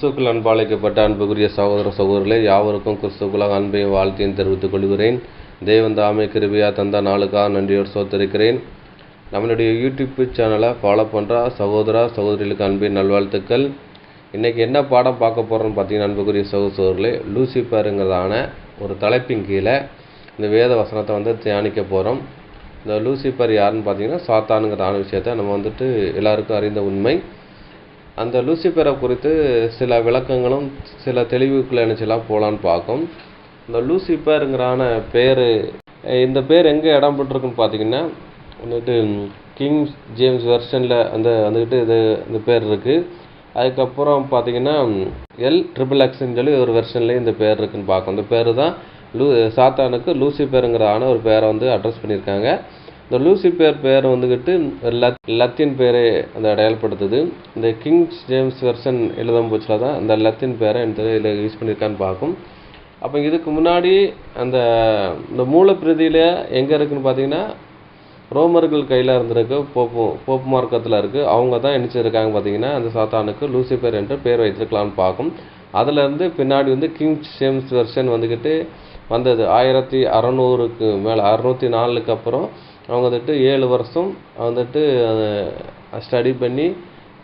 கிறிஸ்துவுக்குள் அன்பாளைக்கப்பட்ட அன்புக்குரிய சகோதர சகோதரர்களே, யாவருக்கும் கிறிஸ்துவுக்குள்ளாக அன்பையும் வாழ்த்தையும் தெரிவித்துக் கொள்கிறேன். தேவன் தாமே கிருபையா தந்த நாளுக்காக நன்றியோடு சோத்தரிக்கிறேன். நம்மளுடைய யூடியூப் சேனலை ஃபாலோ பண்ணுற சகோதர சகோதரிகளுக்கு அன்பின் நல்வாழ்த்துக்கள். இன்றைக்கி என்ன பாடம் பார்க்க போகிறோன்னு பார்த்தீங்கன்னா, அன்புக்குரிய சகோதரர்களே, லூசிஃபருங்கிறதான ஒரு தலைப்பின் கீழே இந்த வேத வசனத்தை தியானிக்க போகிறோம். இந்த லூசிஃபர் யாருன்னு பார்த்தீங்கன்னா, சாத்தானுங்கிறதான விஷயத்தை நம்ம எல்லாருக்கும் அறிந்த உண்மை. அந்த லூசிஃபரை குறித்து சில விளக்கங்களும் சில தெளிவுக்குள்ள நினச்சலாம் போகலான்னு பார்க்கும். இந்த லூசிஃபருங்கிறான பேர், இந்த பேர் எங்கே இடம் பெற்றிருக்குன்னு பார்த்தீங்கன்னா, கிங் ஜேம்ஸ் வெர்ஷனில் இந்த பேர் இருக்குது. அதுக்கப்புறம் பார்த்தீங்கன்னா LXXன்னு சொல்லி ஒரு வெர்ஷன்லேயும் இந்த பேர் இருக்குதுன்னு பார்க்கும். இந்த பேர் தான் சாத்தானுக்கு லூசிஃபருங்கிறான ஒரு பேரை அட்ரஸ் பண்ணியிருக்காங்க. இந்த லூசிஃபர் பேர் லத்தீன் பேரை அடையாளப்படுத்துது. இந்த கிங் ஜேம்ஸ் வெர்ஷன் எழுதும் போச்சில் தான் அந்த லத்தீன் பேரை இதில் யூஸ் பண்ணியிருக்கான்னு பார்க்கும். அப்போ இதுக்கு முன்னாடி இந்த மூலப்பிரதியில் எங்கே இருக்குதுன்னு பார்த்தீங்கன்னா, ரோமர்கள் கையில் இருந்திருக்கு, போப்பு மார்க்கத்தில் இருக்குது. அவங்க தான் நினச்சிருக்காங்க பார்த்தீங்கன்னா, அந்த சாத்தானுக்கு லூசிஃபர் என்று பேர் வைத்திருக்கலாம்னு பார்க்கும். அதிலேருந்து பின்னாடி கிங் ஜேம்ஸ் வெர்ஷன் வந்தது 1600க்கு மேலே, 604க்கு அப்புறம் அவங்க 7 வருஷம் ஸ்டடி பண்ணி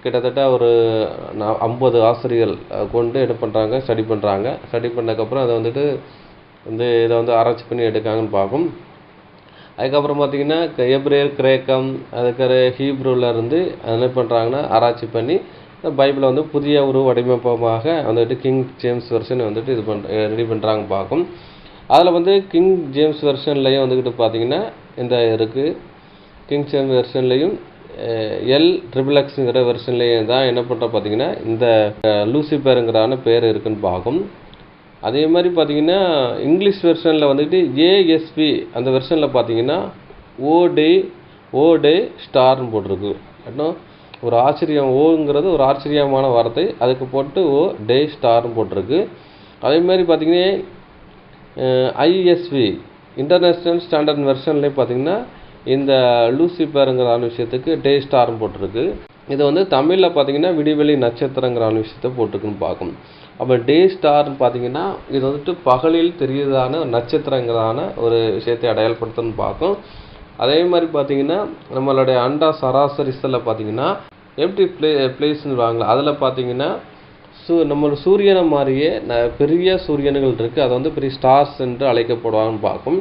கிட்டத்தட்ட ஒரு 50 ஆசிரியர்கள் கொண்டு என்ன பண்ணுறாங்க, ஸ்டடி பண்ணுறாங்க. ஸ்டடி பண்ணதுக்கப்புறம் அதை இதை ஆராய்ச்சி பண்ணி எடுக்காங்கன்னு பார்க்கும். அதுக்கப்புறம் பார்த்திங்கன்னா எப்ரேயர், கிரேக்கம், அதுக்கு ஹீப்ரூவிலேருந்து என்ன பண்ணுறாங்கன்னா ஆராய்ச்சி பண்ணி பைபிளை புதிய ஒரு வடிவமைப்பமாக கிங் ஜேம்ஸ் வெர்ஷன் ரெடி பண்ணுறாங்க பார்க்கும். அதில் கிங் ஜேம்ஸ் வெர்ஷன்லேயும் பார்த்திங்கன்னா இந்த இருக்குது. கிங் ஜேம்ஸ் வெர்ஷன்லேயும் LXXங்கிற வெர்ஷன்லேயும் தான் என்ன பண்ணுற பார்த்திங்கன்னா இந்த லூசிஃபருங்கிறான பேர் இருக்குன்னு பார்க்கும். அதே மாதிரி பார்த்திங்கன்னா இங்கிலீஷ் வெர்ஷனில் ASV அந்த வெர்ஷனில் பார்த்திங்கன்னா ஓடே ஸ்டார்னு போட்டிருக்கு. இன்னும் ஒரு ஆச்சரியம், ஓங்கிறது ஒரு ஆச்சரியமான வார்த்தை, அதுக்கு போட்டு டே ஸ்டார்னு போட்டிருக்கு. அதே மாதிரி பார்த்திங்கன்னா ISV இன்டர்நேஷ்னல் ஸ்டாண்டர்ட் வெர்ஷன்லேயே பார்த்திங்கன்னா இந்த லூசிஃபருங்கிறான விஷயத்துக்கு டே ஸ்டார்னு போட்டிருக்கு. இது தமிழில் பார்த்திங்கன்னா விடிவெளி நட்சத்திரங்கிறான விஷயத்தை போட்டிருக்குன்னு பார்க்கும். அப்போ டே ஸ்டார்னு பார்த்திங்கன்னா இது பகலில் தெரியுதான நட்சத்திரங்கிறான ஒரு விஷயத்தை அடையாளப்படுத்தணும்னு பார்க்கும். அதே மாதிரி பார்த்திங்கன்னா நம்மளுடைய அண்டா சராசரிஸில் பார்த்திங்கன்னா எம்டி பிளேஸ்ன்னு வாங்கலாம். அதில் பார்த்திங்கன்னா நம்ம சூரியனை மாதிரியே பெரிய சூரியன்கள் இருக்குது. அதை பெரிய ஸ்டார்ஸ் என்று அழைக்கப்படுவாங்கன்னு பார்க்கும்.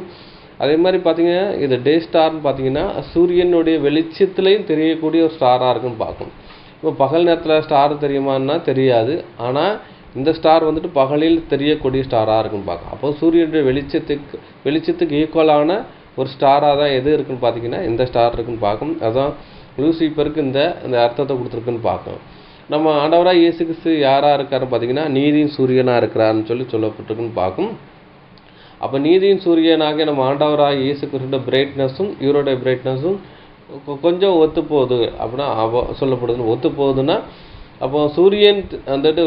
அதே மாதிரி பார்த்திங்கன்னா இது டே ஸ்டார்னு பார்த்திங்கன்னா சூரியனுடைய வெளிச்சத்துலேயும் தெரியக்கூடிய ஒரு ஸ்டாராக இருக்குன்னு பார்க்கும். இப்போ பகல் நேரத்தில் ஸ்டார் தெரியுமான்னா தெரியாது, ஆனால் இந்த ஸ்டார் பகலில் தெரியக்கூடிய ஸ்டாராக இருக்குன்னு பார்க்கும். அப்போ சூரியனுடைய வெளிச்சத்துக்கு ஈக்குவலான ஒரு ஸ்டாராக தான் எது இருக்குன்னு பார்த்திங்கன்னா இந்த ஸ்டார் இருக்குன்னு பார்க்கும். அதுதான் லூசிஃபருக்கு இந்த அர்த்தத்தை கொடுத்துருக்குன்னு பார்க்கும். நம்ம ஆண்டவராக இயேசு கிறிஸ்து யாராக இருக்காருன்னு பார்த்திங்கன்னா நீதியின் சூரியனாக இருக்கிறாருன்னு சொல்லப்பட்டிருக்குன்னு பார்க்கும். அப்போ நீதியின் சூரியனாக நம்ம ஆண்டவராக இயேசு கிறிஸ்துவோட பிரைட்னஸும் இவருடைய பிரைட்னஸும் கொஞ்சம் ஒத்து போகுது அப்படின்னா சொல்லப்படுதுன்னு ஒத்து போகுதுன்னா, அப்போ சூரியன்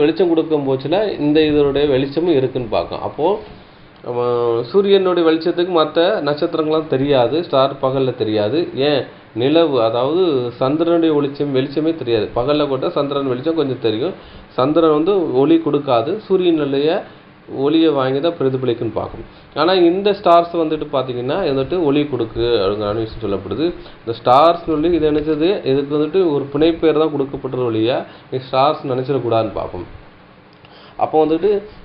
வெளிச்சம் கொடுக்கும் போச்சில் இந்த இதனுடைய வெளிச்சமும் இருக்குன்னு பார்க்கும். அப்போது நம்ம சூரியனுடைய வெளிச்சத்துக்கு மற்ற நட்சத்திரங்கள்லாம் தெரியாது, ஸ்டார் பகலில் தெரியாது. ஏன், நிலவு அதாவது சந்திரனுடைய வெளிச்சமே தெரியாது. பகலில் கூட சந்திரன் வெளிச்சம் கொஞ்சம் தெரியும். சந்திரன் ஒளி கொடுக்காது, சூரியனுடைய ஒளியை வாங்கி தான் பிரதிபலிக்குன்னு பார்க்கணும். ஆனால் இந்த ஸ்டார்ஸ் பார்த்திங்கன்னா ஒளி கொடுக்கு அப்படிங்கிற விஷயம் சொல்லப்படுது. இந்த ஸ்டார்ஸ் இது நினச்சது இதுக்கு ஒரு புனைப்பேர் தான் கொடுக்கப்பட்டது ஒளியாக ஸ்டார்ஸ் நினச்சிடக்கூடாதுன்னு பார்ப்போம். அப்போ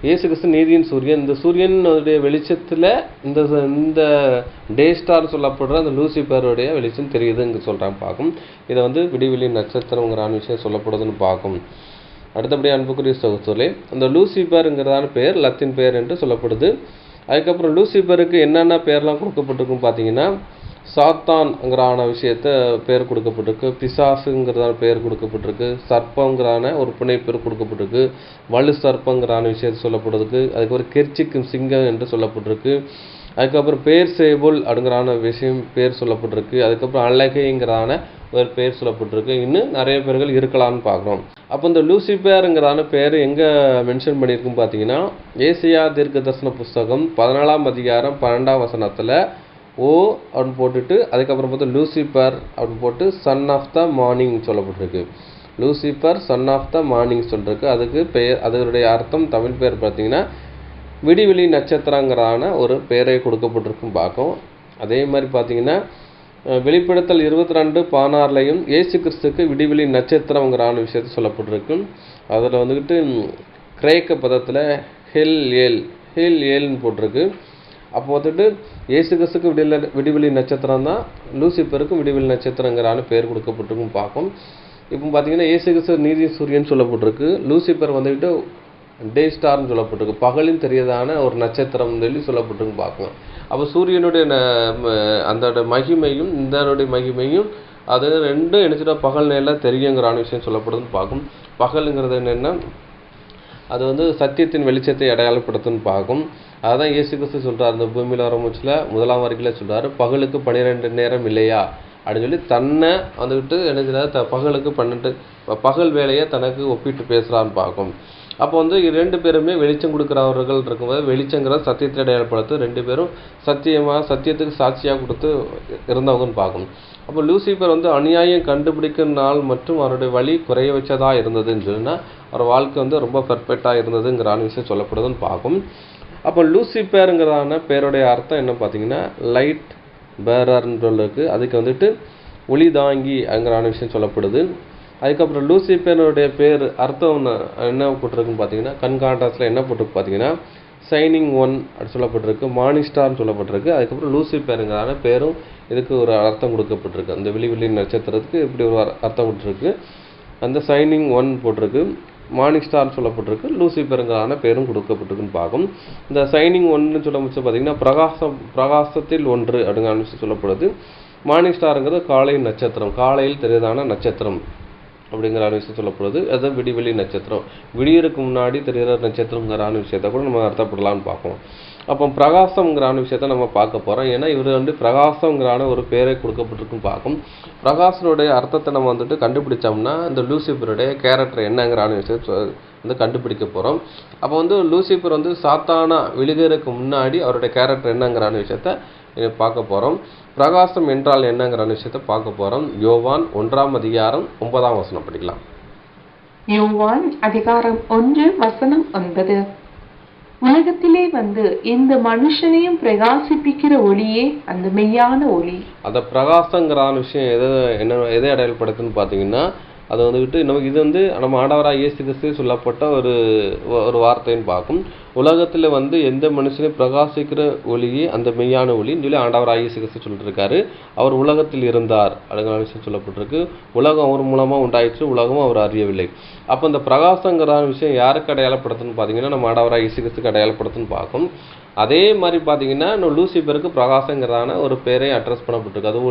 இயேசு கிறிஸ்து நீதியின் சூரியன், இந்த சூரியனுடைய வெளிச்சத்தில் இந்த டே ஸ்டார் சொல்லப்படுற அந்த லூசிஃபருடைய வெளிச்சம் தெரியுதுன்னு சொல்கிறாங்க பார்க்கும். இதை விடிவெளி நட்சத்திரங்கிற விஷயம் சொல்லப்படுதுன்னு பார்க்கும். அடுத்தபடியாக அன்புக்குரிய சகோதரர்களே, அந்த லூசிஃபருங்கிறதான பேர் லத்தீன் பேர் என்று சொல்லப்படுது. அதுக்கப்புறம் லூசிஃபருக்கு என்னென்ன பேர்லாம் கொடுக்கப்பட்டிருக்குன்னு பார்த்தீங்கன்னா, சாத்தான்ங்கிறான விஷயத்தை பேர் கொடுக்கப்பட்டிருக்கு, பிசாசுங்கிறதான பேர் கொடுக்கப்பட்டிருக்கு, சர்ப்பங்கிறான ஒரு புனை பேர் கொடுக்கப்பட்டிருக்கு, வலு சர்ப்பங்கிறான விஷயத்தை சொல்லப்படுறதுக்கு, அதுக்கப்புறம் கெர்ச்சிக்கும் சிங்கம் என்று சொல்லப்பட்டிருக்கு. அதுக்கப்புறம் பேர் சேபுல் அப்படிங்கிறான விஷயம் பேர் சொல்லப்பட்டிருக்கு. அதுக்கப்புறம் அழகைங்கிறான ஒரு பேர் சொல்லப்பட்டிருக்கு. இன்னும் நிறைய பேர்கள் இருக்கலாம்னு பார்க்குறோம். அப்போ இந்த லூசிஃபருங்கிறான பேர் எங்கே மென்ஷன் பண்ணியிருக்குன்னு பார்த்தீங்கன்னா, ஏசியா தீர்க்க தரிசன புஸ்தகம் 14ஆம் அதிகாரம் 12ஆம் வசனத்தில் அப்படின்னு போட்டுட்டு அதுக்கப்புறம் லூசிஃபர் அப்படின்னு போட்டு சன் ஆஃப் த மார்னிங் சொல்லப்பட்டிருக்கு. Lucifer son of the morning சொல்லிருக்கு. அதுக்கு பெயர், அதனுடைய அர்த்தம் தமிழ் பேர் பார்த்தீங்கன்னா விடிவெளி நட்சத்திரங்கிறான ஒரு பெயரை கொடுக்கப்பட்டிருக்கும் பார்க்கும். அதே மாதிரி பார்த்தீங்கன்னா வெளிப்படுத்தல் 22:16 இயேசு கிறிஸ்துக்கு விடிவெளி நட்சத்திரங்கிறான விஷயத்தை சொல்லப்பட்டிருக்கு. அதில் வந்துக்கிட்டு கிரேக்க பதத்தில் ஹெல் ஏல்னு போட்டிருக்கு. அப்போ வந்துட்டு இயேசு கிறிஸ்துக்கு விடிவெளி நட்சத்திரம் தான், லூசிஃபருக்கும் விடிவெளி நட்சத்திரங்கிறான பேர் கொடுக்கப்பட்டிருக்கும் பார்க்கும். இப்போ பார்த்தீங்கன்னா இயேசு கிறிஸ்து நீதி சூரியன் சொல்லப்பட்டிருக்கு. லூசிஃபர் வந்துக்கிட்டு டே ஸ்டார்னு சொல்லப்பட்டிருக்கு, பகலின் தெரியதான ஒரு நட்சத்திரம் சொல்லி சொல்லப்பட்டிருக்கு பார்க்கலாம். அப்போ சூரியனுடைய அந்த மகிமையும் இந்தனுடைய மகிமையும் அது ரெண்டும் நினச்சிட்டா பகல் நேரம் தெரியுங்கிறான விஷயம் சொல்லப்படுதுன்னு பார்க்கும். பகலுங்கிறது என்னென்னா அது வந்து சத்தியத்தின் வெளிச்சத்தை அடையாளப்படுத்துன்னு பார்க்கும். அதுதான் இயேசு கிறிஸ்து சொல்கிறார், இந்த பூமியில் வரமுச்சில் 1ஆம் வரைக்கும் சொல்கிறார், பகலுக்கு 12 நேரம் இல்லையா அப்படின்னு சொல்லி தன்னை வந்துக்கிட்டு என்ன செய்யறாரு, பகலுக்கு 12 பகல் வேலையை தனக்கு ஒப்பிட்டு பேசுகிறான்னு பார்க்கும். அப்போ வந்து 2 பேருமே வெளிச்சம் கொடுக்குறவர்கள் இருக்கும்போது வெளிச்சங்கிற சத்தியத்தை அடையாளப்படுத்து 2 பேரும் சத்தியத்துக்கு சாட்சியாக கொடுத்து இருந்தவங்கன்னு பார்க்கணும். அப்போ லூசிஃபர் வந்து அநியாயம் கண்டுபிடிக்கும் நாள் மற்றும் அவருடைய வழி குறைய வச்சதாக இருந்ததுன்னு சொன்னால் அவர் வாழ்க்கை வந்து ரொம்ப பெர்ஃபெக்டாக இருந்ததுங்கிறான விஷயம் சொல்லப்படுதுன்னு பார்க்கும். அப்போ லூசிஃபருங்கிறான பேருடைய அர்த்தம் என்ன பார்த்தீங்கன்னா லைட் பேரர்ன்னு சொல்லிருக்கு. அதுக்கு வந்துட்டு ஒளி தாங்கி அங்கிறான விஷயம் சொல்லப்படுது. அதுக்கப்புறம் லூசிஃபருடைய பேர் அர்த்தம் என்ன போட்டிருக்குன்னு பார்த்தீங்கன்னா கண்காண்டாஸில் என்ன போட்டிருக்கு பார்த்தீங்கன்னா ஷைனிங் ஒன் அப்படி சொல்லப்பட்டிருக்கு, மார்னிங் ஸ்டார்னு சொல்லப்பட்டிருக்கு. அதுக்கப்புறம் லூசிஃபருங்கிறான பேரும் இதுக்கு ஒரு அர்த்தம் கொடுக்கப்பட்டிருக்கு. அந்த விழிவெளி நட்சத்திரத்துக்கு இப்படி ஒரு அர்த்தம் கொடுத்துருக்கு. அந்த ஷைனிங் ஒன் போட்டிருக்கு, மார்னிங் ஸ்டார்னு சொல்லப்பட்டிருக்கு, லூசிஃபருங்கிறான பேரும் கொடுக்கப்பட்டிருக்குன்னு பார்க்கும். இந்த ஷைனிங் ஒன்னு சொல்ல முடிச்சு பார்த்தீங்கன்னா பிரகாசத்தில் ஒன்று அப்படிங்கிற சொல்லப்படுது. மார்னிங் ஸ்டாருங்கிறது காலை நட்சத்திரம், காலையில் தெரியாதான நட்சத்திரம் அப்படிங்கிற விஷயம் சொல்லப்படுது. அதுதான் விடிவெளி நட்சத்திரம், விடியருக்கு முன்னாடி தெரிகிற நட்சத்திரங்கிறான விஷயத்த கூட நம்ம அர்த்தப்படலான்னு பார்ப்போம். அப்போ பிரகாசம்ங்கிறான விஷயத்த நம்ம பார்க்க போகிறோம். ஏன்னா இவர் வந்து பிரகாசங்கிறான ஒரு பேரை கொடுக்கப்பட்டிருக்குன்னு பார்க்கும். பிரகாசனுடைய அர்த்தத்தை நம்ம வந்துட்டு கண்டுபிடிச்சோம்னா இந்த லூசிஃபருடைய கேரக்டர் என்னங்கிறான விஷயத்தை வந்து கண்டுபிடிக்க போகிறோம். அப்போ வந்து லூசிஃபர் வந்து சாத்தானா விழுகிறதுக்கு முன்னாடி அவருடைய கேரக்டர் என்னங்கிறான விஷயத்த பார்க்க போகிறோம். பிரகாசம் என்றால் என்னங்கிற விஷயத்தை பார்க்க போகிறோம். யோவான் 1:9 படிக்கலாம். யோவான் 1:9 உலகத்திலே வந்து இந்த மனுஷனையும் பிரகாசிப்பிக்கிற ஒளியே அந்த மெய்யான ஒளி. அந்த பிரகாசங்கிற விஷயம் எதை அடையாளப்படுத்துன்னு பார்த்தீங்கன்னா அது வந்துக்கிட்டு நமக்கு இது வந்து நம்ம ஆண்டவராக இயேசு கிறிஸ்து சொல்லப்பட்ட ஒரு வார்த்தைன்னு பார்க்கும். உலகத்தில் வந்து எந்த மனுஷனையும் பிரகாசிக்கிற ஒளியே அந்த மெய்யான ஒளின்னு சொல்லி ஆண்டவராக இயேசு கிறிஸ்து சொல்லிட்டு இருக்காரு. அவர் உலகத்தில் இருந்தார் அப்படிங்கிற விஷயம் சொல்லப்பட்டிருக்கு. உலகம் அவர் மூலமாக உண்டாயிடுச்சு, உலகமும் அவர் அறியவில்லை. அப்போ இந்த பிரகாசங்கிற விஷயம் யாருக்கு அடையாளப்படுத்துன்னு பார்த்தீங்கன்னா நம்ம ஆண்டவராக இயேசு கிறிஸ்துக்கு அடையாளப்படுத்துன்னு பார்க்கும். அதே மாதிரி பார்த்தீங்கன்னா லூசிஃபருக்கு பிரகாசங்கிறதான ஒரு பேரை அட்ரஸ் பண்ணப்பட்டிருக்கு. அது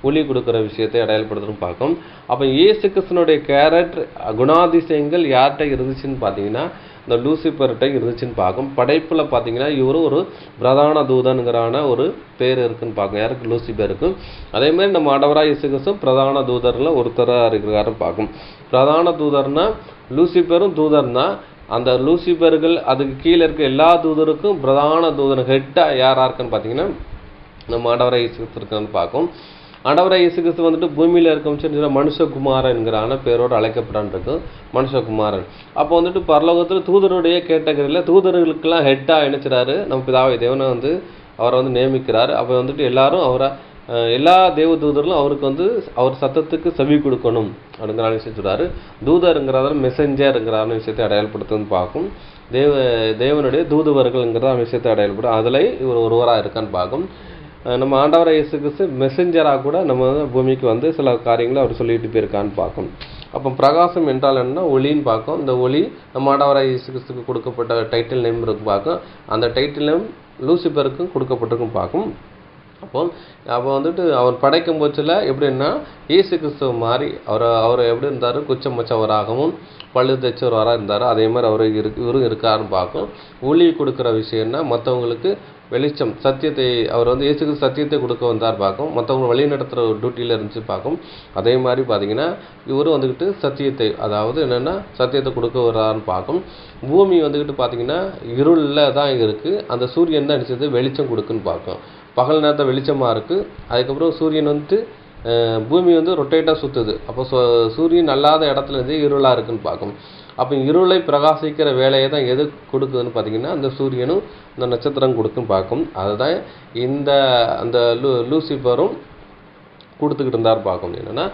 ஒளி கொடுக்குற விஷயத்தை அடையாளப்படுத்துன்னு பார்க்கும். அப்போ இயேசு கிறிஸ்துனுடைய கேரக்டர் குணாதிசயங்கள் யார்கிட்ட இருந்துச்சுன்னு பார்த்தீங்கன்னா இந்த லூசிஃபர்கிட்ட இருந்துச்சுன்னு பார்க்கும். படைப்பில் பார்த்தீங்கன்னா இவரும் ஒரு பிரதான தூதனுங்கிறான ஒரு பேர் இருக்குன்னு பார்க்கும். யாருக்கு? லூசிஃபருக்கு. அதே மாதிரி நம்ம ஆண்டவராக இயேசு கிறிஸ்து பிரதான தூதரில் ஒருத்தராக இருக்கிறாருன்னு பார்க்கும். பிரதான தூதர்னா லூசிஃபரும் தூதர்னா அந்த லூசிஃபர்கள் அதுக்கு கீழே இருக்க எல்லா தூதருக்கும் பிரதான தூதன் ஹெட்டாக யாராக இருக்குன்னு பார்த்தீங்கன்னா நம்ம ஆண்டவராக இயேசு கிறிஸ்து இருக்கான்னு பார்க்கும். ஆண்டவராக இயேசு கிறிஸ்து வந்துட்டு பூமியில் இருக்க மனுஷகுமாரன்கிறான பேரோடு அழைக்கப்படான் இருக்கும், மனுஷகுமாரன். அப்போ வந்துட்டு பரலோகத்தில் தூதருடைய கேட்டகரியில் தூதர்களுக்கெல்லாம் ஹெட்டாக இணைச்சிடாரு நம்ம பிதாவை தேவனை வந்து அவரை வந்து நியமிக்கிறார். அப்போ வந்துட்டு எல்லாரும் அவரை எல்லா தேவ தூதர்களும் அவருக்கு வந்து அவர் சத்தத்துக்கு செவி கொடுக்கணும் அப்படிங்கிற விஷயம் சொல்கிறாரு. தூதருங்கிறத மெசஞ்சருங்கிறான விஷயத்தை அடையாளப்படுத்துன்னு பார்க்கும். தேவனுடைய தூதுவர்கள்ங்கிறத விஷயத்தை அடையாளப்படும். அதில் இவர் ஒருவராக இருக்கான்னு பார்க்கும். நம்ம ஆண்டவராக இயேசு கிறிஸ்து மெசஞ்சராக கூட நம்ம பூமிக்கு வந்து சில காரியங்களை அவர் சொல்லிட்டு போயிருக்கான்னு பார்க்கும். அப்போ பிரகாசம் என்றால் என்ன? ஒளின்னு பார்க்கும். இந்த ஒளி நம்ம ஆண்டவராக இயேசு கிறிஸ்துக்கு கொடுக்கப்பட்ட டைட்டில் நேம் இருக்கு பார்க்கும். அந்த டைட்டில் நேம் லூசிஃபருக்கும் கொடுக்கப்பட்டிருக்கும் பார்க்கும். அப்போ வந்துட்டு அவர் படைக்கும் போச்சில் எப்படின்னா இயேசு கிறிஸ்துவ மாதிரி அவர் எப்படி இருந்தார்? குச்சமச்சவராகவும் பழு தைச்சவராக இருந்தார். அதே மாதிரி இவரும் இருக்காருன்னு பார்க்கும். ஒளி கொடுக்குற விஷயம்னா மற்றவங்களுக்கு வெளிச்சம் சத்தியத்தை அவர் வந்து இயேசு கிறிஸ்து சத்தியத்தை கொடுக்க வந்தார் பார்க்கும். மற்றவங்க வழி நடத்துகிற ஒரு டியூட்டியில் இருந்துச்சு பார்க்கும். அதே மாதிரி பார்த்தீங்கன்னா இவரும் வந்துக்கிட்டு சத்தியத்தை அதாவது என்னென்னா சத்தியத்தை கொடுக்க வர்றாருன்னு பார்க்கும். பூமி வந்துக்கிட்டு பார்த்தீங்கன்னா இருளில் தான் இருக்குது. அந்த சூரியன் தான் அடிச்சது வெளிச்சம் கொடுக்குன்னு பார்க்கும். பகல் நேரத்தை வெளிச்சமாக இருக்குது. அதுக்கப்புறம் சூரியன் வந்துட்டு பூமி வந்து ரொட்டேட்டாக சுற்றுது. அப்போ சூரியன் அல்லாத இடத்துல இருந்து இருளாக இருக்குன்னு பார்க்கும். அப்போ இருளை பிரகாசிக்கிற வேலையை தான் எது கொடுக்குதுன்னு பார்த்தீங்கன்னா அந்த சூரியனும் இந்த நட்சத்திரம் கொடுக்குன்னு பார்க்கும். அதுதான் இந்த அந்த லூசிஃபரும் கொடுத்துக்கிட்டு இருந்தார் பார்க்கும். என்னென்னா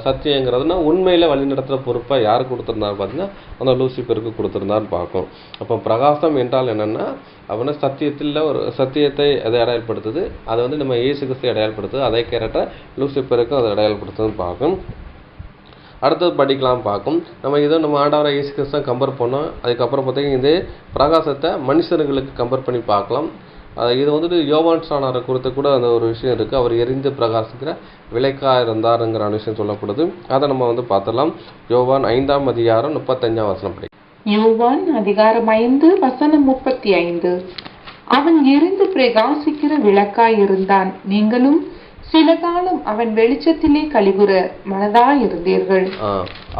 சத்தியங்கிறதுனா உண்மையில் வழிநடத்துகிற பொறுப்பாக யார் கொடுத்துருந்தாரு பார்த்தீங்கன்னா அந்த லூசிஃபருக்கு கொடுத்துருந்தான்னு பார்க்கும். அப்போ பிரகாசம் என்றால் என்னென்னா அப்படின்னா சத்தியத்தில் ஒரு சத்தியத்தை அதை அடையாளப்படுத்துது. அதை வந்து நம்ம இயேசு கிறிஸ்து அடையாளப்படுத்துது. அதே கேரக்டர் லூசிஃபருக்கும் அதை அடையாளப்படுத்துதுன்னு பார்க்கும். அடுத்தது படிக்கலாம் பார்க்கும். நம்ம இதை நம்ம ஆண்டவரை இயேசு கிறிஸ்துவை கம்பேர் பண்ணோம். அதுக்கப்புறம் பார்த்தீங்கன்னா இந்த பிரகாசத்தை மனுஷர்களுக்கு கம்பேர் பண்ணி பார்க்கலாம். இது வந்துட்டு யோவான் ஸ்நானரை குறித்து கூட அந்த ஒரு விஷயம் இருக்குது. அவர் எரிந்து பிரகாசிக்கிற விளக்காக இருந்தாருங்கிற விஷயம் சொல்லப்படுது. அதை நம்ம வந்து பார்த்துடலாம். யோவான் 5ஆம் அதிகாரம் 35ஆம் வசனம் படி. யோவான் அதிகாரம் 5 வசனம் 35. அவன் எரிந்து பிரகாசிக்கிற விளக்காய் இருந்தான். நீங்களும் சில காலம் அவன் வெளிச்சத்திலே கழிவுற மனதாயிருந்தீர்கள்.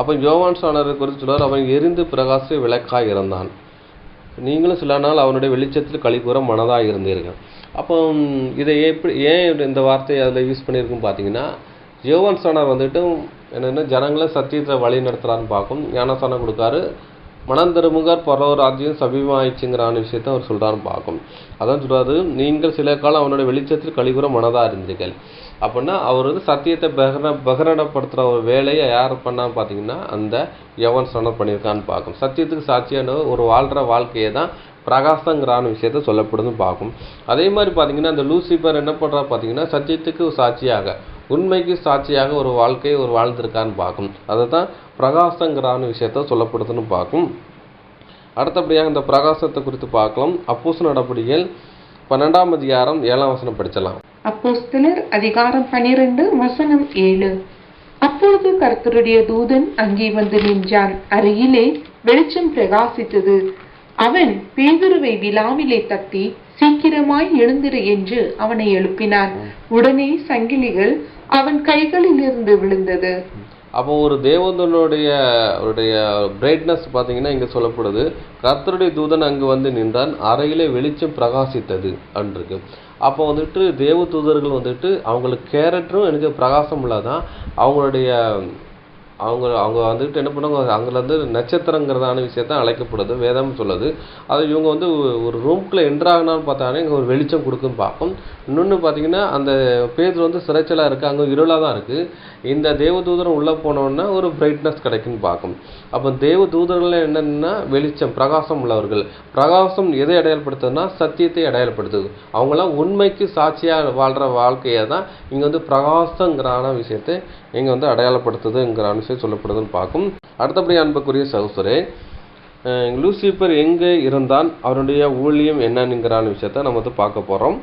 அப்போ யோவான் ஸ்நானரை குறித்து சொல்றார், அவன் எரிந்து பிரகாசிக்கிற விளக்காய் இருந்தான். நீங்களும் சில நாள் அவனுடைய வெளிச்சத்தில் கழிவுற மனதாக இருந்தீர்கள். அப்போ இதை ஏன் இந்த வார்த்தையை அதில் யூஸ் பண்ணியிருக்குன்னு பார்த்தீங்கன்னா யோவான் ஸ்நானர் வந்துட்டு என்னென்னா ஜனங்களை சத்தியத்தை வழி நடத்துகிறான்னு பார்க்கும். ஞானஸ்தானம் கொடுக்காரு. மனம் திரும்புகார் பரவராஜ்யம் சமீபமாயிடுச்சுங்கிறான விஷயத்தை அவர் சொல்கிறான்னு பார்க்கும். அதான் சொல்கிறாரு, நீங்கள் சில காலம் அவனுடைய வெளிச்சத்தில் கழிவுற மனதாக இருந்தீர்கள். அப்படின்னா அவர் வந்து சத்தியத்தை பகிரடப்படுத்துகிற ஒரு வேலையை யார் பண்ணான்னு பார்த்தீங்கன்னா அந்த யோவான் ஸ்நானர் பண்ணியிருக்கான்னு பார்க்கும். சத்தியத்துக்கு சாட்சியான ஒரு வாழ்கிற வாழ்க்கையை தான் பிரகாசங்கிறான விஷயத்த சொல்லப்படுதுன்னு பார்க்கும். அதே மாதிரி பார்த்தீங்கன்னா அந்த லூசிஃபர் என்ன பண்ணுறா பார்த்தீங்கன்னா சத்தியத்துக்கு சாட்சியாக உண்மைக்கு சாட்சியாக ஒரு வாழ்க்கையை ஒரு வாழ்ந்திருக்கான்னு பார்க்கும். அதை தான் பிரகாசங்கிறான விஷயத்த சொல்லப்படுதுன்னு பார்க்கும். அடுத்தபடியாக இந்த பிரகாசத்தை குறித்து பார்க்கலாம். அப்போஸ்தலர் நடபடிகள் 12ஆம் அதிகாரம் 7ஆம் வசனம் படிச்சலாம். அப்போஸ்தலர் அதிகாரம் 12 வசனம் 7. அப்பொழுது கர்த்தருடைய தூதன் அங்கே வந்து நின்றான். அருகிலே வெளிச்சம் பிரகாசித்தது. அவன் பேதுருவை விலாவிலே தட்டி சீக்கிரமாய் எழுந்திரு என்று அவனை எழுப்பினான். உடனே சங்கிலிகள் அவன் கைகளில் இருந்து விழுந்தது. அப்போ ஒரு தேவதனுடைய பிரைட்னஸ் பார்த்தீங்கன்னா இங்கே சொல்லப்படுது. கர்த்தருடைய தூதன் அங்கு வந்து நின்றான். அறையிலே வெளிச்சம் பிரகாசித்தது அன்றைக்கு. அப்போ வந்துட்டு தேவ தூதர்கள் வந்துட்டு அவங்களுக்கு கேரக்டரும் எனக்கு பிரகாசம் உள்ளதான். அவங்க வந்துட்டு என்ன பண்ணுவாங்க, அங்கேருந்து நட்சத்திரங்கிறதான விஷயத்தான் அழைக்கப்படுது வேதம் சொல்லுது. அது இவங்க வந்து ஒரு ரூம்குள்ளே என்ட்ராகனான்னு பார்த்தாங்கன்னா இங்கே ஒரு வெளிச்சம் கொடுக்குன்னு பார்க்கும். இன்னொன்று பார்த்தீங்கன்னா அந்த பேர் வந்து சிறைச்சலாக இருக்குது, அங்கே இருளாக தான் இருக்குது. இந்த தேவதூதரம் உள்ளே போனோன்னா ஒரு பிரைட்னஸ் கிடைக்குன்னு பார்க்கும். அப்போ தேவதூதர்கள் என்னென்னா வெளிச்சம் பிரகாசம் உள்ளவர்கள். பிரகாசம் எதை அடையாளப்படுத்துதுன்னா சத்தியத்தை அடையாளப்படுத்துது. அவங்களாம் உண்மைக்கு சாட்சியாக வாழ்கிற வாழ்க்கையை தான் இங்கே வந்து பிரகாசங்கிறான விஷயத்தை இங்கே வந்து அடையாளப்படுத்துதுங்கிற விஷயம் சொல்லப்படுதுன்னு பார்க்கும். அடுத்தபடி அன்புக்குரிய சகோதரரே, லூசிஃபர் எங்கே இருந்தான், அவருடைய ஊழியம் என்னங்கிற விஷயத்தை நம்ம வந்து பார்க்க போகிறோம்.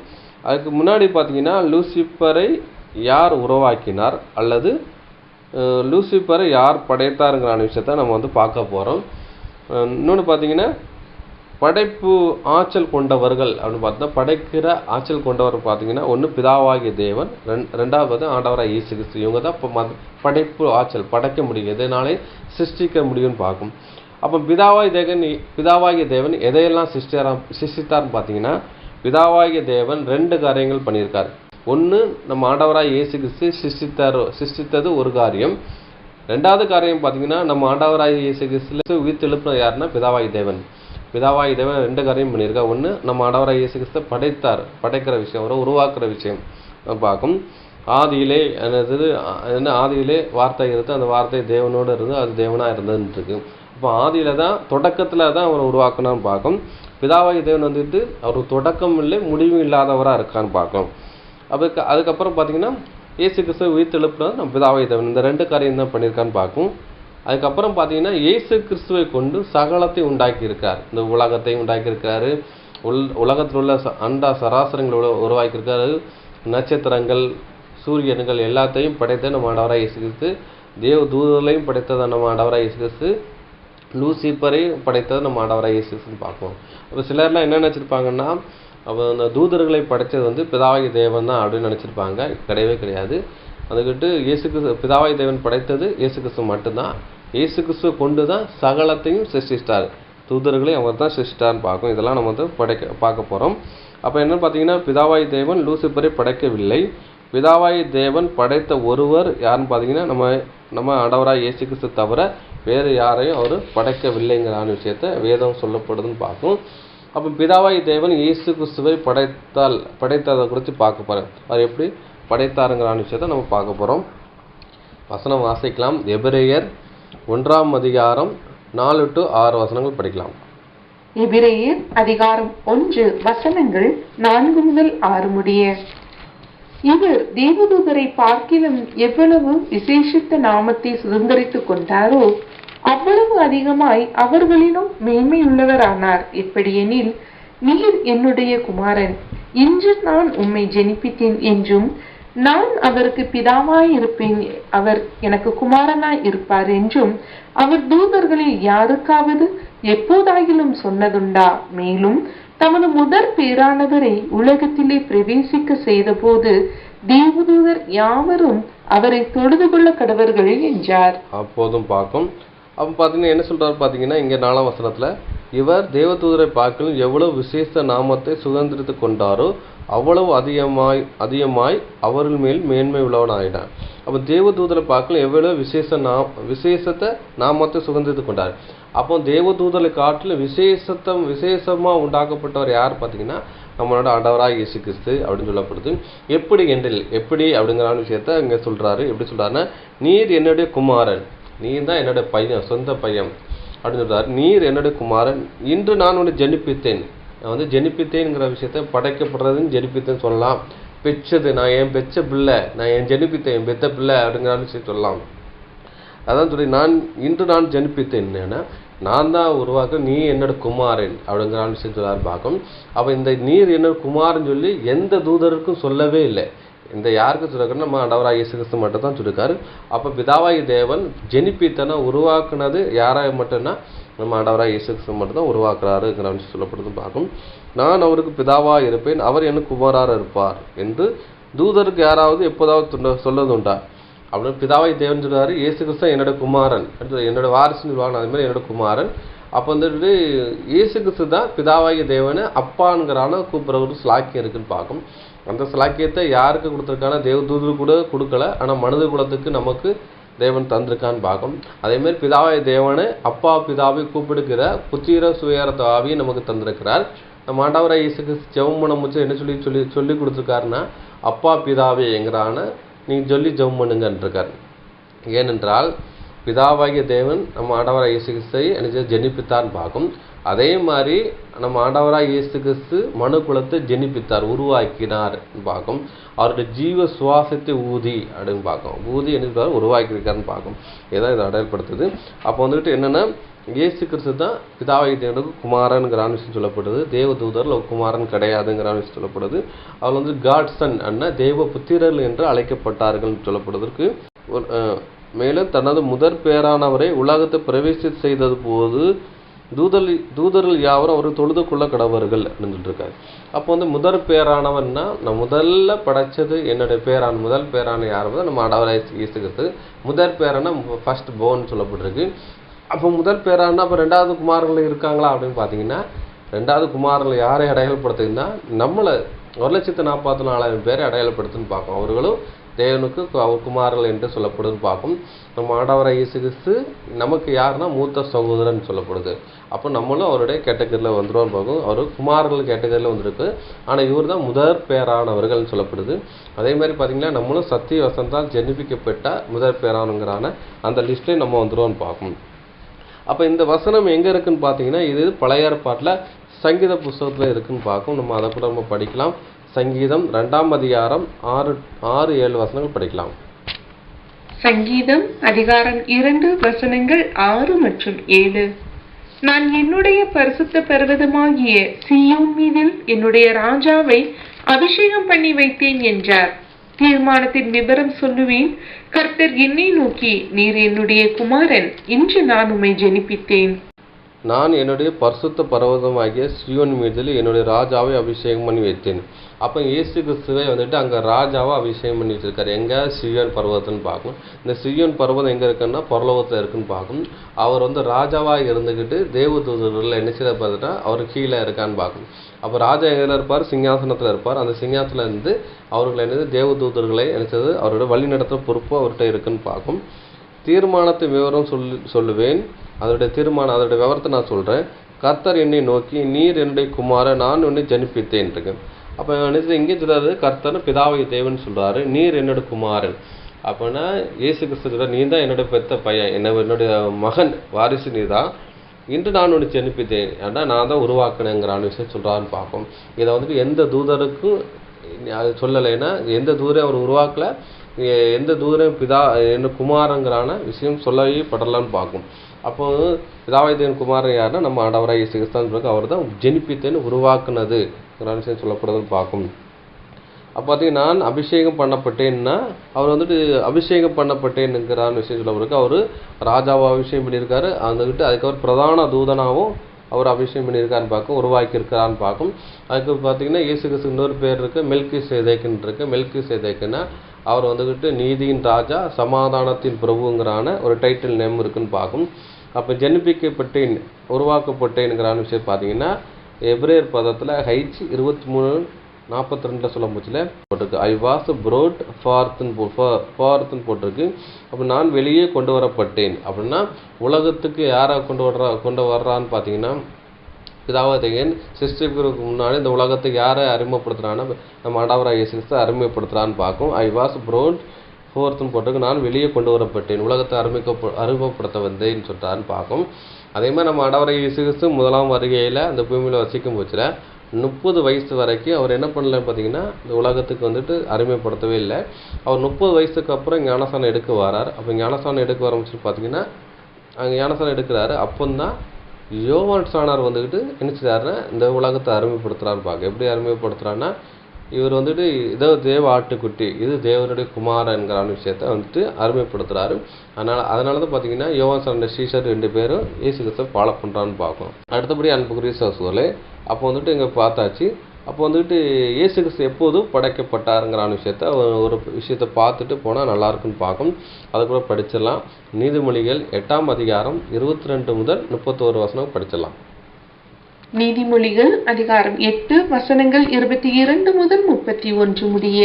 அதுக்கு முன்னாடி பார்த்தீங்கன்னா லூசிஃபரை யார் உருவாக்கினார் அல்லது லூசிஃபரை யார் படைத்தாருங்கிற விஷயத்தை நம்ம வந்து பார்க்க போகிறோம். இன்னொன்று பார்த்தீங்கன்னா படைப்பு ஆற்றல் கொண்டவர்கள் அப்படின்னு பார்த்தா படைக்கிற ஆற்றல் கொண்டவர் பார்த்தீங்கன்னா ஒன்று பிதாவாகிய தேவன், ரெண்டாவது ஆண்டவராக இயேசு கிறிஸ்து. இவங்க தான் இப்போ படைப்பு ஆற்றல் படைக்க முடியும், எதனாலே சிருஷ்டிக்க முடியும்னு பார்க்கும். அப்போ பிதாவாகிய தேவன் எதையெல்லாம் சிருஷ்டித்தார்னு பார்த்தீங்கன்னா பிதாவாகிய தேவன் 2 காரியங்கள் பண்ணியிருக்கார். ஒன்று நம்ம ஆண்டவராக இயேசு கிறிஸ்து சிருஷ்டித்தது ஒரு காரியம். ரெண்டாவது காரியம் பார்த்தீங்கன்னா நம்ம ஆண்டவராக இயேசு கிறிஸ்து உயிர்த்தெழுப்பினது யாருன்னா பிதாவாகிய தேவன் 2 காரியம் பண்ணியிருக்கார். ஒன்று நம்ம ஆண்டவராக இயேசு கிறிஸ்து படைக்கிற விஷயம், ஒரு உருவாக்குற விஷயம் பார்க்கும். ஆதியிலே ஆதியிலே வார்த்தை இருந்து அந்த வார்த்தை தேவனோடு இருந்து அது தேவனாக இருந்ததுன்னு இருக்கு. அப்போ ஆதியில் தான் தொடக்கத்தில் தான் அவரை உருவாக்கணும்னு பார்க்கும். பிதாவாகிய தேவன் வந்துட்டு அவர் தொடக்கம் இல்லை முடிவும் இல்லாதவராக இருக்கான்னு பார்க்கும். அதுக்கப்புறம் பார்த்தீங்கன்னா இயேசு கிறிஸ்து உயிர்த்தெழுப்பினது நம்ம பிதாவாகிய தேவன் இந்த 2 காரியம் தான் பண்ணியிருக்கான்னு பார்க்கும். அதுக்கப்புறம் பார்த்தீங்கன்னா இயேசு கிறிஸ்துவை கொண்டு சகலத்தை உண்டாக்கியிருக்கார். இந்த உலகத்தை உண்டாக்கியிருக்காரு, உலகத்தில் உள்ள அண்டா சராசரங்களை உருவாக்கியிருக்காரு, நட்சத்திரங்கள் சூரியன்கள் எல்லாத்தையும் படைத்த நம்ம ஆண்டவராக இயேசு கிறிஸ்து. தேவ தூதர்களையும் படைத்தது நம்ம ஆண்டவராக இயேசு கிறிஸ்து. லூசிஃபரையும் படைத்தது நம்ம ஆண்டவராக இயேசு கிறிஸ்துன்னு பார்ப்போம். அப்போ சிலர்லாம் என்ன நினச்சிருப்பாங்கன்னா அந்த தூதர்களை படைத்தது வந்து பிதாவாகிய தேவன் தான் அப்படின்னு நினச்சிருப்பாங்க. கிடையவே கிடையாது. அதுக்கிட்டு இயேசு கிறிஸ்து பிதாவாகிய தேவன் படைத்தது இயேசு கிறிஸ்து மட்டும்தான். இயேசு கிறிஸ்துவை கொண்டு தான் சகலத்தையும் சிருஷ்டித்தார். தூதர்களையும் அவர் தான் சிருஷ்டித்தார்னு பார்க்கும். இதெல்லாம் நம்ம வந்து பார்க்க போகிறோம். அப்போ என்னன்னு பார்த்தீங்கன்னா பிதாவாகிய தேவன் லூசிஃபரை படைக்கவில்லை. பிதாவாய் தேவன் படைத்த ஒருவர் யாருன்னு பார்த்தீங்கன்னா நம்ம ஆண்டவராய் இயேசு கிறிஸ்து தவிர வேறு யாரையும் அவர் படைக்கவில்லைங்கிற விஷயத்தை வேதம் சொல்லப்படுதுன்னு பார்க்கும். அப்போ பிதாவாய் தேவன் இயேசு கிறிஸ்துவை படைத்ததை குறித்து பார்க்க போகிறோம். அவர் எப்படி படைத்தாருங்கிற விஷயத்தை நம்ம பார்க்க போகிறோம். வசனம் வாசிக்கலாம். எபிரேயர் 1 அதிகாரம் 4 to 6 வசனங்கள் படிக்கலாம். எபிரேயர் அதிகாரம் 1 வசனங்கள் 4 முதல் 6 முடிய. இவர் தேவதூதரை பார்க்கிலும் எவ்வளவு விசேஷித்த நாமத்தை சுதந்தரித்துக் கொண்டாரோ அவ்வளவு அதிகமாய் அவர்களிலும் மேன்மையுள்ளவரானார். எப்படியெனில், நீர் என்னுடைய குமாரன், இன்று நான் உம்மை ஜெனிப்பித்தேன் என்றும், நான் அவருக்கு பிதாவாய் இருப்பேன், அவர் எனக்கு குமாரனாய் இருப்பார் என்றும் அவர் தூதர்களில் யாருக்காவது எப்போதாகிலும் சொன்னதுண்டா? மேலும் தமது முதற் பேரானவரை உலகத்திலே பிரவேசிக்க செய்தபோது தேவதூதர் யாவரும் அவரை தொழுது கொள்ள கடவர்கள் என்றார். அப்போதும் பார்க்கும். அப்போ பார்த்தீங்கன்னா என்ன சொல்றாரு பார்த்தீங்கன்னா, இங்கே 4ஆம் வசனத்தில், இவர் தேவதூதரை பார்க்கலும் எவ்வளவு விசேஷ நாமத்தை சுதந்திரித்து கொண்டாரோ அவ்வளவு அதிகமாய் அவர்கள் மேல் மேன்மை உள்ளவனாயினார். அப்போ தேவதூதரை பார்க்கலும் எவ்வளவு விசேஷத்தை நாமத்தை சுதந்திரித்து கொண்டார். அப்போ தேவதூதரை காட்டிலும் விசேஷமாக உண்டாக்கப்பட்டவர் யார் பார்த்தீங்கன்னா நம்மளோட ஆண்டவராக இயேசு கிறிஸ்து அப்படின்னு சொல்லப்படுது. எப்படி அப்படிங்கிற விஷயத்த இங்கே சொல்றாரு. எப்படி சொல்றாருன்னா, நீர் என்னுடைய குமாரன், நீர் தான் என்னுடைய பையன், சொந்த பையன் அப்படின்னு சொல்றாரு. நீர் என்னுடைய குமாரன், இன்று நான் உன்னை ஜெனிப்பித்தேன். நான் ஜெனிப்பித்தேங்கிற விஷயத்த படைக்கப்படுறதுன்னு ஜெனிப்பித்தேன்னு சொல்லலாம். பெற்றது, நான் என் பெற்ற பிள்ளை, நான் என் ஜெனிப்பித்தேன், என் பெத்த பிள்ளை அப்படிங்கிற விஷயம் சொல்லலாம். அதான் சொல்லி இன்று நான் ஜெனிப்பித்தேன், நான் தான் உருவாக்க, நீ என்னோட குமாரன் அப்படிங்கிற விஷயம் சொல்லாரு பார்க்கும். அப்போ இந்த நீர் என்னோட குமாரன் சொல்லி எந்த தூதருக்கும் சொல்லவே இல்லை. இந்த யாருக்கு சொல்லிருக்காரு? நம்ம ஆண்டவராகிய இயேசு கிறிஸ்து மட்டும் தான் சொல்லியிருக்காரு. அப்போ பிதாவாகி தேவன் ஜெனிப்பித்தனை உருவாக்குனது யாராக மட்டும்னா நம்ம ஆண்டவராகிய இயேசு கிறிஸ்து மட்டும் தான் உருவாக்குறாருங்கிற விஷயம் சொல்லப்படுறது பார்க்கும். நான் அவருக்கு பிதாவாக இருப்பேன், அவர் எனக்கு குமாராக இருப்பார் என்று தூதருக்கு யாராவது எப்போதாவது சொல்லதுண்டா? அப்படின்னு பிதாவாகி தேவன் சொல்றாரு, இயேசு கிறிஸ்து என்னோட குமாரன், என்னோட வாரிசுன்னு சொல்லுவாங்க, அது மாதிரி என்னோட குமாரன். அப்போ வந்துட்டு இயேசு கிறிஸ்து தான் பிதாவாகிய தேவனை அப்பான்கிறான கூப்பிட்ற ஒரு ஸ்லாக்கியம் இருக்குன்னு பார்க்கும். அந்த ஸ்லாக்கியத்தை யாருக்கு கொடுத்துருக்கான? தேவதூதர் கூட கொடுக்கல, ஆனால் மனித குலத்துக்கு நமக்கு தேவன் தந்திருக்கான்னு பார்க்கும். அதேமாதிரி பிதாவாகிய தேவனை அப்பா பிதாவை கூப்பிடுகிற புத்திர சுயரத்த ஆவியை நமக்கு தந்திருக்கிறார். நம்ம ஆண்டவராகிய இயேசு கிறிஸ்து ஜெபம் பண்ண முடிச்சு என்ன சொல்லி கொடுத்துருக்காருன்னா, அப்பா பிதாவே என்கிறான நீங்கள் சொல்லி ஜெபம் பண்ணுங்கன்றிருக்கார். ஏனென்றால் பிதாவாகிய தேவன் நம்ம ஆண்டவராகிய இயேசு கிறிஸ்தை என்ன ஜெனிப்பித்தார்னு பார்க்கும். அதே மாதிரி நம்ம ஆண்டவராகிய இயேசு கிறிஸ்து மனு குலத்தை ஜெனிப்பித்தார், உருவாக்கினார் பார்க்கும். அவருடைய ஜீவ சுவாசத்தை ஊதி அப்படின்னு பார்க்கும். ஊதி என்ன உருவாக்கியிருக்காருன்னு பார்க்கும். இதை அடையாளப்படுத்துது. அப்போ வந்துட்டு என்னென்னா, இயேசு கிறிஸ்து தான் பிதாவாகிய தேவனுக்கு குமாரனுங்கிற விஷயம் சொல்லப்படுது. தேவதூதரில் குமாரன் கிடையாதுங்கிற விஷயம் சொல்லப்படுது. அவர் காட்சன் அண்ணா தேவ புத்திரர்கள் என்று அழைக்கப்பட்டார்கள் சொல்லப்படுவதற்கு மேலும் தனது முதற் பேரானவரை உலகத்தை பிரவேசி செய்தது போது தூதர்கள் யாவரும் அவர் தொழுது கொள்ள கடவர்கள் அப்படின்னு சொல்லியிருக்காரு. அப்போ முதற் பேரானவன்னா நான் முதல்ல படைச்சது என்னுடைய பேரான முதல் பேரான யாரும் நம்ம ஆண்டவராகிய இயேசு கிறிஸ்து. முதற் பேரான ஃபர்ஸ்ட் போர்ன் சொல்லப்பட்டிருக்கு. அப்போ முதல் பேரானா அப்போ 2வது குமாரர்கள் இருக்காங்களா அப்படின்னு பார்த்தீங்கன்னா, 2வது குமாரர்கள் யாரை அடையாளப்படுத்துதுன்னா நம்மளை 1,44,000 பேரை அடையாளப்படுத்துன்னு பார்க்கும். அவர்களும் தேவனுக்கு அவர் குமாரர்கள் என்று சொல்லப்படுதுன்னு பார்க்கும். நம்ம ஆண்டவராகிய இயேசு கிறிஸ்து நமக்கு யாருன்னா மூத்த சகோதரன் சொல்லப்படுது. அப்போ நம்மளும் அவருடைய கேட்டகரியில் வந்துடுவோம் பார்க்கும். அவர் குமாரர்கள் கேட்டகரியில் வந்துருக்கு. ஆனால் இவர் தான் முதற் பேரானவர்கள்னு சொல்லப்படுது. அதே மாதிரி பார்த்தீங்கன்னா நம்மளும் சத்திய வசனத்தால் ஜெனிப்பிக்கப்பட்ட முதற் பேரானுங்கிறான அந்த லிஸ்ட்லேயும் நம்ம வந்துடுவோம்னு பார்க்கும். அப்போ இந்த வசனம் எங்கே இருக்குன்னு பார்த்தீங்கன்னா, இது பழைய ஏற்பாட்டில் சங்கீத புஸ்தகத்தில் இருக்குன்னு பார்க்கும். நம்ம அதை கூட நம்ம படிக்கலாம். சங்கீதம் 2ஆம் அதிகாரம் 6-7 வசனங்கள் படிக்கலாம். சங்கீதம் அதிகாரம் 2 வசனங்கள் 6 மற்றும் 7. நான் என்னுடைய பரிசுத்த பர்வதமாகிய சீயோன் மீதில் என்னுடைய ராஜாவை அபிஷேகம் பண்ணி வைத்தேன் என்றார். தீர்மானத்தின் விவரம் சொல்லுவேன். கர்த்தர் என்னை நோக்கி, நீர் என்னுடைய குமாரன், இன்று நான் உம்மை ஜெனிப்பித்தேன். நான் என்னுடைய பரிசுத்த பர்வதமாகிய சீயோன் மீதில் என்னுடைய ராஜாவை அபிஷேகம் பண்ணி வைத்தேன். அப்போ இயேசு கிறிஸ்துவை வந்துட்டு அங்கே ராஜாவை அபிஷேகம் பண்ணி வச்சிருக்காரு. எங்கே? சீயோன் பர்வதம்னு பார்க்கணும். இந்த சீயோன் பர்வதம் எங்கே இருக்குன்னா பரலோகத்தில் இருக்குன்னு பார்க்கணும். அவர் ராஜாவாக இருந்துக்கிட்டு தேவதூதர்கள் என்ன செய்ய பார்த்துட்டா அவர் கீழே இருக்கான்னு பார்க்கணும். அப்போ ராஜா எதில் இருப்பார்? சிங்காசனத்தில் இருப்பார். அந்த சிங்காசனத்தில் இருந்து அவர்கள் என்னது தேவதூதர்களை நினைச்சது அவரோட வழி நடத்துகிற பொறுப்பு அவர்கிட்ட இருக்குன்னு பார்க்கும். தீர்மானத்தை விவரம் சொல்லுவேன். அதோடைய விவரத்தை நான் சொல்கிறேன். கர்த்தர் என்னை நோக்கி, நீர் என்னுடைய குமாரன், நான் உன்னை ஜனிப்பித்தேன் இருக்கு. அப்போ நினைச்சது இங்கே சொல்றாரு, கர்த்தர் பிதாவை தேவன் சொல்கிறாரு, நீர் என்னோட குமாரன். அப்போனா இயேசு கிறிஸ்து நீ தான் என்னுடைய பெத்த பையன், என்னுடைய மகன், வாரிசு நீ தான், இன்று நான் உன்னை ஜனிப்பித்தேன், ஏன்னா நான் தான் உருவாக்கினேங்கிறான விஷயம் சொல்கிறான்னு பார்ப்போம். இதை வந்துட்டு எந்த தூதருக்கும் அது சொல்லலைன்னா, எந்த தூதரையும் அவர் உருவாக்கலை, எந்த தூதரையும் என்ன குமாரங்கிறான விஷயம் சொல்லவே படலான்னு பார்க்கும். அப்போ பிதாவை தேவன் குமாரன் யாருன்னா நம்ம ஆண்டவராக இயேசு கிறிஸ்து, அவர் தான் ஜெனிப்பித்தேன்னு உருவாக்குனது விஷயம் சொல்லப்படுதுன்னு பார்க்கும். அப்போ பார்த்தீங்கன்னா நான் அபிஷேகம் பண்ணப்பட்டேன்னா அவர் வந்துட்டு அபிஷேகம் பண்ணப்பட்டேன்னுங்கிறான்னு விஷயம் சொல்லப்படுறது. அவர் ராஜாவை அபிஷேகம் பண்ணியிருக்காரு, அதுக்கப்புறம் பிரதான தூதனாகவும் அவர் அபிஷேகம் பண்ணியிருக்காருன்னு பார்க்கும், உருவாக்கியிருக்கிறான்னு பார்க்கும். அதுக்கு பார்த்தீங்கன்னா இயேசு கிறிஸ்து இன்னொரு பேர் இருக்குது, மெல்கி சேதேக்குன்னு இருக்குது. மெல்கி சேதேக்குன்னா அவர் வந்துக்கிட்டு நீதியின் ராஜா, சமாதானத்தின் பிரபுங்கிறான ஒரு டைட்டில் நேம் இருக்குன்னு பார்க்கும். அப்போ ஜெனிப்பிக்கப்பட்டேன், உருவாக்கப்பட்டேனுங்கிறான விஷயம் பார்த்தீங்கன்னா எபிரேயர் பதத்தில் H 23:42 சொல்ல போச்சுல போட்டிருக்கு. ஐ வாஸ் ப்ரோட் ஃபார்த்துன்னு போட்டிருக்கு. அப்போ நான் வெளியே கொண்டு வரப்பட்டேன் அப்படின்னா உலகத்துக்கு யாரை கொண்டு வர்றான்னு பார்த்தீங்கன்னா பிதாவாதேவன் சிருஷ்டிக்கிறதுக்கு முன்னாடி இந்த உலகத்துக்கு யாரை அறிமுகப்படுத்துறான்னா நம்ம ஆண்டவராகிய இயேசு கிறிஸ்து அறிமுகப்படுத்துறான்னு பார்க்கும். ஐ வாஸ் ப்ரோட் ஃபோர்த்துன்னு போட்டிருக்கு. நான் வெளியே கொண்டு வரப்பட்டேன், உலகத்தை அறிமுகப்படுத்த வந்தேன்னு சொல்கிறான்னு பார்க்கும். அதே மாதிரி நம்ம ஆண்டவராகிய இயேசு கிறிஸ்து முதலாம் வருகையில் அந்த பூமியில் வசிக்கும் போச்சுல 30 வயசு வரைக்கும் அவர் என்ன பண்ணலன்னு பார்த்தீங்கன்னா இந்த உலகத்துக்கு வந்துட்டு அறிமுகப்படுத்தவே இல்லை. அவர் 30 வயசுக்கு அப்புறம் ஞானஸ்நானம் எடுக்க வரார். அப்போ ஞானஸ்நானம் எடுக்க வரமிச்சு பார்த்தீங்கன்னா அங்கே ஞானஸ்நானம் எடுக்கிறாரு. அப்போந்தான் யோவான் ஸ்நானர் வந்துக்கிட்டு என்ன செய்றாருன்னா இந்த உலகத்தை அறிமுகப்படுத்துகிறான்னு பார்க்க. எப்படி அறிமுகப்படுத்துகிறான்னா இவர் வந்துட்டு இதோ தேவ ஆட்டுக்குட்டி, இது தேவனுடைய குமாரன்கிற விஷயத்த வந்துட்டு அறிமுகப்படுத்துகிறாரு. அதனால தான் பார்த்தீங்கன்னா யோவான் ஸ்நானர் சீஷர் 2 பேரும் இயேசு கிறிஸ்துவை ஃபாலோ பண்ணுறான்னு பார்க்கும். அடுத்தபடி அன்புக்குரிய சகோதரர்களே, அப்போ வந்துட்டு இங்கே பார்த்தாச்சு. அப்போ வந்துட்டு இயேசு கிறிஸ்து எப்போதும் படைக்கப்பட்டாருங்கிறான விஷயத்த ஒரு விஷயத்தை பார்த்துட்டு போனால் நல்லாயிருக்குன்னு பார்க்கும். அதை கூட படிச்சிடலாம். நீதிமொழிகள் 8ஆம் அதிகாரம் 22 முதல் 31 வசனம் படிச்சிடலாம். நீதிமொழிகள் அதிகாரம் 8 வசனங்கள் 22 முதல் 31 முடிய.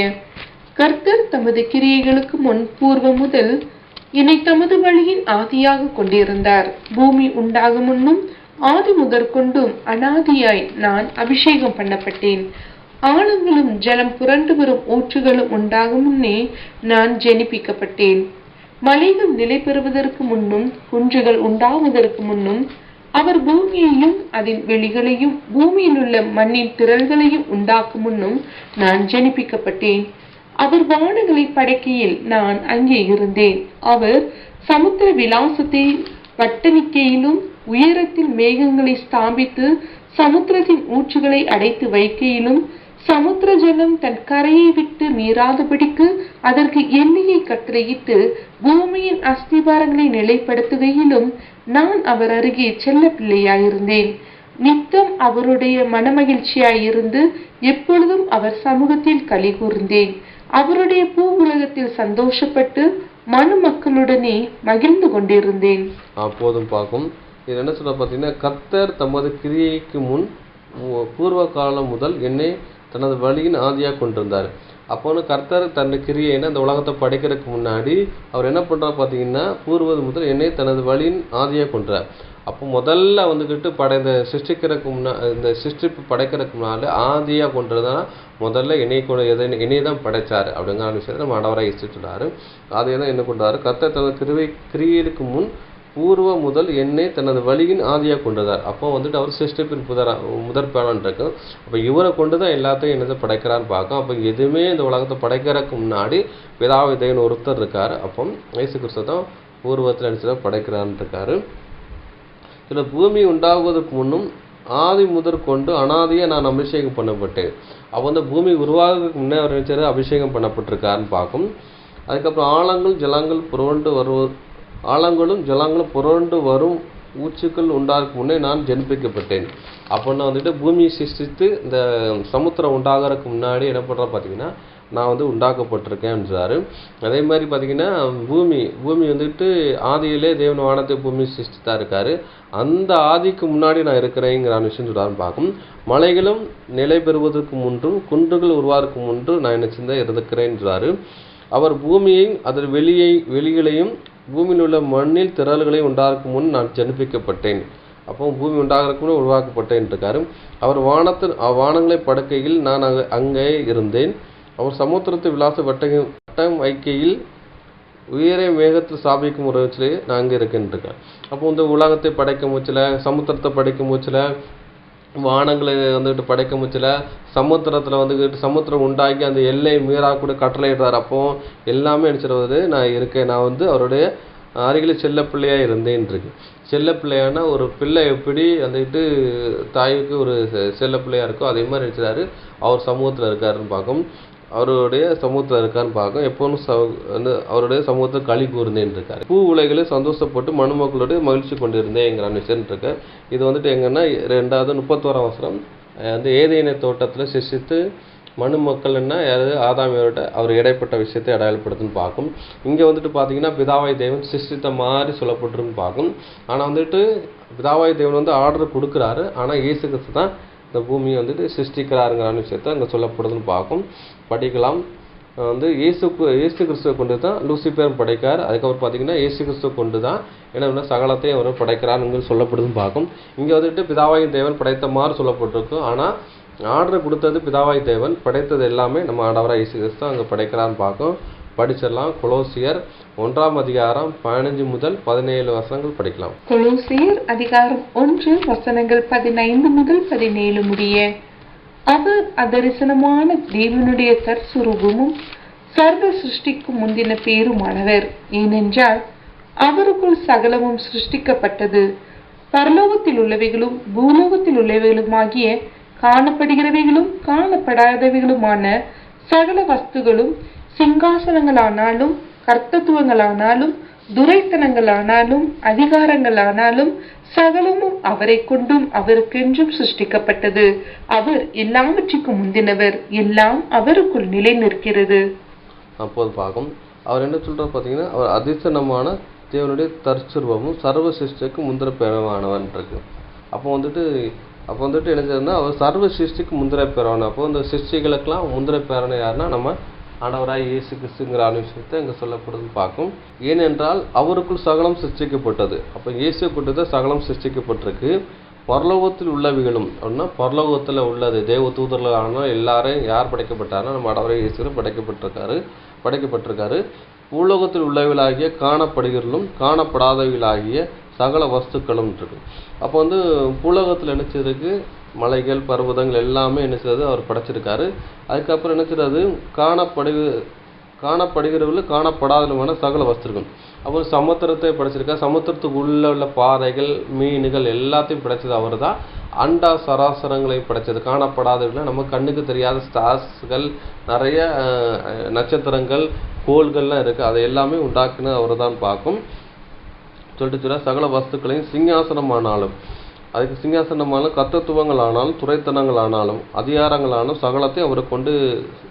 கர்த்தர் தமது கிரியைகளுக்கு முன் பூர்வ முதல் என்னை தமது வழியின் ஆதியாக கொண்டிருந்தார். பூமி உண்டாகும் முன்னும் ஆதி முதற்கொண்டும் அனாதியாய் நான் அபிஷேகம் பண்ணப்பட்டேன். ஆழங்களும் ஜலம் புரண்டு வரும் ஊற்றுகளும் உண்டாகும் முன்னே நான் ஜெனிப்பிக்கப்பட்டேன். மலைகள் நிலை பெறுவதற்கு முன்னும் குன்றுகள் உண்டாவதற்கு முன்னும் அவர் பூமியையும் அதன் வெளிகளையும் பூமியில் உள்ள மண்ணின் திரள்களையும் உண்டாக்கும் முன்னும் நான் ஜெனிப்பிக்கப்பட்டேன். அவர் வானங்களை படைக்கையில் நான் அங்கே இருந்தேன். அவர் சமுத்திர விலாசத்தை வட்டணிக்கையிலும் உயரத்தில் மேகங்களை ஸ்தாபித்து சமுத்திரத்தின் ஊற்றுகளை அடைத்து வைக்கையிலும் சமுத்திர ஜலம் தன் கரையை விட்டு மீறாதபடிக்கு அதற்கு எல்லையை கட்டளையிட்டு பூமியின் அஸ்திபாரங்களை நிலைப்படுத்துகையிலும் நான் அவர் அருகே செல்ல பிள்ளையாயிருந்தேன். நித்தம் அவருடைய மனமகிழ்ச்சியாயிருந்து எப்பொழுதும் அவர் சமூகத்தில் களி கூர்ந்தேன். அவருடைய பூ உலகத்தில் சந்தோஷப்பட்டு மனு மக்களுடனே மகிழ்ந்து கொண்டிருந்தேன். போதும் பார்க்கும். இது என்ன சொல்ல பார்த்தீங்கன்னா கர்த்தர் தமது கிரியைக்கு முன் பூர்வ காலம் முதல் என்னை தனது வழியின் ஆதியாக கொண்டிருந்தார். அப்போன்னு கர்த்தர் தன் கிரியைன்னு அந்த உலகத்தை படைக்கிறதுக்கு முன்னாடி அவர் என்ன பண்ணுறாரு பார்த்தீங்கன்னா பூர்வது முதல் என்னை தனது வழியின் ஆதியாக கொண்டார். அப்போ முதல்ல வந்துக்கிட்டு இந்த சிருஷ்டிக்கிறதுக்கு இந்த சிருஷ்டிப்பு படைக்கிறதுக்கு முன்னாடி ஆதியாக கொண்டிருந்தா முதல்ல என்னை தான் படைச்சார் அப்படிங்கிற விஷயத்தை நம்ம ஆண்டவராக இசைச்சுட்டாரு. அதை தான் என்ன கொண்டாரு, கர்த்தர் தனது கிரியைக்கு முன் பூர்வ முதல் என்னை தனது வழியின் ஆதியாக கொண்டதார். அப்போ வந்துட்டு அவர் சிருஷ்டிப்பின் முதற்பேனான் இருக்கு. அப்போ இவரை கொண்டு தான் எல்லாத்தையும் என்னதை படைக்கிறான்னு பார்க்கும். அப்போ எதுவுமே இந்த உலகத்தை படைக்கிறதுக்கு முன்னாடி பிதாவை தேவன் ஒருத்தர் இருக்கார். அப்போ இயேசு கிறிஸ்து தான் பூர்வத்தில் நினைச்சதை படைக்கிறான்னு இருக்காரு. இதில் பூமி உண்டாகுவதற்கு முன்னும் ஆதி முதற் கொண்டு அனாதியாக நான் அபிஷேகம் பண்ணப்பட்டேன். அப்போ வந்து பூமி உருவாகிறதுக்கு முன்னே அவர் நினைச்சது அபிஷேகம் பண்ணப்பட்டிருக்காருன்னு பார்க்கும். அதுக்கப்புறம் ஆழங்களும் ஜலங்களும் புரண்டு வரும் ஊற்றுக்கள் உண்டாகும் முன்னே நான் ஜெனிப்பிக்கப்பட்டேன். அப்போன்னா வந்துட்டு பூமியை சிருஷ்டித்து இந்த சமுத்திரம் உண்டாகிறதுக்கு முன்னாடி என்ன பண்ணுறோம் பார்த்தீங்கன்னா நான் வந்து உண்டாக்கப்பட்டிருக்கேன்றாரு. அதே மாதிரி பார்த்தீங்கன்னா பூமி வந்துட்டு ஆதியிலே தேவன் வானத்தை பூமி சிருஷ்டித்தா இருக்காரு. அந்த ஆதிக்கு முன்னாடி நான் இருக்கிறேங்கிற விஷயம் சொல்றாரு பார்க்கும். மலைகளும் நிலை பெறுவதற்கு முன்றும் குன்றுகள் உருவாருக்கு முன்று நான் என்ன செஞ்ச இருக்கிறேன்றாரு. அவர் பூமியையும் அதன் வெளிகளையும் பூமியில் உள்ள மண்ணில் திரள்களையும் உண்டாக்கும் முன் நான் ஜனிப்பிக்கப்பட்டேன். அப்போ பூமி உண்டாகிறதுக்கு முன் உருவாக்கப்பட்டேன் இருக்காரு. அவர் வானங்களை படுக்கையில் நான் அங்கே இருந்தேன். அவர் சமுத்திரத்தை விலாச வட்டம் வைக்கையில் உயரே மேகத்தில் சாபிக்கும் ஒரு வச்சிலே நான் அங்கே இருக்கேன். அப்போ இந்த உலகத்தை படைக்க முச்சில, சமுத்திரத்தை படைக்க முச்சில, வானங்களை வந்துட்டு படைக்க முச்சில, சமுத்திரத்தில் வந்துக்கிட்டு சமுத்திரம் உண்டாக்கி அந்த எல்லை மீறாக்கூட கட்டளையிடுறாரு. அப்போ எல்லாமே நினச்சிடுவது நான் இருக்கேன். நான் வந்து அவருடைய அருகில் செல்ல பிள்ளையாக இருந்தேன் இருக்கு. செல்ல பிள்ளையான ஒரு பிள்ளை எப்படி வந்துட்டு தாய்க்கு ஒரு செல்ல பிள்ளையாக இருக்கோ அதே மாதிரி நினச்சிடாரு அவர் சமூகத்தில் இருக்காருன்னு பார்க்கும். அவருடைய சமூகத்தில் இருக்கான்னு பார்க்கும். எப்போதும் வந்து அவருடைய சமூகத்தில் களி கூர்ந்தேன் இருக்காரு. பூ உலகிலே சந்தோஷப்பட்டு மனுமக்களோட மகிழ்ச்சி கொண்டிருந்தேங்கிற விஷயம் இருக்கு. இது வந்துட்டு எங்கன்னா 2:31 வசனம் வந்து ஏதேனை தோட்டத்தில் சிருஷ்டித்து மனுமக்கள்னா யாரு ஆதாமியோட அவர் இடைப்பட்ட விஷயத்தை அடையாளப்படுத்துன்னு பார்க்கும். இங்கே வந்துட்டு பார்த்தீங்கன்னா பிதாவாய் தேவன் சிருஷ்டித்த மாதிரி சொல்லப்பட்டிருன்னு பார்க்கும். ஆனால் வந்துட்டு பிதாவாய் தேவன் வந்து ஆர்டர் கொடுக்குறாரு. ஆனால் இயேசு கிறிஸ்து தான் இந்த பூமியை வந்துட்டு சிருஷ்டிக்கிறாருங்கிற விஷயத்தை அங்கே சொல்லப்படுதுன்னு பார்க்கும். படிக்கலாம். வந்து இயேசு கிறிஸ்துவை கொண்டு தான் லூசிபேரும் படைக்கார். அதுக்கப்புறம் பார்த்தீங்கன்னா இயேசு கிறிஸ்துவை கொண்டு தான் என்ன சகலத்தையும் அவர் படைக்கிறாருங்க சொல்லப்படுதுன்னு பார்க்கும். இங்கே வந்துட்டு பிதாவாய் தேவன் படைத்த மாதிரி சொல்லப்பட்டிருக்கும். ஆனால் ஆர்டர் கொடுத்தது பிதாவாய் தேவன், படைத்தது எல்லாமே நம்ம ஆண்டவராக இயேசு கிறிஸ்து அங்கே படைக்கிறான்னு பார்க்கும். படிச்சிடலாம். கொலோசியர் 1 15 முதல் 17 வசனங்கள் படிக்கலாம். கொலோசியர் 1 15 முதல் 17 முடிய. அவர் அதரிசனமான தேவனுடைய தற்சுரூபமும் சர்வ சிருஷ்டிக்கும் முந்தின பேருமானவர். ஏனென்றால் அவருக்குள் சகலமும் சிருஷ்டிக்கப்பட்டது, பரலோகத்தில் உள்ளவைகளும் பூலோகத்தில் உள்ளவைகளுமாகிய காணப்படுகிறவைகளும் காணப்படாதவைகளுமான சகல வஸ்துகளும், சிங்காசனங்களானாலும் கர்த்தத்துவங்களானாலும் துரைத்தனங்களானாலும் அதிகாரங்களானாலும் சகலமும் அவரை கொண்டும் அவருக்கென்றும் சிருஷ்டிக்கப்பட்டது. அவர் எல்லாவற்றுக்கும் முந்தினவர், எல்லாம் அவருக்குள் நிலை நிற்கிறது. அப்போது பார்க்கும். அவர் என்ன சொல்றாரு பார்த்தீங்கன்னா, அவர் அதிசயமான தேவனுடைய தற்சுரூபமும் சர்வ சிருஷ்டிக்கு முந்திர பேரவானவன் இருக்கு. அப்போ வந்துட்டு என்ன செய்யணும்னா அவர் சர்வ சிருஷ்டிக்கு முந்திர பேரவான. அப்போ இந்த சிருஷ்டிகளுக்கெல்லாம் முந்திர பேரனை யாருன்னா நம்ம ஆண்டவராய் இயேசு கிறிஸ்துங்கிற விஷயத்தை இங்கே சொல்லப்படுதுன்னு பார்க்கும். ஏனென்றால் அவருக்குள் சகலம் சிருஷ்டிக்கப்பட்டது. அப்போ இயேசு கொண்டு தான் சகலம் சிருஷ்டிக்கப்பட்டிருக்கு. பரலோகத்தில் உள்ளவைகளும் அப்படின்னா பரலோகத்தில் உள்ளது தேவ தூதர்களான எல்லாரும் யார் படைக்கப்பட்டாருன்னா நம்ம ஆண்டவராய் இயேசு படைக்கப்பட்டிருக்காரு. பூலோகத்தில் உள்ளவைகளாகிய காணப்படுகிறதும் காணப்படாதவைகளாகிய சகல வஸ்துக்களும் இருக்கு. அப்போ வந்து பூலோகத்தில் நினைச்சதுக்கு மலைகள் பர்வதங்கள் எல்லாமே என்ன செய்யறது அவர் படைச்சிருக்காரு. அதுக்கப்புறம் என்ன செய்யறது காணப்படுகிறவர்கள் காணப்படாதமான சகல வஸ்துக்கள். அப்புறம் சமுத்திரத்தை படைச்சிருக்காரு. சமுத்திரத்துக்கு உள்ள பாறைகள் மீன்கள் எல்லாத்தையும் படைச்சது அவர் தான். அண்டா சராசரங்களை படைச்சது காணப்படாதவர்கள் நம்ம கண்ணுக்கு தெரியாத ஸ்டார்ஸ்கள் நிறைய நட்சத்திரங்கள் கோள்கள்லாம் இருக்குது. அதை எல்லாமே உண்டாக்குன்னு அவர் தான் பார்க்கும். சொல்லிட்டு சகல வஸ்துக்களையும் சிங்காசனமானாலும் அதுக்கு சிங்காசனமானாலும் கர்த்தத்துவங்களானாலும் துரைத்தனங்களானாலும் அதிகாரங்களானாலும் சகலத்தையும் அவரை கொண்டு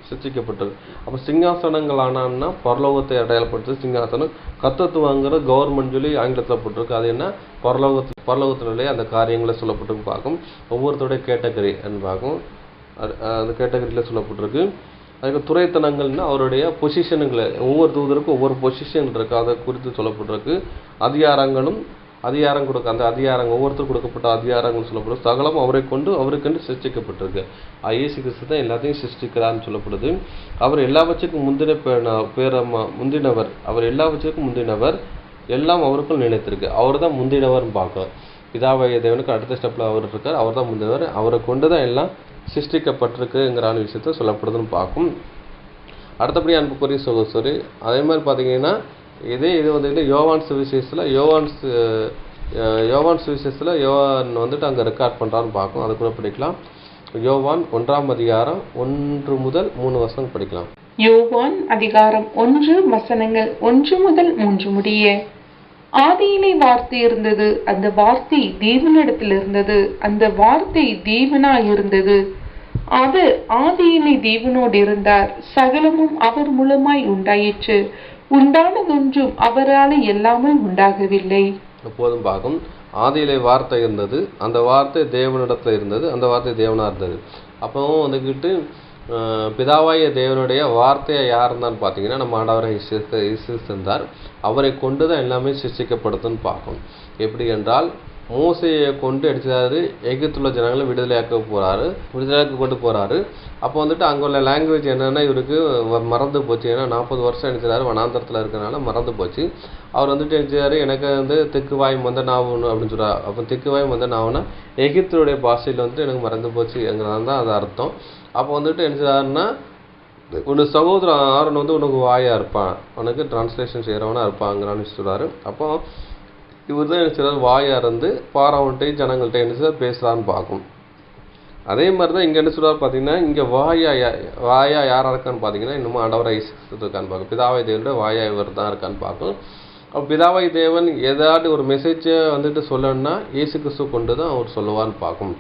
சிருஷ்டிக்கப்பட்டது. அப்போ சிங்காசனங்களானா பரலோகத்தை அடையாளப்படுத்து சிங்காசனம். கர்த்தத்துவங்கிற கவர்மெண்ட் சொல்லி ஆங்கிலத்தில் போட்டிருக்கு. அது என்ன பரலோகத்தினுடைய அந்த காரியங்களை சொல்லப்பட்டு பார்க்கும். ஒவ்வொருத்தருடைய கேட்டகரி பார்க்கும். அந்த கேட்டகரியில் சொல்லப்பட்டிருக்கு. அதுக்கு துரைத்தனங்கள்னா அவருடைய பொசிஷனுங்களை ஒவ்வொரு தூதருக்கும் ஒவ்வொரு பொசிஷன் இருக்கு. அதை குறித்து சொல்லப்பட்டிருக்கு. அதிகாரம் கொடுக்க அந்த அதிகாரம் ஒவ்வொருத்தரும் கொடுக்கப்பட்ட அதிகாரங்கள் சொல்லப்படுது. சகலம் அவரை கொண்டு அவருக்கென்று சிருஷ்டிக்கப்பட்டிருக்கு. இயேசு கிறிஸ்து தான் எல்லாத்தையும் சிருஷ்டிக்கிறான்னு சொல்லப்படுது. அவர் எல்லாவற்றுக்கும் முந்தினவர். அவர் எல்லாவற்றுக்கும் முந்தினவர். எல்லாம் அவருக்குள் நிலைத்திருக்கு. அவர் தான் முந்தினவர்னு பார்க்க. பிதாவாகிய தேவனுக்கு அடுத்த ஸ்டெப்பில் அவர் இருக்கார். அவர் தான் முந்தினவர். அவரை கொண்டு தான் எல்லாம் சிருஷ்டிக்கப்பட்டிருக்குங்கிற விஷயத்த சொல்லப்படுதுன்னு பார்க்கும். அடுத்தபடி அன்புக்குரிய சகோதரி அதே மாதிரி பார்த்தீங்கன்னா இது வந்துட்டு யோவான் சுவிசேஷத்தில் யோவான் வந்துட்டு அங்கே ரெக்கார்ட் பண்ணுறான்னு பார்க்கும். அது கூட படிக்கலாம். யோவான் 1 முதல் 3 வசனம் படிக்கலாம். யோவான் 1 1 முதல் 3 முடிய. ஆதியிலே வார்த்தை இருந்தது, அந்த வார்த்தை தேவனிடத்தில் இருந்தது, அந்த வார்த்தை தேவனாய் இருந்தது. அவர் ஆதியிலே தேவனோடு இருந்தார், சகலமும் அவர் மூலமாய் உண்டாயிற்று, உண்டானதொன்றும் அவரால் எல்லாமல் உண்டாகவில்லை. எப்போதும் பார்க்கும் ஆதியிலே வார்த்தை இருந்தது, அந்த வார்த்தை தேவனிடத்துல இருந்தது, அந்த வார்த்தை தேவனா இருந்தது. அப்பவும் வந்துக்கிட்டு பிதாவாய தேவனுடைய வார்த்தையை யார் இருந்தான்னு பார்த்தீங்கன்னா நம்ம ஆண்டவரை இயேசு இருந்தார். அவரை கொண்டு தான் எல்லாமே சிருஷ்டிக்கப்படுதுன்னு பார்க்கணும். எப்படி என்றால் மோசையை கொண்டு அடிச்சாரு, எகிப்துள்ள ஜனங்களை விடுதலையாக்க கொண்டு போறாரு. அப்போ வந்துட்டு அங்கே உள்ள லாங்குவேஜ் என்னன்னா இவருக்கு மறந்து போச்சு. ஏன்னா 40 வருஷம் நினைச்சாரு வனாந்தரத்தில் இருக்கிறனால மறந்து போச்சு. அவர் வந்துட்டு நினைச்சாரு எனக்கு வந்து தெற்கு வாய் மந்த நாவணும் அப்படின்னு சொல்றாரு. அப்போ தெற்கு வாய் மந்த நாவுன்னா எகிப்துடைய பாஷையில் வந்துட்டு எனக்கு மறந்து போச்சுங்கிறதான் தான் அது அர்த்தம். அப்போ வந்துட்டு நினைச்சாருன்னா உன் சகோதரன் ஆரன் வந்து உனக்கு வாயா இருப்பான், உனக்கு டிரான்ஸ்லேஷன் செய்கிறவனா இருப்பாங்கிறான்னு சொல்றாரு. அப்போ இவர் தான் நினைச்சார் வாயா இருந்து பாராவன்ட்டையும் ஜனங்கள்கிட்ட என்ன பேசுகிறான்னு பார்க்கும். அதே மாதிரி தான் இங்கே என்ன சொல்கிறார் பார்த்தீங்கன்னா இங்கே வாயா யாராக இருக்கான்னு பார்த்தீங்கன்னா இன்னமும் ஆண்டவராக இயேசு இருக்கான்னு பார்க்கும். பிதாவாய் தேவனோட வாயா இவர் தான் இருக்கான்னு பார்க்கும். அப்போ பிதாவாய் தேவன் ஏதாவது ஒரு மெசேஜை வந்துட்டு சொல்லணும்னா இயேசு கிறிஸ்து கொண்டு தான் அவர் சொல்லுவான்னு பார்க்கும்.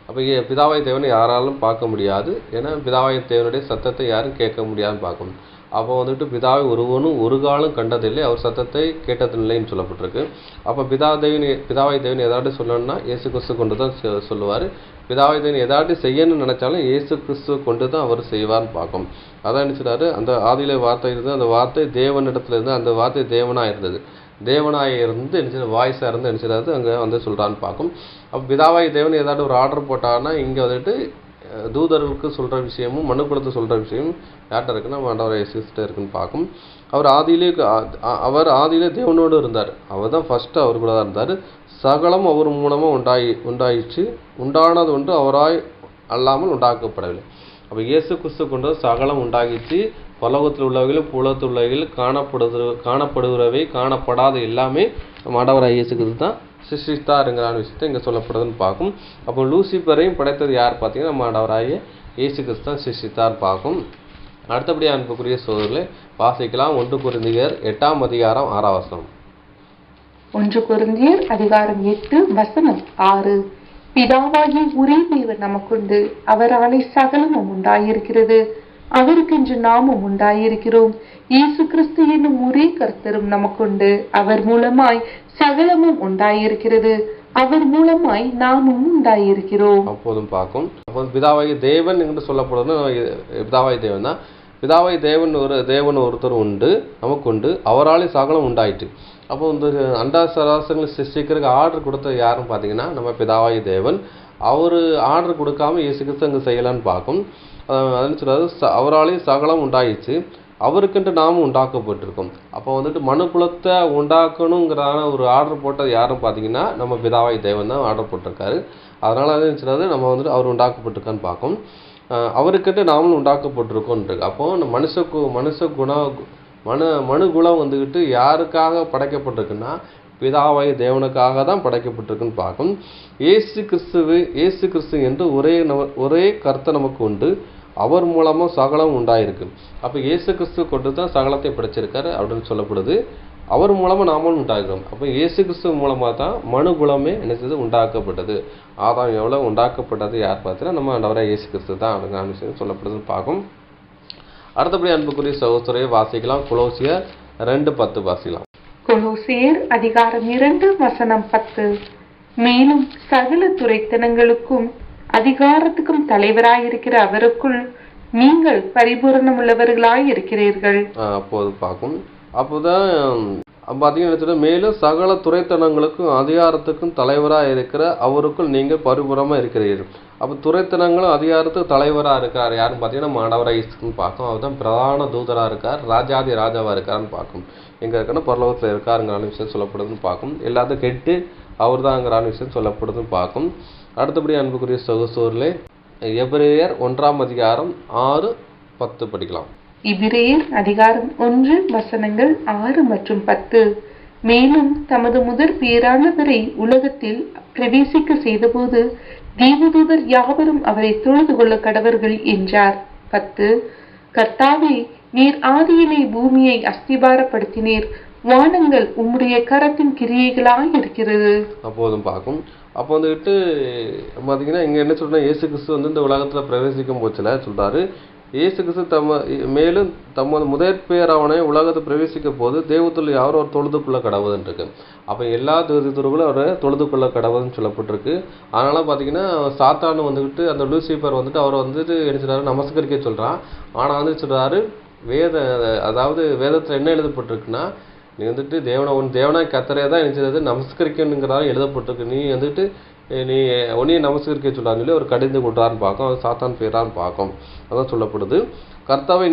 அப்போ பிதாவாய் தேவனை யாராலும் பார்க்க முடியாது, ஏன்னா பிதாவாய் தேவனுடைய சத்தத்தை யாரும் கேட்க முடியாதுன்னு பார்க்கணும். அப்போ வந்துட்டு பிதாவை ஒருவனும் ஒரு காலம் கண்டதில்லை, அவர் சத்தத்தை கேட்டதில்லைன்னு சொல்லப்பட்டிருக்கு. அப்போ பிதாவாய் தேவன் ஏதாவது சொல்லணும்னா இயேசு கிறிஸ்து கொண்டு தான் சொல்லுவார். பிதாவாய் தேவன் ஏதாவது செய்யணும்னு நினைச்சாலும் இயேசு கிறிஸ்து கொண்டு தான் அவர் செய்வார்னு பார்க்கும். அதான் நினைச்சிட்டாரு அந்த ஆதியிலே வார்த்தை இருந்தது, அந்த வார்த்தை தேவனிடத்துல இருந்து, அந்த வார்த்தை தேவனாக இருந்தது, தேவனாக இருந்து வாய்ஸாக இருந்து நினைச்சிடாது அங்கே வந்து சொல்கிறான்னு பார்க்கும். அப்போ பிதாவாய் தேவன் ஏதாவது ஒரு ஆர்டர் போட்டாங்கன்னா இங்கே வந்துட்டு தூதர்களுக்கு சொல்கிற விஷயமும் மனுக்குலத்தை சொல்கிற விஷயமும் யார்கிட்ட இருக்குன்னா ஆண்டவர் இயேசுகிட்ட இருக்குன்னு பார்க்கும். அவர் ஆதியிலே தேவனோடு இருந்தார், அவர் தான் ஃபஸ்ட்டு அவர் கூட தான் இருந்தார். சகலம் அவர் மூலமாக உண்டாயிடுச்சு, உண்டானது ஒன்று அவராய் அல்லாமல் உண்டாக்கப்படவில்லை. அப்போ இயேசு கிறிஸ்து கொண்டு சகலம் உண்டாகிச்சு. பரலோகத்தில் உள்ளவைகளும் பூலோகத்தில் உள்ளவைகள் காணப்படுகிறவை காணப்படாத எல்லாமே ஆண்டவராய் இயேசு கிறிஸ்து தான் சிருஷ்டித்தாருங்கிற விஷயத்தை இங்கே சொல்லப்படுதுன்னு பார்க்கும். அப்போ லூசிபரையும் படைத்தது யார் பார்த்தீங்கன்னா நம்ம ஆண்டவராகிய இயேசு கிறிஸ்து தான் சிருஷ்டித்தார் பார்க்கும். அடுத்தபடி அன்புக்குரிய சோதரில் வாசிக்கலாம் 1 கொரிந்தியர் 8ஆம் அதிகாரம் 6ஆம் வசனம். 1 கொரிந்தியர் அதிகாரம் 8 வசனம் 6. பிதாவாகிய ஒரே தேவன் நமக்குண்டு, அவராலே சகலமும் உண்டாயிருக்கிறது, அவருக்கென்று நாமும் உண்டாயிருக்கிறோம். இயேசு கிறிஸ்து என்னும் ஒரே கர்த்தரும் நமக்குண்டு, அவர் மூலமாய் சகலமும் உண்டாயிருக்கிறது, அவர் மூலமாய் நாமும் உண்டாயிருக்கிறோம். அப்போதும் பார்க்கும். அப்போ பிதாவாகிய தேவன் என்று சொல்லப்படுறது பிதாவாய் தேவன் தான். பிதாவாய் தேவன் ஒருத்தர் உண்டு, நமக்கு உண்டு, அவராலே சகலம் உண்டாயிட்டு. அப்போ இந்த அண்டா சராசரங்களை சிருஷ்டிக்கிறதுக்கு ஆர்டர் கொடுத்தது யாருன்னு பார்த்தீங்கன்னா நம்ம பிதாவாய் தேவன். அவர் ஆர்டர் கொடுக்காம இயேசு கிறிஸ்து அங்கே செய்யலான்னு பார்க்கும். அதுன்னு சொல்றாரு அவராலே சகலம் உண்டாயிடுச்சு, அவருக்குன்ட்டு நாமும் உண்டாக்கப்பட்டிருக்கோம். அப்போ வந்துட்டு மனுக்குலத்தை உண்டாக்கணுங்கிறான ஒரு ஆர்டர் போட்டது யாரும் பார்த்தீங்கன்னா நம்ம பிதாவாய் தேவன் தான் ஆர்டர் போட்டிருக்காரு. அதனால அது நம்ம வந்துட்டு அவர் உண்டாக்கப்பட்டிருக்கான்னு பார்க்கும். அவருக்கிட்ட நாமளும் உண்டாக்கப்பட்டிருக்கோன்றிருக்கு. அப்போது மனுகுலம் வந்துக்கிட்டு யாருக்காக படைக்கப்பட்டிருக்குன்னா பிதாவாய் தேவனுக்காக தான் படைக்கப்பட்டிருக்குன்னு பார்க்கும். இயேசு கிறிஸ்து என்று ஒரே கர்த்தர் நமக்கு உண்டு, அவர் மூலமாக சகலம் உண்டாயிருக்கு. அப்போ இயேசு கிறிஸ்து கொண்டு தான் சகலத்தை படைச்சிருக்காரு அப்படின்னு சொல்லப்படுது. அவர் மூலமாக நாமளும் உண்டாகிறோம். அப்போ இயேசு கிறிஸ்து மூலமாக தான் மனுகுலமே என்ன உண்டாக்கப்பட்டது. ஆதாம் எவ்வளோ உண்டாக்கப்பட்டது யார் பார்த்தீங்கன்னா நம்ம ஆண்டவராகிய இயேசு கிறிஸ்து தான் அப்படிங்கிற விஷயம் சொல்லப்படுதுன்னு பார்க்கும். அடுத்தபடி அன்புக்குரிய சகோதரரை வாசிக்கலாம். கொலோசியர் 2:10 வாசிக்கலாம். கொலோசியர் அதிகாரம் 2 வசனம் 10. மேலும் சகல துரைத்தனங்களுக்கும் அதிகாரத்துக்கும் தலைவராயிருக்கிற அவருக்குள் நீங்கள் பரிபூரணமுள்ளவர்களாய் இருக்கிறீர்கள். அப்போது பார்க்கும். அப்போதான் பார்த்தீங்கன்னா மேலும் சகல துரைத்தனங்களுக்கும் அதிகாரத்துக்கும் தலைவராக இருக்கிற அவருக்குள் நீங்கள் பரிபூரமாக இருக்கிறீர்கள். அப்போ துரைத்தனங்களும் அதிகாரத்துக்கு தலைவராக இருக்கார் யாருன்னு பார்த்தீங்கன்னா மாண்டவராக இயேசுன்னு பார்க்கும். அவர் தான் பிரதான தூதராக இருக்கார், ராஜாதி ராஜாவாக இருக்காருன்னு பார்க்கும். எங்கே இருக்காருன்னா பரலோகத்தில் இருக்காருங்கிற விஷயம் சொல்லப்படுதுன்னு பார்க்கும். எல்லாத்தையும் கெட்டு அவர் தான்ங்கிற விஷயம் சொல்லப்படுதுன்னு பார்க்கும். அடுத்தபடி அன்புக்குரிய சகோதரர்களே எபிரேயர் 1ஆம் அதிகாரம் 6-10 படிக்கலாம். எபிரேயர் அதிகாரம் 1 வசனங்கள் 6 மற்றும் 10. மேலும் தமது முதற் பேரானவரை உலகத்தில் பிரவேசிக்க செய்தபோது தேவதூதர் யாவரும் அவரை தொழுது கொள்ள கடவர்கள் என்றார். 10. கர்த்தாவே, நீர் ஆதியிலே பூமியை அஸ்திபாரப்படுத்தினீர், வானங்கள் உம்முடைய கரத்தின் கிரியைகளாய் இருக்கிறது. அப்போதும் பார்க்கும். அப்போ வந்துட்டு பார்த்தீங்கன்னா இங்கே என்ன சொல்கிறேன், இயேசு கிறிஸ்து வந்து இந்த உலகத்தில் பிரவேசிக்கும் போச்சில் சொல்கிறாரு, இயேசு கிறிஸ்து மேலும் தமது முதற் பேராவனை உலகத்தை பிரவேசிக்க போது தேவத்தில் யாரும் ஒரு தொழுதுக்குள்ள கடவுதுன்னு இருக்கு. அப்போ எல்லா தூதர்களும் அவரை தொழுதுக்குள்ள கடவுதுன்னு சொல்லப்பட்டிருக்கு. அதனால பார்த்தீங்கன்னா சாத்தானு வந்துக்கிட்டு அந்த லூசிபர் வந்துட்டு அவரை வந்துட்டு என்ன சொல்றாரு, நமஸ்கரிக்க சொல்கிறான். ஆனால் வந்து சொல்கிறாரு, அதாவது வேதத்தில் என்ன எழுதப்பட்டிருக்குன்னா, நீ வந்துட்டு உன் தேவனாய் கர்த்தரே தான் நினைச்சது நமஸ்கரிக்கணுங்கிறதா எழுதப்பட்டிருக்கு. நீ வந்துட்டு நீ உன்னையே நமஸ்கரிக்க சொல்கிறான்னு சொல்லி ஒரு கடிந்து கொடுறான்னு பார்க்கும். அது சாத்தான் பேரான்னு பார்க்கும். அதான் சொல்லப்படுது. கர்த்தாவை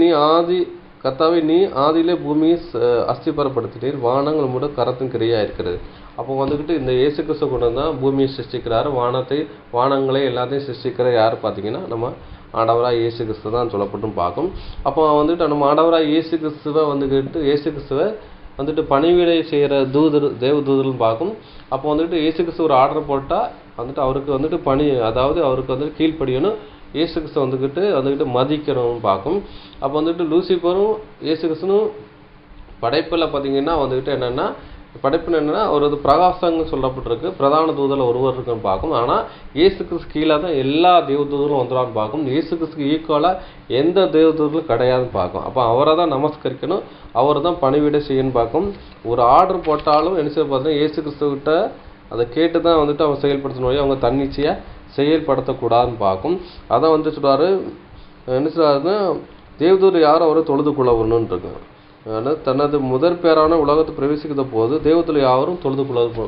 நீ ஆதியிலே பூமியை அஸ்திபரப்படுத்தினீர், வானங்கள் உம்முடைய கரத்தின் கிரியா இருக்கிறது. அப்போ வந்துக்கிட்டு இந்த இயேசு கிறிஸ்து கொண்டு தான் பூமியை சிருஷ்டிக்கிறாரு. வானங்களை எல்லாத்தையும் சிருஷ்டிக்கிற யார் பார்த்தீங்கன்னா நம்ம ஆண்டவராக இயேசு கிறிஸ்து தான் சொல்லப்பட்டும் பார்க்கும். அப்போ வந்துட்டு நம்ம ஆண்டவராக இயேசு கிறிஸ்துவை வந்துட்டு பணிவிடை செய்கிற தேவ தூதர்னு பார்க்கும். அப்போ வந்துட்டு இயேசு கிறிஸ்து ஒரு ஆர்டர் போட்டால் வந்துட்டு அவருக்கு வந்துட்டு அவருக்கு வந்துட்டு கீழ்ப்படியணும், இயேசு கிறிஸ்து வந்துக்கிட்டு மதிக்கணும்னு பார்க்கும். அப்போ வந்துட்டு லூசிபரும் இயேசு கிறிஸ்துவும் படைப்பில் பார்த்தீங்கன்னா வந்துக்கிட்டு என்னென்னா ஒரு பிரகாசங்க சொல்லப்பட்டிருக்கு. பிரதான தூதரில் ஒருவர் இருக்குன்னு பார்க்கும். ஆனால் இயேசு கிறிஸ்து கீழே தான் எல்லா தேவதூதரும் வந்துடான்னு பார்க்கும். இயேசு கிறிஸ்துக்கு ஈக்குவலாக எந்த தேவதூதரும் கிடையாதுன்னு பார்க்கும். அப்போ அவரை தான் நமஸ்கரிக்கணும், அவர் தான் பணிவிடை செய்யணும்னு பார்க்கும். ஒரு ஆர்டர் போட்டாலும் என்ன செய்ய பார்த்தீங்கன்னா இயேசு கிறிஸ்துக்கிட்ட அதை கேட்டு தான் வந்துட்டு அவங்க செயல்படுத்தணும், அவங்க தன்னிச்சையாக செயல்படுத்தக்கூடாதுன்னு பார்க்கும். அதான் வந்து சொல்கிறாரு, என்ன சொல்கிறாருன்னா, தேவதூர் யாரும் அவரை தொழுது கொள்ளணும்னு இருக்கு. ஆனால் தனது முதற் பேரான உலகத்தை பிரவேசிக்கிற போது தேவத்தில் யாரும் தொழுது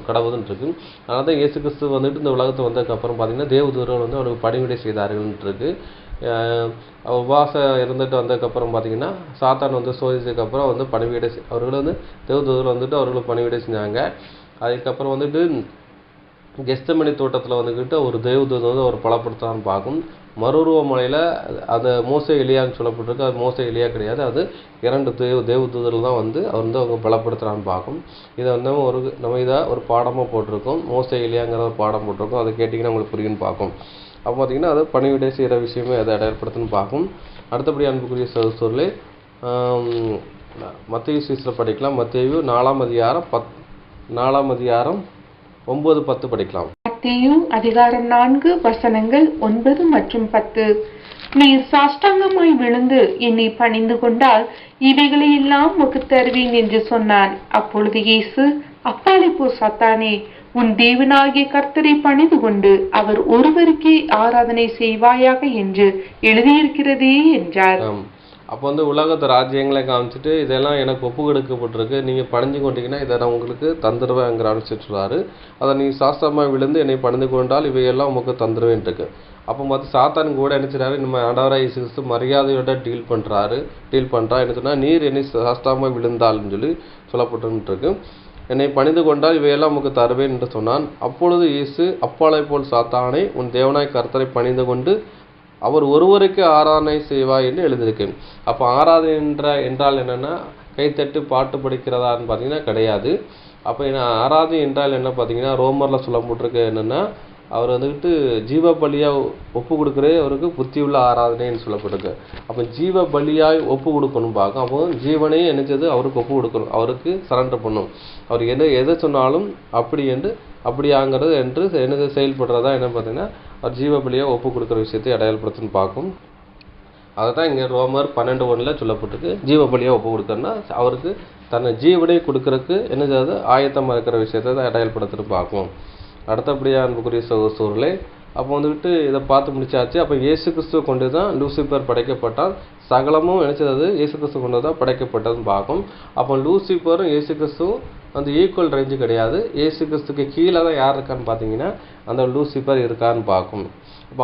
கடவுதுன்னு இருக்கு. அதனால தான் இயேசு கிறிஸ்து வந்துட்டு இந்த உலகத்தை வந்ததுக்கப்புறம் பார்த்தீங்கன்னா தேவதூதர்கள் வந்து அவருக்கு பணிவிடை செய்தார்கள்னு இருக்கு. உபவாசம் இருந்துட்டு வந்ததுக்கப்புறம் பார்த்தீங்கன்னா சாத்தான் வந்து சோதிச்சதுக்கப்புறம் வந்து அவர்கள் வந்து தேவதூதர்கள் வந்துட்டு அவர்களுக்கு பணிவிடை செஞ்சாங்க. அதுக்கப்புறம் வந்துட்டு கெஸ்தமனி தோட்டத்தில் வந்துக்கிட்டு ஒரு தேவதூதன் வந்து அவர் பலப்படுத்தான்னு பார்க்கும். மறுரூபமலையில் அந்த மோசே எலியான்னு சொல்லப்பட்டிருக்கு. அது மோசே எலியா கிடையாது, அது 2 தேவதூதர்கள் தான் வந்து அவர் வந்து அவங்க பலப்படுத்துகிறான்னு பார்க்கும். இதை வந்து நம்ம இதை ஒரு பாடமாக போட்டிருக்கோம். மோசே எலியாங்கிற ஒரு பாடம் போட்டிருக்கோம். அதை கேட்டிங்கன்னா உங்களுக்கு புரியுன்னு பார்க்கும். அப்போ பார்த்தீங்கன்னா அதை பணிவிடை செய்கிற விஷயமே அதை அடையாளப்படுத்துன்னு பார்க்கும். அடுத்தபடி அன்புக்குரிய சகோதரர்களே, மத்தேயு சுவிசேஷத்தில் படிக்கலாம். மத்தேயு 4ஆம் அதிகாரம் 9-10 படிக்கலாம். மத்தேயு அதிகாரம் 4 வசனங்கள் 9 மற்றும் 10. நீர் சாஷ்டாங்கமாய் விழுந்து என்னை பணிந்து கொண்டால் இவைகளை எல்லாம் உமக்கு தருவேன் என்று சொன்னான். அப்பொழுது இயேசு, அப்பாலே போ சாத்தானே, உன் தேவனாகிய கர்த்தரை பணிந்து கொண்டு அவர் ஒருவருக்கே ஆராதனை செய்வாயாக என்று எழுதியிருக்கிறதே என்றார். அப்போ வந்து உலகத்து ராஜ்யங்களை காமிச்சிட்டு இதெல்லாம் எனக்கு ஒப்பு கொடுக்கப்பட்டிருக்கு, நீங்கள் பணிஞ்சு கொண்டீங்கன்னா இதை நான் உங்களுக்கு தந்துடுவேங்கிற சொல்கிறாரு. அதை நீ சாஸ்திரமாக விழுந்து என்னை பணிந்து கொண்டால் இவையெல்லாம் உங்களுக்கு தந்துடுவேன் இருக்கு. அப்போ பார்த்து சாத்தான் கூட என்ன செய்றாரு, நம்ம ஆண்டவராக இயேசு கிறிஸ்து மரியாதையோட டீல் பண்ணுறா என்ன சொன்னால், நீர் என்னை சாஸ்திரமாக விழுந்தாள்னு சொல்லப்பட்டுருக்கு. என்னை பணிந்து கொண்டால் இவையெல்லாம் உமக்கு தருவேன் என்று சொன்னான். அப்பொழுது இயேசு, அப்பாலை போல் சாத்தானே, உன் தேவனாய் கர்த்தரை பணிந்து கொண்டு அவர் ஒருவருக்கு ஆராதனை செய்வாய் என்று எழுதியிருக்கு. அப்போ ஆராதனை என்றால் என்னென்னா கைத்தட்டு பாட்டு படிக்கிறதான்னு பார்த்தீங்கன்னா கிடையாது. அப்போ ஆராதனை என்றால் என்ன பார்த்தீங்கன்னா ரோமரில் சொல்லப்பட்டிருக்கு என்னென்னா, அவர் வந்துக்கிட்டு ஜீவ பலியாக ஒப்பு கொடுக்குறே அவருக்கு புத்தி உள்ள ஆராதனைன்னு சொல்லப்பட்டிருக்கு. அப்போ ஜீவ பலியாய் ஒப்பு கொடுக்கணும் பார்க்கும். அப்போ ஜீவனையும் நினைச்சது அவருக்கு ஒப்பு கொடுக்கணும், அவருக்கு சரண்டர் பண்ணணும். அவர் எதை சொன்னாலும் அப்படியாங்கிறது என்று என்ன செயல்படுறதா என்ன பார்த்தீங்கன்னா அவர் ஜீவ பலியாக ஒப்பு கொடுக்குற விஷயத்தை அடையாளப்படுத்துன்னு பார்க்கும். அதை தான் இங்கே ரோமர் 12:1 சொல்லப்பட்டிருக்கு. ஜீவ பலியாக ஒப்பு கொடுக்கறன்னா அவருக்கு தன்னை ஜீவனை கொடுக்கறதுக்கு என்ன செய்யாது ஆயத்தமாக இருக்கிற விஷயத்தை தான் அடையாளப்படுத்துன்னு பார்க்கும். அடுத்தபடியாக அன்புக்குரிய சகோதரர்களே, அப்போ வந்துக்கிட்டு இதை பார்த்து முடிச்சாச்சு. அப்போ இயேசு கிறிஸ்துவை கொண்டு தான் லூசிபர் படைக்கப்பட்டால், சகலமும் நினைச்சது இயேசு கிறிஸ்து கொண்டு தான் படைக்கப்பட்டதுன்னு பார்க்கும். அப்போ லூசிபரும் இயேசு கிறிஸ்துவும் அந்த ஈக்குவல் ரேஞ்சு கிடையாது. இயேசு கிறிஸ்துக்கு கீழே தான் யார் இருக்கான்னு பார்த்தீங்கன்னா அந்த லூசிபர் இருக்கான்னு பார்க்கும். இப்போ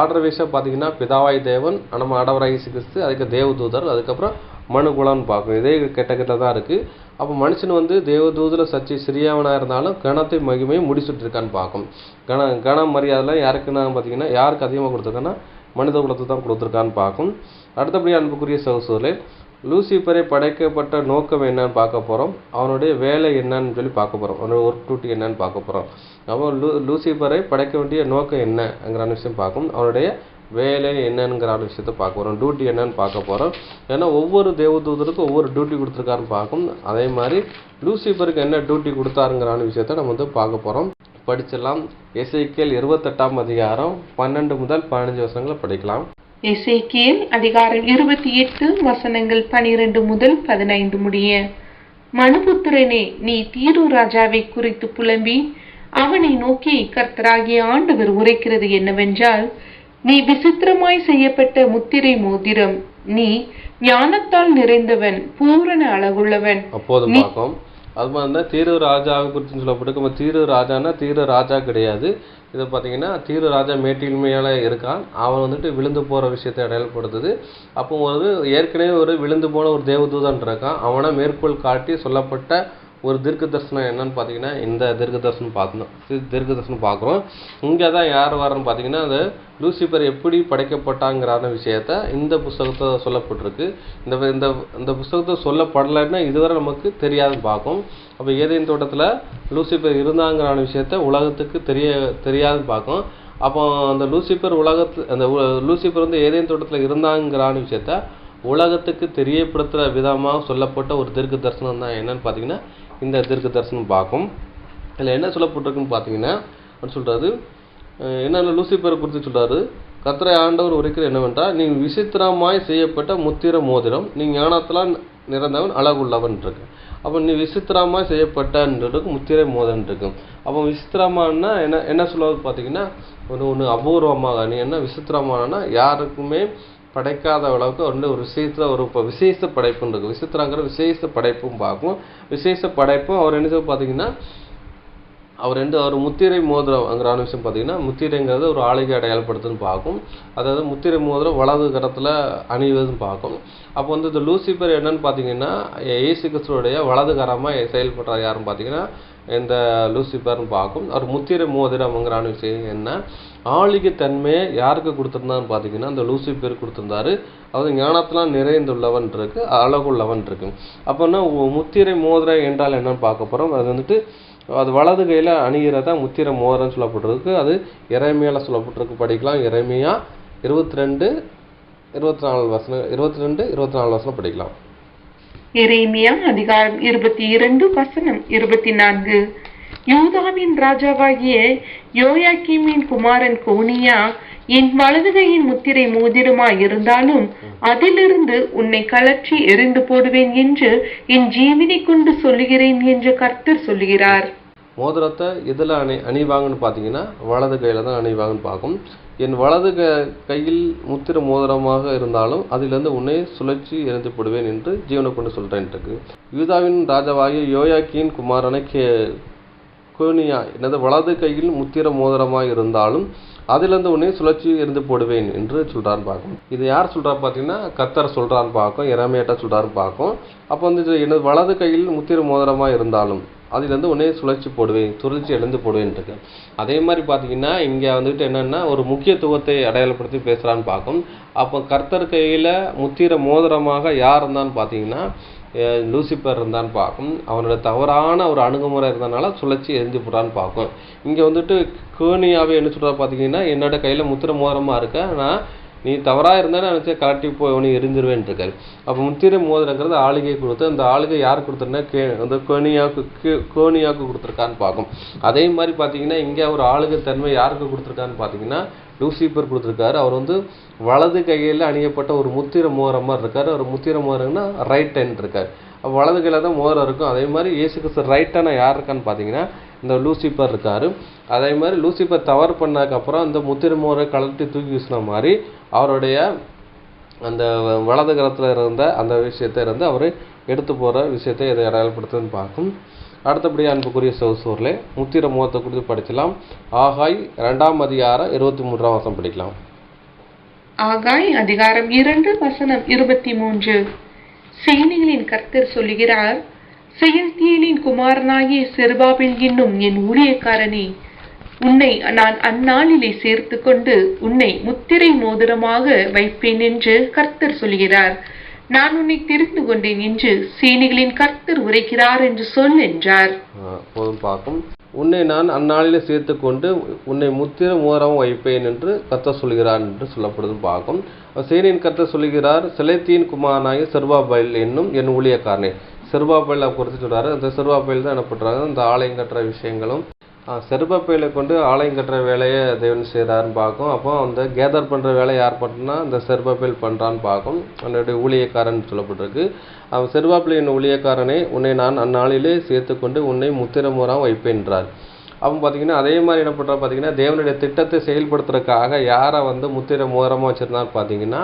ஆர்டர் வைஸாக பார்த்தீங்கன்னா பிதாவாய் தேவன், நம்ம ஆண்டவராய் இயேசு கிறிஸ்து, அதுக்கு தேவதூதர், அதுக்கப்புறம் மனுகுலன்னு பார்க்கும். இதே கிட்ட தான் இருக்குது. அப்போ மனுஷன் வந்து தேவதூதில் சிறியவனாக இருந்தாலும் கணத்தை மகிமையும் முடிச்சுட்ருக்கான்னு பார்க்கும். கன மரியாதைலாம் யாருக்குன்னா பார்த்தீங்கன்னா யாருக்கு அதிகமாக கொடுத்துருக்கான்னா மனித குலத்துக்கு தான் கொடுத்துருக்கான்னு பார்க்கும். அடுத்தபடி அன்புக்குரிய சகோதரர்களே, லூசிபரை படைக்கப்பட்ட நோக்கம் என்னன்னு பார்க்க போகிறோம். அவனுடைய வேலை என்னன்னு சொல்லி பார்க்க போகிறோம். அவனுடைய ஒர்க் டியூட்டி என்னன்னு பார்க்க போகிறோம். அப்போ லூசிபரை படைக்க வேண்டிய நோக்கம் என்னங்கிற விஷயம் பார்க்கும். அவனுடைய வேலை என்னங்கிற விஷயத்த பார்க்க போகிறோம், டியூட்டி என்னன்னு பார்க்க போகிறோம். ஏன்னா ஒவ்வொரு தேவதூதருக்கும் ஒவ்வொரு டியூட்டி கொடுத்துருக்காருன்னு பார்க்கும். அதே மாதிரி லூசிபருக்கு என்ன டியூட்டி கொடுத்தாருங்கிற விஷயத்த நம்ம வந்து பார்க்க போகிறோம். படிச்சிடலாம். எசேக்கியேல் 28ஆம் அதிகாரம் 12 முதல் 15 வசனங்களை படிக்கலாம். எசேக்கியேல் அதிகாரம் 28 வசனங்கள் 12 முதல் 15 முடிய. மனுபுத்திரனே, நீ தீரு ராஜாவை குறித்து புலம்பி அவனை நோக்கி, கர்த்தராகிய ஆண்டவர் உரைக்கிறது என்னவென்றால், நீ விசித்திரமாய் செய்யப்பட்ட முத்திரை மோதிரம், நீ ஞானத்தால் நிறைந்தவன், பூரண அழகுள்ளவன். அப்போதும் பார்க்கும். அது மாதிரி தான் தீரு ராஜாவை குறித்து சொல்லப்பட்டிருக்கு. தீரு ராஜானா தீரு ராஜா கிடையாது. இதை பார்த்தீங்கன்னா தீரு ராஜா மேட்டில் மேலே இருக்கான். அவன் வந்துட்டு விழுந்து போகிற விஷயத்தை அடையாளப்படுத்துது. அப்போ ஏற்கனவே ஒரு விழுந்து போன ஒரு தேவதூதன் இருக்கான். அவனை மேற்கோள் காட்டி சொல்லப்பட்ட ஒரு தீர்க்க தரிசனம் என்னன்னு பார்த்தீங்கன்னா இந்த தீர்க்க தரிசனம் பார்க்குறோம். இங்கே தான் யார் வர்றன்னு பார்த்தீங்கன்னா அந்த லூசிபர் எப்படி படைக்கப்பட்டாங்கிறான விஷயத்த இந்த புஸ்தகத்தை சொல்லப்பட்டிருக்கு. இந்த புஸ்தகத்தை சொல்லப்படலைன்னா இதுவரை நமக்கு தெரியாதுன்னு பார்க்கும். அப்போ ஏதேன் தோட்டத்தில் லூசிபர் இருந்தாங்கிறான விஷயத்த உலகத்துக்கு தெரியாதுன்னு பார்க்கும். அப்போ அந்த லூசிபர் வந்து ஏதேன் தோட்டத்தில் இருந்தாங்கிறான விஷயத்த உலகத்துக்கு தெரியப்படுத்துகிற விதமாக சொல்லப்பட்ட ஒரு தீர்க்க தரிசனம் தான் என்னன்னு பார்த்தீங்கன்னா இந்த தீர்க்க தரிசனம் பார்க்கும். இதில் என்ன சொல்லப்பட்டிருக்குன்னு பார்த்தீங்கன்னா சொல்கிறாரு, என்னென்ன லூசிபரை குறித்து சொல்கிறாரு. கர்த்தரை ஆண்டவர் உரைக்கிறது என்னவென்றால், நீ விசித்திரமாய் செய்யப்பட்ட முத்திர மோதிரம், நீ ஞானத்தெல்லாம் நிறந்தவன், அழகுள்ளவன் இருக்கு. அப்போ நீ விசித்திரமாய் செய்யப்பட்டன்றது முத்திரை மோதன் இருக்கும். அப்போ விசித்திரமானா என்ன சொல்லுவது பார்த்தீங்கன்னா ஒன்று அபூர்வமாக, நீ என்ன விசித்திரமானா யாருக்குமே படைக்காத அளவுக்கு ஒரு விஷயத்தில் ஒரு விசேஷ படைப்புன்னு இருக்குது. விசித்திரங்கிற விசேஷ படைப்பும் பார்க்கும். விசேஷ படைப்பும் அவர் என்ன பார்த்தீங்கன்னா அவர் முத்திரை மோதிரங்கிற விஷயம் பார்த்தீங்கன்னா முத்திரைங்கிறது ஒரு ஆளுகை அடையாளப்படுத்துன்னு பார்க்கும். அதாவது முத்திரை மோதிரம் வலது கரத்தில் அணிவதுன்னு பார்க்கும். அப்போ வந்து இந்த லூசிபர் என்னன்னு பார்த்தீங்கன்னா இயேசு கிறிஸ்துவோடைய வலது கரமாக செயல்படுற யாருன்னு பார்த்தீங்கன்னா இந்த லூசிபர்னு பார்க்கும். அவர் முத்திரை மோதிரம்ங்கிற விஷயம் என்ன, ஆளுகை தன்மையை யாருக்கு கொடுத்துருந்தான்னு பார்த்தீங்கன்னா அந்த லூசிபர் கொடுத்துருந்தாரு. அதாவது ஞானத்தெல்லாம் நிறைந்துள்ளவன் இருக்கு, அழகுள்ளவன் இருக்கு. அப்போன்னா முத்திரை மோதிரம் என்றால் என்னன்னு பார்க்க போகிறோம். அது வந்துட்டு அது வலது கையில் அணிகிறதா முத்திரை மோதிரம்னு சொல்லப்பட்டிருக்கு. அது எரேமியால சொல்லப்பட்டிருக்கு. படிக்கலாம். எரேமியா 22-24 வசனம் படிக்கலாம். எரேமியா அதிகாரம் 22 வசனம் 24. யூதாவின் ராஜாவாகிய யோயாக்கீமின் குமாரன் கோனியா என் வலதுகையின் முத்திரை மோதிரமாய் இருந்தாலும் அதிலிருந்து உன்னை கலற்றி எறிந்து போடுவேன் என்று என் ஜீவனை கொண்டு சொல்லுகிறேன் என்று கர்த்தர் சொல்லுகிறார். மோதிரத்தை எதில் அணிவாங்கன்னு பார்த்தீங்கன்னா வலது கையில் தான் அணிவாங்கன்னு பார்க்கும். என் வலது கையில் முத்திர மோதிரமாக இருந்தாலும் அதிலிருந்து உன்னை சுழற்சி எறிந்து போடுவேன் என்று ஜீவனை கொண்டு சொல்கிறேன் இருக்கு. யூதாவின் ராஜாவாகிய யோயாக்கீன் குமாரனை கோனியா என்னது வலது கையில் முத்திர மோதிரமாக இருந்தாலும் அதிலிருந்து உன்னை சுழற்சி இருந்து போடுவேன் என்று சொல்கிறான்னு பார்க்கும். இது யார் சொல்கிறா பார்த்தீங்கன்னா கர்த்தர் சொல்கிறான்னு பார்க்கும். எரேமியாட்ட சொல்கிறான்னு பார்க்கும். அப்போ வந்து எனது வலது கையில் முத்திர மோதிரமாக இருந்தாலும் அதிலிருந்து உடனே சுழற்சி எழுந்து போடுவேன் இருக்கு. அதே மாதிரி பார்த்தீங்கன்னா இங்கே வந்துட்டு என்னென்னா ஒரு முக்கியத்துவத்தை அடையாளப்படுத்தி பேசுகிறான்னு பார்க்கும். அப்போ கர்த்தர் கையில் முத்திர மோதிரமாக யார் இருந்தான்னு பார்த்தீங்கன்னா லூசிபர் இருந்தான்னு பார்க்கும். அவனோட தவறான ஒரு அணுகுமுறை இருந்ததுனால சுழற்சி எரிஞ்சு போடுறான்னு பார்க்கும். இங்கே வந்துட்டு கோனியாவே என்ன சொல்கிறா பார்த்தீங்கன்னா என்னோட கையில் முத்திர மோதிரமாக இருக்க, நான் நீ தவறாக இருந்தாலும் நினச்சி கலட்டி போய் உனி எரிஞ்சிருவேன் இருக்காரு. அப்போ முத்திரை மோதிரங்கிறது ஆளுகை கொடுத்து அந்த ஆளுகை யார் கொடுத்துருன்னா அந்த கோனியாவுக்கு கொடுத்துருக்கான்னு பார்க்கும். அதே மாதிரி பார்த்தீங்கன்னா இங்கே ஒரு ஆளுகை தன்மை யாருக்கு கொடுத்துருக்கான்னு பார்த்தீங்கன்னா லூசிபர் கொடுத்துருக்காரு. அவர் வந்து வலது கையில் அணியப்பட்ட ஒரு முத்திரை மோதிரம் மாதிரி இருக்காரு. ஒரு முத்திரை மோதிரம்னா ரைட் ஹேண்ட் இருக்காரு. அப்போ வலது கையில் தான் மோதிரம் இருக்கும். அதே மாதிரி இயேசு கிறிஸ்து ரைட்டான யார் இருக்கான்னு பார்த்தீங்கன்னா இந்த லூசிபர் இருக்காரு. அதே மாதிரி லூசிபர் தவறு பண்ணதுக்கப்புறம் இந்த முத்திரை மோதிரம் கலட்டி தூக்கி வீசின மாதிரி அவருடைய அந்த வலது கரத்தில் இருந்த அந்த விஷயத்தை அவர் எடுத்து போகிற விஷயத்தை இதை அடையாளப்படுத்துன்னு பார்க்கும். அடுத்தபடி அன்புக்குரிய சகோதரர்களே முத்திரை மோதிரத்தை குறித்து படிக்கலாம். ஆகாய் 2ஆம் அதிகாரம் 23ஆம் வசனம் படிக்கலாம். ஆகாய் அதிகாரம் 2 வசனம் 23. சேனைகளின் கர்த்தர் சொல்லுகிறார், செயல்தியேலின் குமாரனாகிய செருபாபேல் என்னும் என் ஊழியக்காரனே, உன்னை நான் அந்நாளிலே சேர்த்து கொண்டு உன்னை முத்திரை மோதிரமாக வைப்பேன் என்று கர்த்தர் சொல்கிறார். நான் உன்னை தெரிந்து கொண்டேன் என்று சேனைகளின் கர்த்தர் உரைக்கிறார் என்று சொல் என்றார். போதும் பார்க்கும். உன்னை நான் அந்நாளிலே சேர்த்து கொண்டு உன்னை முத்திர மோதிரமாக வைப்பேன் என்று கர்த்தர் சொல்கிறார் என்று சொல்லப்படுதும் பார்க்கும். சேனையின் கர்த்தர் சொல்கிறார், செலேத்தியின் குமாரனாகிய செருபாபேல் என்னும் என் ஊழியக்காரனே. செருபாபேலை குறித்து சொல்கிறாரு. அந்த செருபாபேல் தான் என்ன பண்ணுறாங்க, இந்த ஆலயம் கட்டுற விஷயங்களும் செருபாபேலை கொண்டு ஆலயம் கட்டுற வேலையை தேவன் செய்கிறாருன்னு பார்க்கும். அப்போ அந்த கேதர் பண்ணுற வேலையை யார் பண்ணுறா, இந்த செருபாபேல் பண்ணுறான்னு பார்க்கும். அவனுடைய ஊழியக்காரன் சொல்லப்பட்டிருக்கு. அவன் செருபாபேல் என் ஊழியக்காரனே, உன்னை நான் அந்நாளிலே சேர்த்துக்கொண்டு உன்னை முத்திரமோராக வைப்பேன்றார். அவன் பார்த்தீங்கன்னா அதே மாதிரி என்ன பண்ணுறான் பார்த்தீங்கன்னா, தேவனுடைய திட்டத்தை செயல்படுத்துறதுக்காக யாரை வந்து முத்திர மோதிரமாக வச்சுருந்தான்னு பார்த்தீங்கன்னா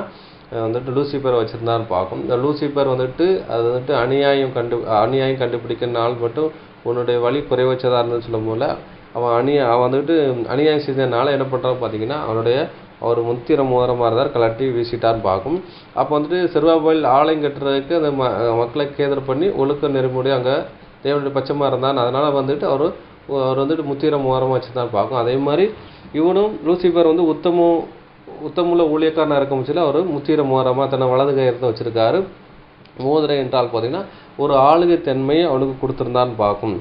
வந்துட்டு லூசிபர் வச்சுருந்தான்னு பார்க்கும். இந்த லூசிபர் வந்துட்டு அது வந்துட்டு அநியாயம் கண்டுபிடிக்கிற நாள் மட்டும் உன்னுடைய வழி குறைவச்சதாக இருந்ததுன்னு சொல்லும் போல அவன் வந்துட்டு அநியாயம் செஞ்சதுனால என்ன பண்ணுறான்னு பார்த்தீங்கன்னா அவர் முத்திர மோதிரமாக இருந்தார், கலட்டி வீசிட்டான்னு பார்க்கும். அப்போ வந்துட்டு செருபாபேல் ஆலயம் கட்டுறதுக்கு அந்த மக்களை கேதர் பண்ணி ஒழுக்க நெறிமுறை அங்கே தேவனுடைய பட்சமாக இருந்தான். அதனால் வந்துட்டு அவர் வந்துட்டு முத்திர மோதிரமாக வச்சுருந்தான்னு பார்க்கும். அதே மாதிரி இவனும் லூசிபர் வந்து உத்தமுள்ள ஊழியக்காரனாக இருக்க முடியல, அவர் முத்திர மோதிரமாக தன்னை வலது கையில வச்சுருக்காரு. மோதிரம் என்றால் பார்த்தீங்கன்னா ஒரு ஆளுகை தன்மையை அவனுக்கு கொடுத்துருந்தான்னு பார்க்கும்.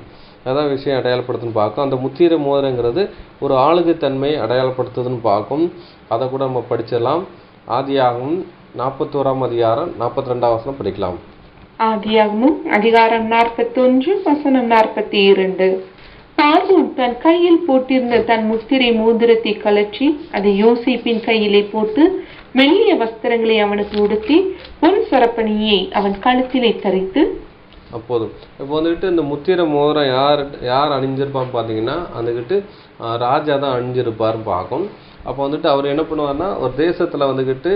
அதான் விஷயம் அடையாளப்படுத்துன்னு பார்க்கும். அந்த முத்திர மோதிரங்கிறது ஒரு ஆளுகை தன்மையை அடையாளப்படுத்துதுன்னு பார்க்கும். அதை கூட நம்ம படிச்சிடலாம். ஆதியாகமம் 41 அதிகாரம் 42 வசனம் படிக்கலாம். ஆதியாகமம் அதிகாரம் 41 வசனம் 42. பார்வோன் தன் கையில் போட்டிருந்த தன் முத்திரை மோதிரத்தை கழற்றி அதை யோசேப்பின் கையிலே போட்டு மெல்லிய வஸ்திரங்களை அவனுக்கு உடுத்தி பொன் சரப்பணியை அவன் கழுத்திலே தரித்து. அப்போதும் இப்போ வந்துட்டு இந்த முத்திர மோதிரம் யார் அணிஞ்சிருப்பான்னு பார்த்தீங்கன்னா வந்துக்கிட்டு ராஜா தான் அணிஞ்சிருப்பாருன்னு பார்க்கும். அப்போ வந்துட்டு அவர் என்ன பண்ணுவார்னா, ஒரு தேசத்தில் வந்துக்கிட்டு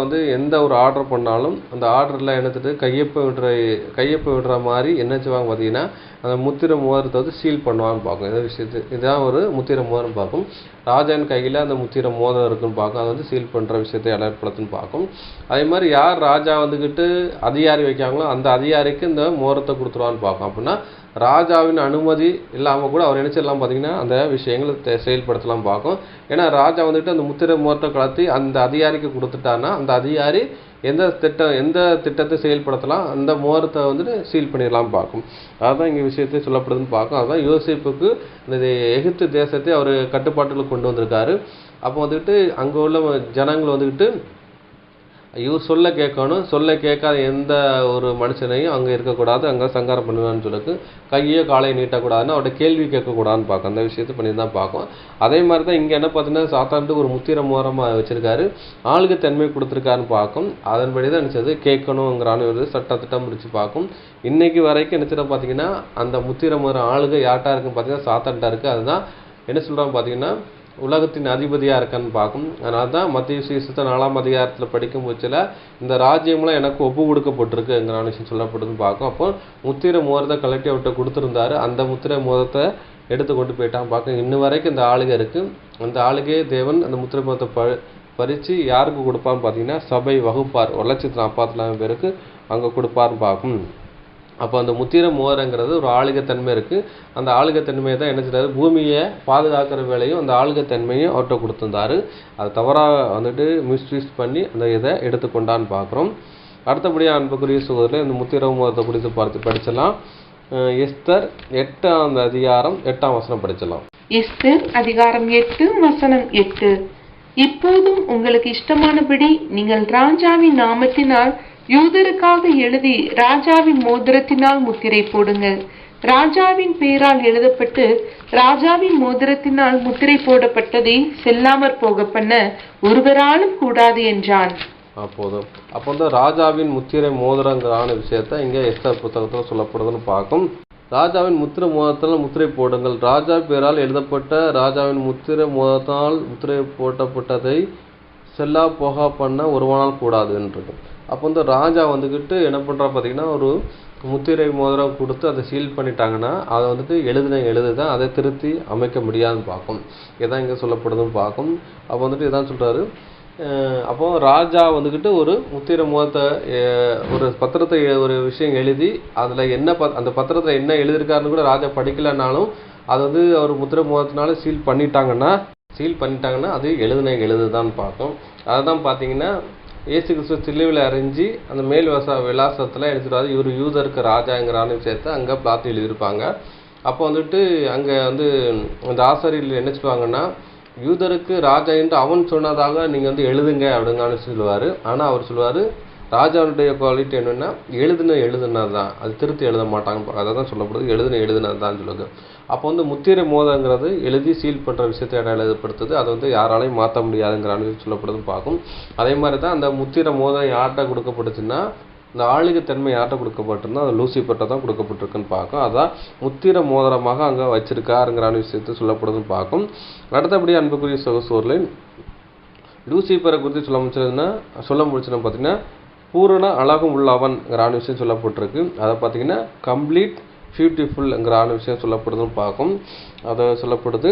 வந்து எந்த ஒரு ஆர்டர் பண்ணாலும் அந்த ஆர்டரில் என்னத்துட்டு கையொப்ப விடுற மாதிரி என்ன செய்வாங்க பார்த்தீங்கன்னா, அந்த முத்திர மோதிரத்தை வந்து சீல் பண்ணுவான்னு பார்க்கும். இந்த விஷயத்து இதுதான் ஒரு முத்திர மோதிரம் பார்க்கும். ராஜாவின் கையில் அந்த முத்திர மோதிரம் இருக்குன்னு பார்க்கும். அதை வந்து சீல் பண்ணுற விஷயத்தை அடையாளப்படுத்துன்னு பார்க்கும். அதே மாதிரி யார் ராஜா வந்துக்கிட்டு அதிகாரி வைக்காங்களோ அந்த அதிகாரிக்கு இந்த மோதிரத்தை கொடுத்துருவான்னு பார்க்கும். அப்படின்னா ராஜாவின் அனுமதி இல்லாமல் கூட அவர் நினைச்சிடலாம் பார்த்தீங்கன்னா அந்த விஷயங்களை செயல்படுத்தலாம் பார்க்கும். ஏன்னா ராஜா வந்துட்டு அந்த முத்திர மோதிரத்தை கலத்தி அந்த அதிகாரிக்கு கொடுத்துட்டான்னா அந்த அதிகாரி எந்த திட்டத்தை செயல்படுத்தலாம், அந்த மோதிரத்தை வந்துட்டு சீல் பண்ணிடலாம் பார்க்கும். அதுதான் இங்கே விஷயத்தை சொல்லப்படுதுன்னு பார்க்கும். அதுதான் யோசேப்புக்கு இந்த எகிப்து தேசத்தை அவர் கட்டுப்பாட்டில் கொண்டு வந்திருக்காரு. அப்போ வந்துட்டு அங்கே உள்ள ஜனங்கள் வந்துக்கிட்டு இவர் சொல்ல கேட்கணும், சொல்ல கேட்காத எந்த ஒரு மனுஷனையும் அங்கே இருக்கக்கூடாது, அங்கே சங்காரம் பண்ணுவான்னு சொல்லிட்டு கையோ காலையை நீட்டக்கூடாதுன்னு அவர்கிட்ட கேள்வி கேட்கக்கூடாதுன்னு பார்க்கும். அந்த விஷயத்தை பண்ணி தான் பார்க்கும். அதே மாதிரி தான் இங்கே என்ன பார்த்தீங்கன்னா சாத்தான்ட்டு ஒரு முத்திர மோதிரமாக வச்சுருக்காரு, ஆளுக்கு தன்மை கொடுத்துருக்காருன்னு பார்க்கும். அதன்படி தான் நினச்சது கேட்கணுங்கிறான்னு ஒரு சட்டத்திட்டம் முடிச்சு பார்க்கும். இன்றைக்கு வரைக்கும் நினச்சிட பார்த்தீங்கன்னா அந்த முத்திர மோதிரம் ஆளுகை யார்ட்டா இருக்குன்னு பார்த்தீங்கன்னா சாத்தான்ட்டா இருக்குது. அதுதான் என்ன சொல்கிறாங்க பார்த்தீங்கன்னா உலகத்தின் அதிபதியாக இருக்கான்னு பார்க்கும். அதனால தான் மத்திய சுவிசேஷத்தை 4ஆம் அதிகாரத்தில் படிக்கும் போச்சில் இந்த ராஜ்யம்லாம் எனக்கு ஒப்பு கொடுக்கப்பட்டிருக்குங்கிற விஷயம் சொல்லப்படுதுன்னு பார்க்கும். அப்போ முத்திர மோதிரத்தை கலெக்டி அவர்கிட்ட கொடுத்துருந்தாரு. அந்த முத்திர மோதிரத்தை எடுத்து கொண்டு போயிட்டான் பார்க்க. இன்னும் வரைக்கும் இந்த ஆளுகை இருக்குது. அந்த ஆளுகையே தேவன் அந்த முத்திர மோதிரத்தை பறித்து யாருக்கு கொடுப்பான்னு பார்த்தீங்கன்னா சபை வகுப்பார் 1,40,000 பேருக்கு அங்கே கொடுப்பார்னு பார்க்கும். அப்போ அந்த முத்திர மோதிரங்கிறது ஒரு ஆளுகைத்தன்மை இருக்குது. அந்த ஆளுகைத்தன்மையை தான் என்ன செய்றாரு, பூமியை பாதுகாக்கிற வேலையும் அந்த ஆளுகைத்தன்மையும் அவர்கிட்ட கொடுத்துருந்தாரு. அது தவறாக வந்துட்டு மிஸ்யூஸ் பண்ணி அந்த இதை எடுத்துக்கொண்டான்னு பார்க்குறோம். அடுத்தபடியாக அன்புக்குரிய சகோதரர்களே, இந்த முத்திர மோதிரத்தை குறித்து படிச்சலாம். எஸ்தர் 8ஆம் அதிகாரம் 8ஆம் வசனம் படிச்சலாம். எஸ்தர் அதிகாரம் 8 வசனம் 8. இப்போதும் உங்களுக்கு இஷ்டமானபடி நீங்கள் ராஜாவின் நாமத்தினால் யூதருக்காக எழுதி ராஜாவின் மோதிரத்தினால் முத்திரை போடுங்கள். ராஜாவின் பெயரால் எழுதப்பட்டு ராஜாவின் மோதிரத்தினால் முத்திரை போடப்பட்டதை செல்லாமற் போக பண்ண ஒருவராலும் கூடாது என்றான். அப்போ வந்து ராஜாவின் முத்திரை மோதிரங்கிறான விஷயத்த இங்கே எஸ்தர் புத்தகத்தில் சொல்லப்படுதுன்னு பார்க்கும். ராஜாவின் முத்திரை மோதிரத்தால் முத்திரை போடுங்கள். ராஜா பெயரால் எழுதப்பட்ட ராஜாவின் முத்திரை மோதிரத்தால் முத்திரை போட்டப்பட்டதை செல்லா போகா பண்ண ஒருவனால் கூடாதுன்றது. அப்போ வந்து ராஜா வந்துக்கிட்டு என்ன பண்ணுறா பார்த்தீங்கன்னா ஒரு முத்திரை மோதிரம் கொடுத்து அதை சீல் பண்ணிட்டாங்கன்னா அதை வந்துட்டு எழுதுதான் அதை திருத்தி அமைக்க முடியாதுன்னு பார்க்கும். இதான் இங்கே சொல்லப்படுதுன்னு பார்க்கும். அப்போ வந்துட்டு இதான் சொல்கிறாரு. அப்போ ராஜா வந்துக்கிட்டு ஒரு முத்திரை மோதிரத்தை ஒரு பத்திரத்தை ஒரு விஷயம் எழுதி அதில் என்ன அந்த பத்திரத்தில் என்ன எழுதியிருக்காருன்னு கூட ராஜா படிக்கலைன்னாலும் அது வந்து அவர் முத்திரை மோதிரத்தினால சீல் பண்ணிட்டாங்கன்னா அது எழுதுதான் பார்க்கும். அதை தான் பார்த்தீங்கன்னா இயேசு கிறிஸ்துவ சிலுவையில் அரைஞ்சி அந்த மேல் விலாசத்தில் எடுத்துகிட்டு இவர் யூதருக்கு ராஜாங்கிறான்னு விஷயத்தை அங்கே பிளாத்தி எழுதியிருப்பாங்க. அப்போ வந்துட்டு அங்கே வந்து அந்த ஆசாரியர்கள் என்ன சொல்லுவாங்கன்னா, யூதருக்கு ராஜா என்று அவன் சொன்னதாக நீங்கள் வந்து எழுதுங்க அப்படிங்கான்னு சொல்லுவார். ஆனால் அவர் சொல்லுவார், ராஜாவுடைய குவாலிட்டி என்னென்னா எழுதுனது தான், அது திருத்தி எழுத மாட்டாங்க. அதை தான் சொல்லப்படுது, எழுதுனது தான் சொல்லுது. அப்போ வந்து முத்திரை மோதங்கிறது எழுதி சீல் பண்ணுற விஷயத்தை எழுதப்படுத்துது. அதை வந்து யாராலையும் மாற்ற முடியாதுங்கிறான்னு சொல்லப்படுதுன்னு பார்க்கும். அதே மாதிரி தான் அந்த முத்திரை மோதம் யார்கிட்ட கொடுக்கப்பட்டுச்சுன்னா, இந்த ஆளுகை தன்மை யார்கிட்ட கொடுக்கப்பட்டிருந்தா அது லூசிபர்ட்ட தான் கொடுக்கப்பட்டிருக்குன்னு பார்க்கும். அதான் முத்திரை மோதிரமாக அங்கே வச்சிருக்காருங்கிறான விஷயத்தை சொல்லப்படுதுன்னு பார்க்கும். அடுத்தபடி அன்புக்குரிய சகோதரர்களே, லூசிபரை குறித்து சொல்ல முடிச்சுன்னா பார்த்தீங்கன்னா, பூரண அழகும் உள்ளவன்ங்கிற விஷயம் சொல்லப்பட்டிருக்கு. அதை பார்த்தீங்கன்னா கம்ப்ளீட் பியூட்டிஃபுல்ங்கிற விஷயம் சொல்லப்படுதுன்னு பார்க்கும். அதை சொல்லப்படுது.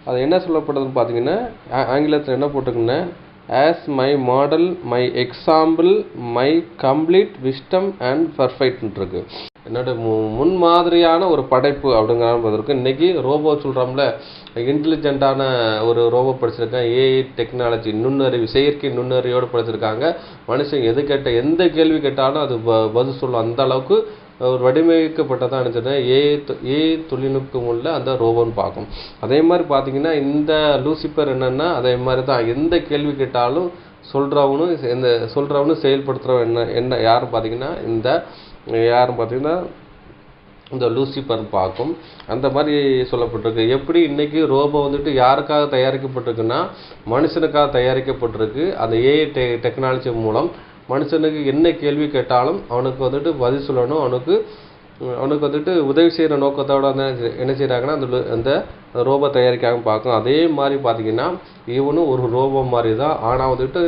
அது என்ன சொல்லப்படுதுன்னு பார்த்தீங்கன்னா, ஆங்கிலத்தில் என்ன போட்டிருக்குன்னா, as my model, my example, my complete wisdom and பர்ஃபெக்ட்னு இருக்கு. என்னோட முன்மாதிரியான ஒரு படைப்பு அப்படிங்கிறதுக்கு இன்றைக்கி ரோபோ சொல்கிறோம்ல, இன்டெலிஜென்ட்டான ஒரு ரோபோ படிச்சிருக்காங்க, ஏஐ டெக்னாலஜி நுண்ணறிவு, செயற்கை நுண்ணறிவோடு படிச்சிருக்காங்க. மனுஷன் எந்த கேள்வி கேட்டாலும் அது பதில் சொல்லும். அந்த அளவுக்கு ஒரு வடிவமைக்கப்பட்டதான் நினச்சிருந்தா ஏஐ தொழில்நுட்பம் உள்ள அந்த ரோபோன்னு பார்க்கும். அதே மாதிரி பார்த்தீங்கன்னா இந்த லூசிபர் என்னென்னா அதே மாதிரி தான், எந்த கேள்வி கேட்டாலும் சொல்கிறவனும் செயல்படுத்துகிறவன் என்ன யாரும் பார்த்தீங்கன்னா இந்த லூசிபர் பார்க்கும். அந்த மாதிரி சொல்லப்பட்டிருக்கு. எப்படி இன்றைக்கி ரோபோ வந்துட்டு யாருக்காக தயாரிக்கப்பட்டிருக்குன்னா, மனுஷனுக்காக தயாரிக்கப்பட்டிருக்கு. அந்த ஏஐ டெக்னாலஜி மூலம் மனுஷனுக்கு என்ன கேள்வி கேட்டாலும் அவனுக்கு வந்துட்டு பதில் சொல்லணும், அவனுக்கு வந்துட்டு உதவி செய்கிற நோக்கத்தோட என்ன செய்கிறாங்கன்னா அந்த ரோபோ தயாரிக்காக பார்க்கும். அதே மாதிரி பார்த்தீங்கன்னா இவனும் ஒரு ரோபோ மாதிரி தான். ஆனால் வந்துட்டு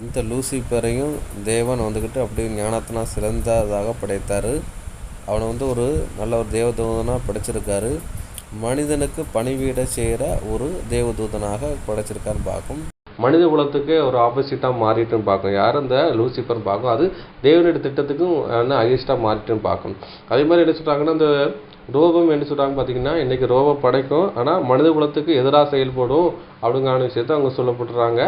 இந்த லூசிபரையும் தேவன் வந்துக்கிட்டு அப்படியே ஞானத்தினால் சிறந்ததாக படைத்தார். அவனை வந்து ஒரு நல்ல ஒரு தேவதூதனாக படைச்சிருக்காரு. மனிதனுக்கு பணிவிட செய்கிற ஒரு தேவதூதனாக படைச்சிருக்கான்னு பார்க்கும். மனித குலத்துக்கு ஒரு ஆப்போசிட்டாக மாறிட்டுன்னு பார்க்கும். யார் இந்த லூசிபர் பார்க்கும். அது தேவனுடைய திட்டத்துக்கும் அகேன்ஸ்டாக மாறிட்டுன்னு பார்க்கும். அதே மாதிரி என்ன சொல்கிறாங்கன்னா, இந்த ரோபம் என்ன சொல்கிறாங்க பார்த்தீங்கன்னா, இன்றைக்கி ரோபோ படைக்கும், ஆனால் மனித குலத்துக்கு எதிராக செயல்படும் அப்படிங்கிற விஷயத்தை அவங்க சொல்லப்பட்டுறாங்க.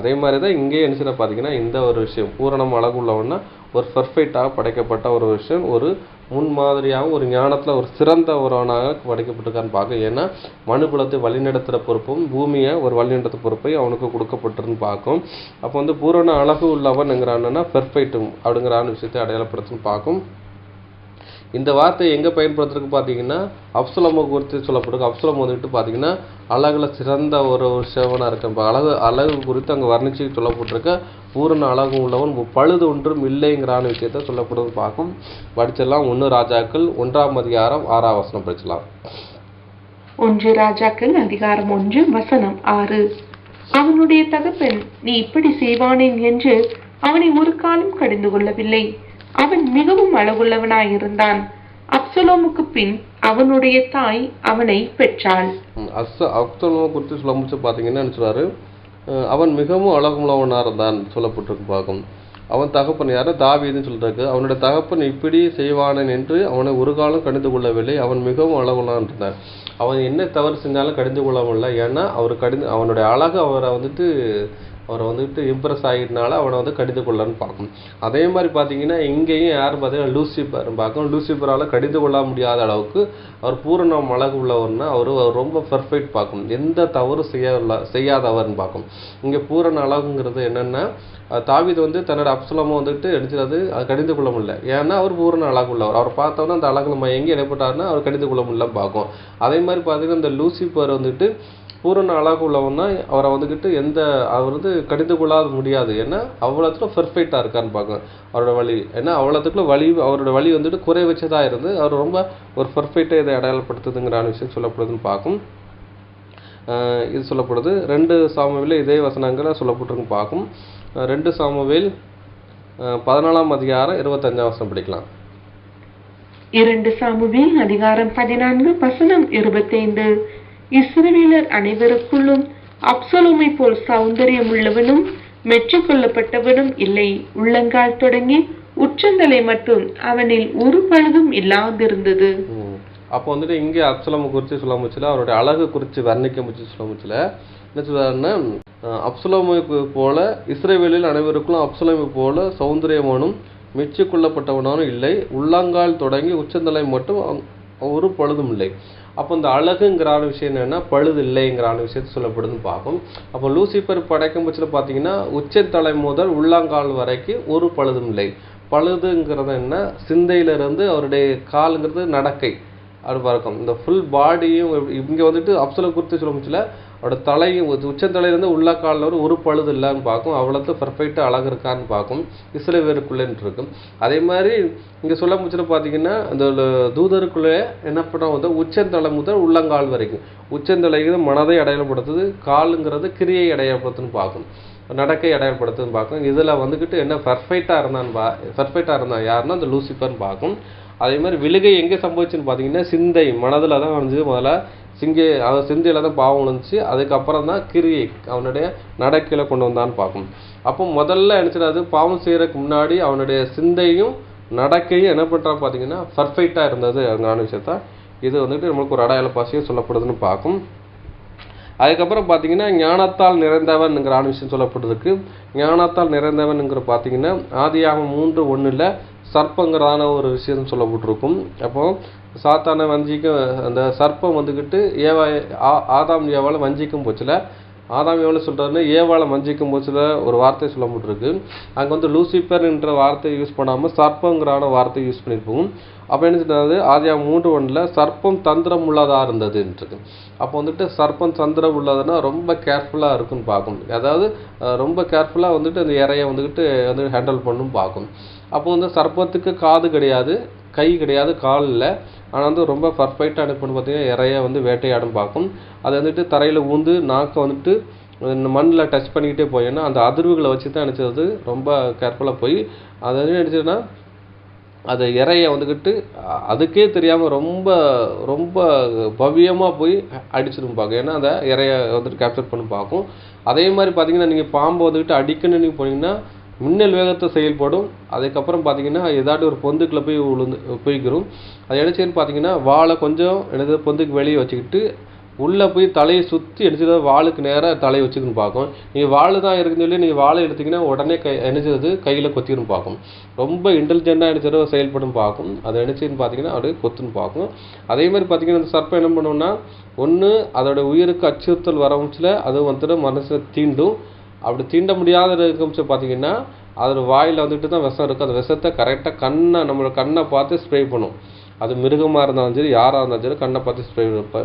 அதே மாதிரி தான் இங்கே என்ன செய்ய பார்த்தீங்கன்னா, இந்த ஒரு விஷயம் பூரணம் அழகு உள்ளவன்னா ஒரு பர்ஃபெக்டாக படைக்கப்பட்ட ஒரு விஷயம், ஒரு முன்மாதிரியாகவும் ஒரு ஞானத்தில் ஒரு சிறந்த ஒருவனாக படைக்கப்பட்டிருக்கான்னு பார்க்க. ஏன்னா மனுக்குலத்தை வழிநடத்துகிற பொறுப்பும் பூமியை ஒரு வழிநடத்துகிற பொறுப்பை அவனுக்கு கொடுக்கப்பட்டிருன்னு பார்க்கும். அப்போ வந்து பூரண அழகு உள்ளவன்ங்கிறான்னா பெர்ஃபெக்டும் அப்படிங்கிறான விஷயத்தை அடையாளப்படுத்துன்னு பார்க்கும். இந்த வார்த்தையை எங்கே பயன்படுத்துறதுக்கு பார்த்தீங்கன்னா, அப்சலோமை குறித்து சொல்லப்பட்டிருக்கு. அப்சலோம் வந்துட்டு பார்த்தீங்கன்னா அழகில் சிறந்த ஒரு சிவனாக இருக்கேன். அழகு குறித்து அங்கே வர்ணிச்சு சொல்லப்பட்டிருக்க. பூரண அழகு உள்ளவன் பழுது ஒன்றும் இல்லைங்கிறான விஷயத்த சொல்லப்படுறது பார்க்கும். படிச்சிடலாம். 1 ராஜாக்கள் 1ஆம் அதிகாரம் 6ஆம் வசனம் படிச்சலாம். 1 ராஜாக்கள் அதிகாரம் 1 வசனம் 6. அவனுடைய தகப்பன் நீ இப்படி செய்வானேன் என்று அவனை ஒரு காலம் கடிந்து கொள்ளவில்லை. அவன் மிகவும் அழகுள்ளவனாயிருந்தான். அப்சலோமுக்கு பின் அவனுடைய தாய் அவனை பெற்றாள். அப்சலோமை குறித்து சொல்ல முடிச்சு பார்த்தீங்கன்னா சொல்றாரு, அவன் மிகவும் அழகுள்ளவனாக இருந்தான் சொல்லப்பட்டிருக்கு பார்க்கும். அவன் தகப்பன் யாரு? தாவீதுன்னு சொல்லிருக்கு. அவனுடைய தகப்பன் இப்படி செய்வானன் என்று அவனை ஒரு காலம் கடிந்து கொள்ளவில்லை. அவன் மிகவும் அழகுள்ளவனாக இருந்தான். அவன் என்ன தவறு செஞ்சாலும் கடிந்து கொள்ளவில்லை. ஏன்னா அவனுடைய அழகு அவரை வந்துட்டு இம்ப்ரெஸ் ஆகிட்டனால அவனை வந்து கடிந்து கொள்ளன்னு பார்க்கும். அதே மாதிரி பார்த்தீங்கன்னா இங்கேயும் யார் பார்த்தீங்கன்னா லூசிபர் பார்க்கும். லூசிபரால் கடிந்து கொள்ள முடியாத அளவுக்கு அவர் பூரணம் அழகு உள்ளவர்னா அவர் ரொம்ப பர்ஃபெக்ட் பார்க்கும். எந்த தவறு செய்யாதவர்னு பார்க்கும். இங்கே பூரண அழகுங்கிறது என்னென்னா, தாவீது வந்து தன்னோட அப்சலோமை வந்துட்டு எடுத்துறது அது கடிந்து கொள்ள முடியல. ஏன்னா அவர் பூரண அழகு உள்ளவர். அவர் பார்த்தோன்னா அந்த அழகு எங்கே இடைப்பட்டாருன்னா அவர் கடிந்து கொள்ள முடியல பார்க்கும். அதே மாதிரி பார்த்தீங்கன்னா இந்த லூசிபர் வந்துட்டு பூரண அழகு உள்ளவன்னா அவரை வந்துக்கிட்டு அவர் வந்து கடிந்து கொள்ளாத முடியாது. ஏன்னா அவ்வளோத்துல பெர்ஃபெக்டாக இருக்கான்னு பார்க்கும். அவரோட வழி ஏன்னா அவ்வளோத்துக்குள்ள அவரோட வழி வந்துட்டு குறை வச்சதாக இருந்து அவர் ரொம்ப ஒரு பெர்ஃபெக்டாக இதை அடையாளப்படுத்துதுங்கிறான விஷயம் சொல்லப்படுதுன்னு பார்க்கும். இது சொல்லப்படுது. 2 சாமுவேல் இதே வசனங்களை சொல்லப்பட்டிருக்கு பார்க்கும். 2 சாமுவேல் 14ஆம் அதிகாரம் 25ஆம் வசனம் படிக்கலாம். 2 சாமுவேல் அதிகாரம் 14 வசனம் 25. இஸ்ரவேலர் அனைவருக்குள்ளும் அப்சலோமை போல் சௌந்தரியம் உள்ளவனும் மெச்சுக்கொள்ளப்பட்டவனும் இல்லை. உள்ளங்கால் தொடங்கி உச்சந்தலை மட்டும் அவனில் ஒரு பழுதும் இல்லாதிருந்தது. அப்போ வந்துட்டு இங்கே அப்சலோமை குறித்து சொல்ல முடியல, அவருடைய அழகு குறித்து வர்ணிக்க முடிச்சு சொல்ல முடியல. என்ன சொல்றாருன்னா, அப்சலோமை போல இஸ்ரவேலில் அனைவருக்கும் அப்சலோமை போல சௌந்தரியமானும் மெச்சிக்கொள்ளப்பட்டவனானும் இல்லை. உள்ளங்கால் தொடங்கி உச்சந்தலை மட்டும் ஒரு பழுதும் இல்லை. அப்போ இந்த அழகுங்கிறான விஷயம் என்னென்னா பழுது இல்லைங்கிறான விஷயத்தை சொல்லப்படுதுன்னு பார்க்கும். அப்போ லூசிபர் படைக்கும் பட்சத்தில் பார்த்தீங்கன்னா உச்சந்தலை முதல் உள்ளங்கால் வரைக்கும் ஒரு பழுதும் இல்லை. பழுதுங்கிறது என்ன, சிந்தையிலிருந்து அவருடைய காலுங்கிறது நடக்கை அப்படி பார்க்கும். இந்த ஃபுல் பாடியும் இங்கே வந்துட்டு அப்சலம் குறித்து சொல்ல முடியல, அவரோட தலையும் உச்சந்தலையிலேருந்து உள்ள காலில் ஒரு பழுது இல்லைன்னு பார்க்கும். அவ்வளோத்து பர்ஃபெக்டாக அழகு இருக்கான்னு பார்க்கும். இஸ்ரவேலுக்குள்ளேன்னு இருக்கும். அதே மாதிரி இங்கே சொல்ல முடிச்சல பார்த்தீங்கன்னா அந்த தூதருக்குள்ளே என்ன பண்ண வந்து உச்சந்தலை முதல் உள்ளங்கால் வரைக்கும். உச்சந்தலைங்கிறது மனதை அடையாளப்படுத்துது, காலுங்கிறது கிரியை அடையாளப்படுத்துன்னு பார்க்கும், நடக்கை அடையாளப்படுத்துன்னு பார்க்கும். இதில் வந்துக்கிட்டு என்ன பர்ஃபெக்டாக இருந்தான் யாருன்னா அந்த லூசிபர்னு பார்க்கும். அதே மாதிரி விழுகை எங்கே சம்பவிச்சுன்னு பார்த்தீங்கன்னா சிந்தை மனதில் தான் வந்து முதல்ல சிந்தையில் தான் பாவம் விழுந்துச்சு. அதுக்கப்புறம் தான் கிரியை அவனுடைய நடக்கையில் கொண்டு வந்தான்னு பார்க்கும். அப்போ முதல்ல நினச்சிடாது பாவம் செய்கிறதுக்கு முன்னாடி அவனுடைய சிந்தையும் நடக்கையும் என்ன பண்ணுறான்னு பார்த்தீங்கன்னா பர்ஃபெக்டாக இருந்தது அங்கான விஷயத்தான். இது வந்துட்டு நம்மளுக்கு ஒரு அடையாள பாசியாக சொல்லப்படுதுன்னு பார்க்கும். அதுக்கப்புறம் பார்த்தீங்கன்னா ஞானத்தால் நிறைந்தவன்ங்கிற விஷயம் சொல்லப்படுறதுக்கு. ஞானத்தால் நிறைந்தவன்ங்கிற பார்த்தீங்கன்னா ஆதியாகமம் 3:1 சர்ப்பங்கிறதான ஒரு விஷயம் சொல்லப்பட்டிருக்கும். அப்போ சாத்தானை வஞ்சிக்கும் அந்த சர்ப்பம் வந்துக்கிட்டு ஆதாம் ஏவாளை வஞ்சிக்கும் போச்சுல, ஆதாம் எவ்வளோ சொல்கிறாருன்னு ஏவாளை வஞ்சிக்கும் போச்சுல ஒரு வார்த்தை சொல்லப்பட்டிருக்கு. அங்கே வந்து லூசிபர் என்ற வார்த்தையை யூஸ் பண்ணாமல் சர்ப்பங்கிறான வார்த்தையை யூஸ் பண்ணியிருப்போம். அப்போ என்ன சொல்கிறது, ஆதியாகமம் 3:1 சர்ப்பம் தந்திரம் உள்ளதாக இருந்ததுன்றது. அப்போ வந்துட்டு சர்ப்பம் தந்திரம் உள்ளதுன்னா ரொம்ப கேர்ஃபுல்லாக இருக்குன்னு பார்க்கும். அதாவது ரொம்ப கேர்ஃபுல்லாக வந்துட்டு அந்த இறையை வந்துக்கிட்டு வந்து ஹேண்டில் பண்ணும் பார்க்கும். அப்போ வந்து சர்ப்பத்துக்கு காது கிடையாது, கை கிடையாது, கால் இல்லை. ஆனால் வந்து ரொம்ப பர்ஃபெக்டாக அனுப்பணும் பார்த்தீங்கன்னா இறைய வந்து வேட்டையாடும் பார்க்கும். அது வந்துட்டு தரையில் ஊந்து நாக்கை வந்துட்டு மண்ணில் டச் பண்ணிக்கிட்டே போய், ஏன்னா அந்த அதிர்வுகளை வச்சு தான் நினச்சது ரொம்ப கேர்ஃபுல்லாக போய் அதை வந்து நினச்சதுன்னா அது இறையை வந்துக்கிட்டு அதுக்கே தெரியாமல் ரொம்ப ரொம்ப பவ்யமாக போய் அடிச்சிடும் பார்க்கும். ஏன்னா அந்த இறையை வந்துட்டு கேப்சர் பண்ணி பார்க்கும். அதே மாதிரி பார்த்தீங்கன்னா நீங்கள் பாம்பை வந்துக்கிட்டு அடிக்கணும்னு நீங்கள் போனீங்கன்னா மின்னல் வேகத்தை செயல்படும். அதுக்கப்புறம் பார்த்தீங்கன்னா ஏதாட்டும் ஒரு பொந்துக்குள்ளே போய் போய்க்கிறோம். அது எடுத்துன்னு பார்த்தீங்கன்னா வாழை கொஞ்சம் எனது பொந்துக்கு வெளியே வச்சுக்கிட்டு உள்ளே போய் தலையை சுற்றி எடுத்து வாளுக்கு நேராக தலையை வச்சுக்கணும் பார்க்கும். நீங்கள் வாள் தான் இருக்குன்னு சொல்லி நீங்கள் வாழை எடுத்திங்கன்னா உடனே நினச்சது கையில் கொத்தின்னு பார்க்கும். ரொம்ப இன்டெலிஜென்ட்டாக நினச்சது செயல்படும் பார்க்கும். அதை நினச்சின்னு பார்த்தீங்கன்னா அப்படியே கொத்துன்னு பார்க்கும். அதே மாதிரி பார்த்தீங்கன்னா அந்த சர்ப்பம் என்ன பண்ணுவோம்னா ஒன்று அதோட உயிருக்கு அச்சுறுத்தல் வரமுச்சில் அது வந்துட்டு மனசை தீண்டும். அப்படி தீண்ட முடியாத இருக்கும்ச்சு பார்த்தீங்கன்னா அதோட வாயில் வந்துட்டு தான் விஷம் இருக்குது. அந்த விஷத்தை கரெக்டாக நம்மளோட கண்ணை பார்த்து ஸ்ப்ரே பண்ணும். அது மிருகமாக இருந்தாலும் சரி யாராக இருந்தாலும் சரி கண்ணை பார்த்து